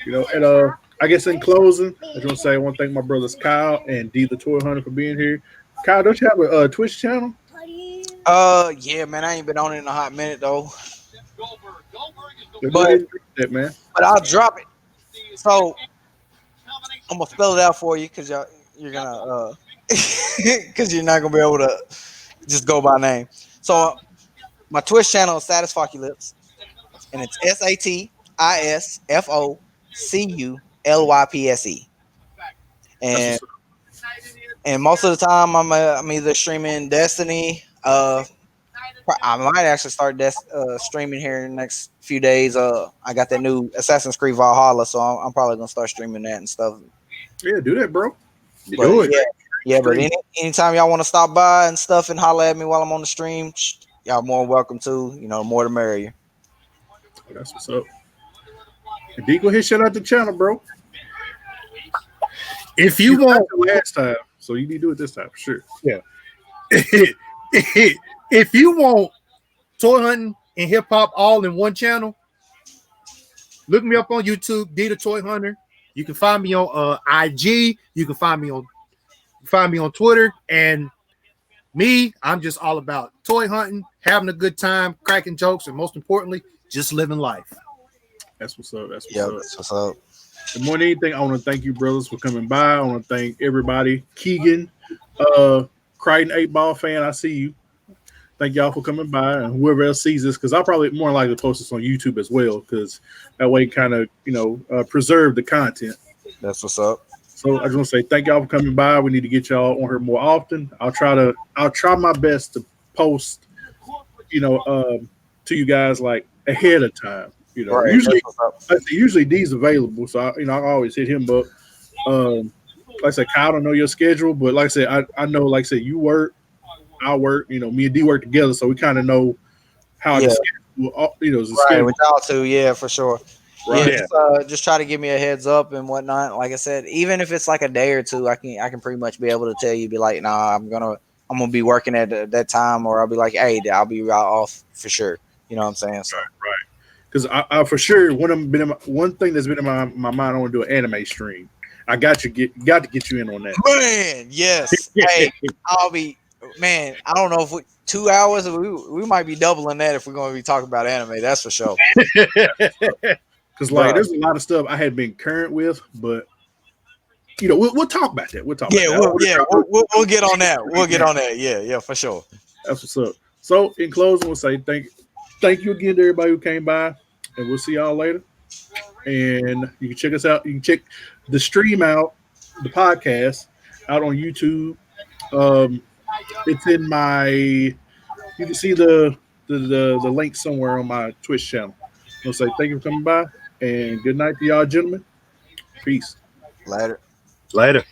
And I guess in closing, I just want to say I want to thank my brothers Kyle and Dee the Toy Hunter for being here. Kyle, don't you have a Twitch channel? Yeah, man. I ain't been on it in a hot minute though. But man. But I'll drop it. So I'm gonna spell it out for you because you're gonna because you're not gonna be able to just go by name. So my Twitch channel is Satisfoculypse, and it's SATISFOCULYPSE. And most of the time I'm either streaming Destiny. I might actually start streaming here in the next few days. I got that new Assassin's Creed Valhalla, so I'm probably gonna start streaming that and stuff. Yeah, do that, bro. Do it. Yeah, but anytime y'all want to stop by and stuff and holler at me while I'm on the stream, y'all more welcome to. More the merrier. Oh, that's what's up. And D, go ahead, shout out the channel, bro. If you want last time, so you need to do it this time for sure. Yeah. If you want toy hunting and hip hop all in one channel, look me up on YouTube, Dee the Toy Hunter. You can find me on IG. You can find me on Twitter. And me, I'm just all about toy hunting, having a good time, cracking jokes, and most importantly, just living life. That's what's up. That's what's up. And more than anything, I want to thank you, brothers, for coming by. I want to thank everybody. Keegan, Crichton 8-Ball fan, I see you. Thank y'all for coming by, and whoever else sees this, because I'll probably more likely post this on YouTube as well, because that way kind of preserve the content. That's what's up. So I just want to say thank y'all for coming by. We need to get y'all on here more often. I'll try my best to post, to you guys like ahead of time. Right, usually D's available, so I always hit him up. Like I said, Kyle, I don't know your schedule, but like I said, I know, like I said, you work, I work. Me and D work together, so we kind of know how the schedule, right, with y'all too, yeah, for sure. Right. Yeah, just try to give me a heads up and whatnot. Like I said, even if it's like a day or two, I can pretty much be able to tell you, be like, nah, I'm gonna be working at that time, or I'll be like, hey, I'll be right off for sure. You know what I'm saying? So. Right. because I for sure one thing that's been in my mind. I want to do an anime stream. I got to get you in on that. Man, yes. Hey, I'll be. Man, I don't know if 2 hours. We might be doubling that if we're going to be talking about anime. That's for sure. Because there's a lot of stuff I had been current with, but we'll talk about that. We'll get on that. We'll get on that. Yeah, for sure. That's what's up. So in closing, we'll say thank you again to everybody who came by, and we'll see y'all later. And you can check us out. You can check the stream out, the podcast out on YouTube. It's in my. You can see the link somewhere on my Twitch channel. We'll say thank you for coming by, and good night to y'all, gentlemen. Peace. Later. Later.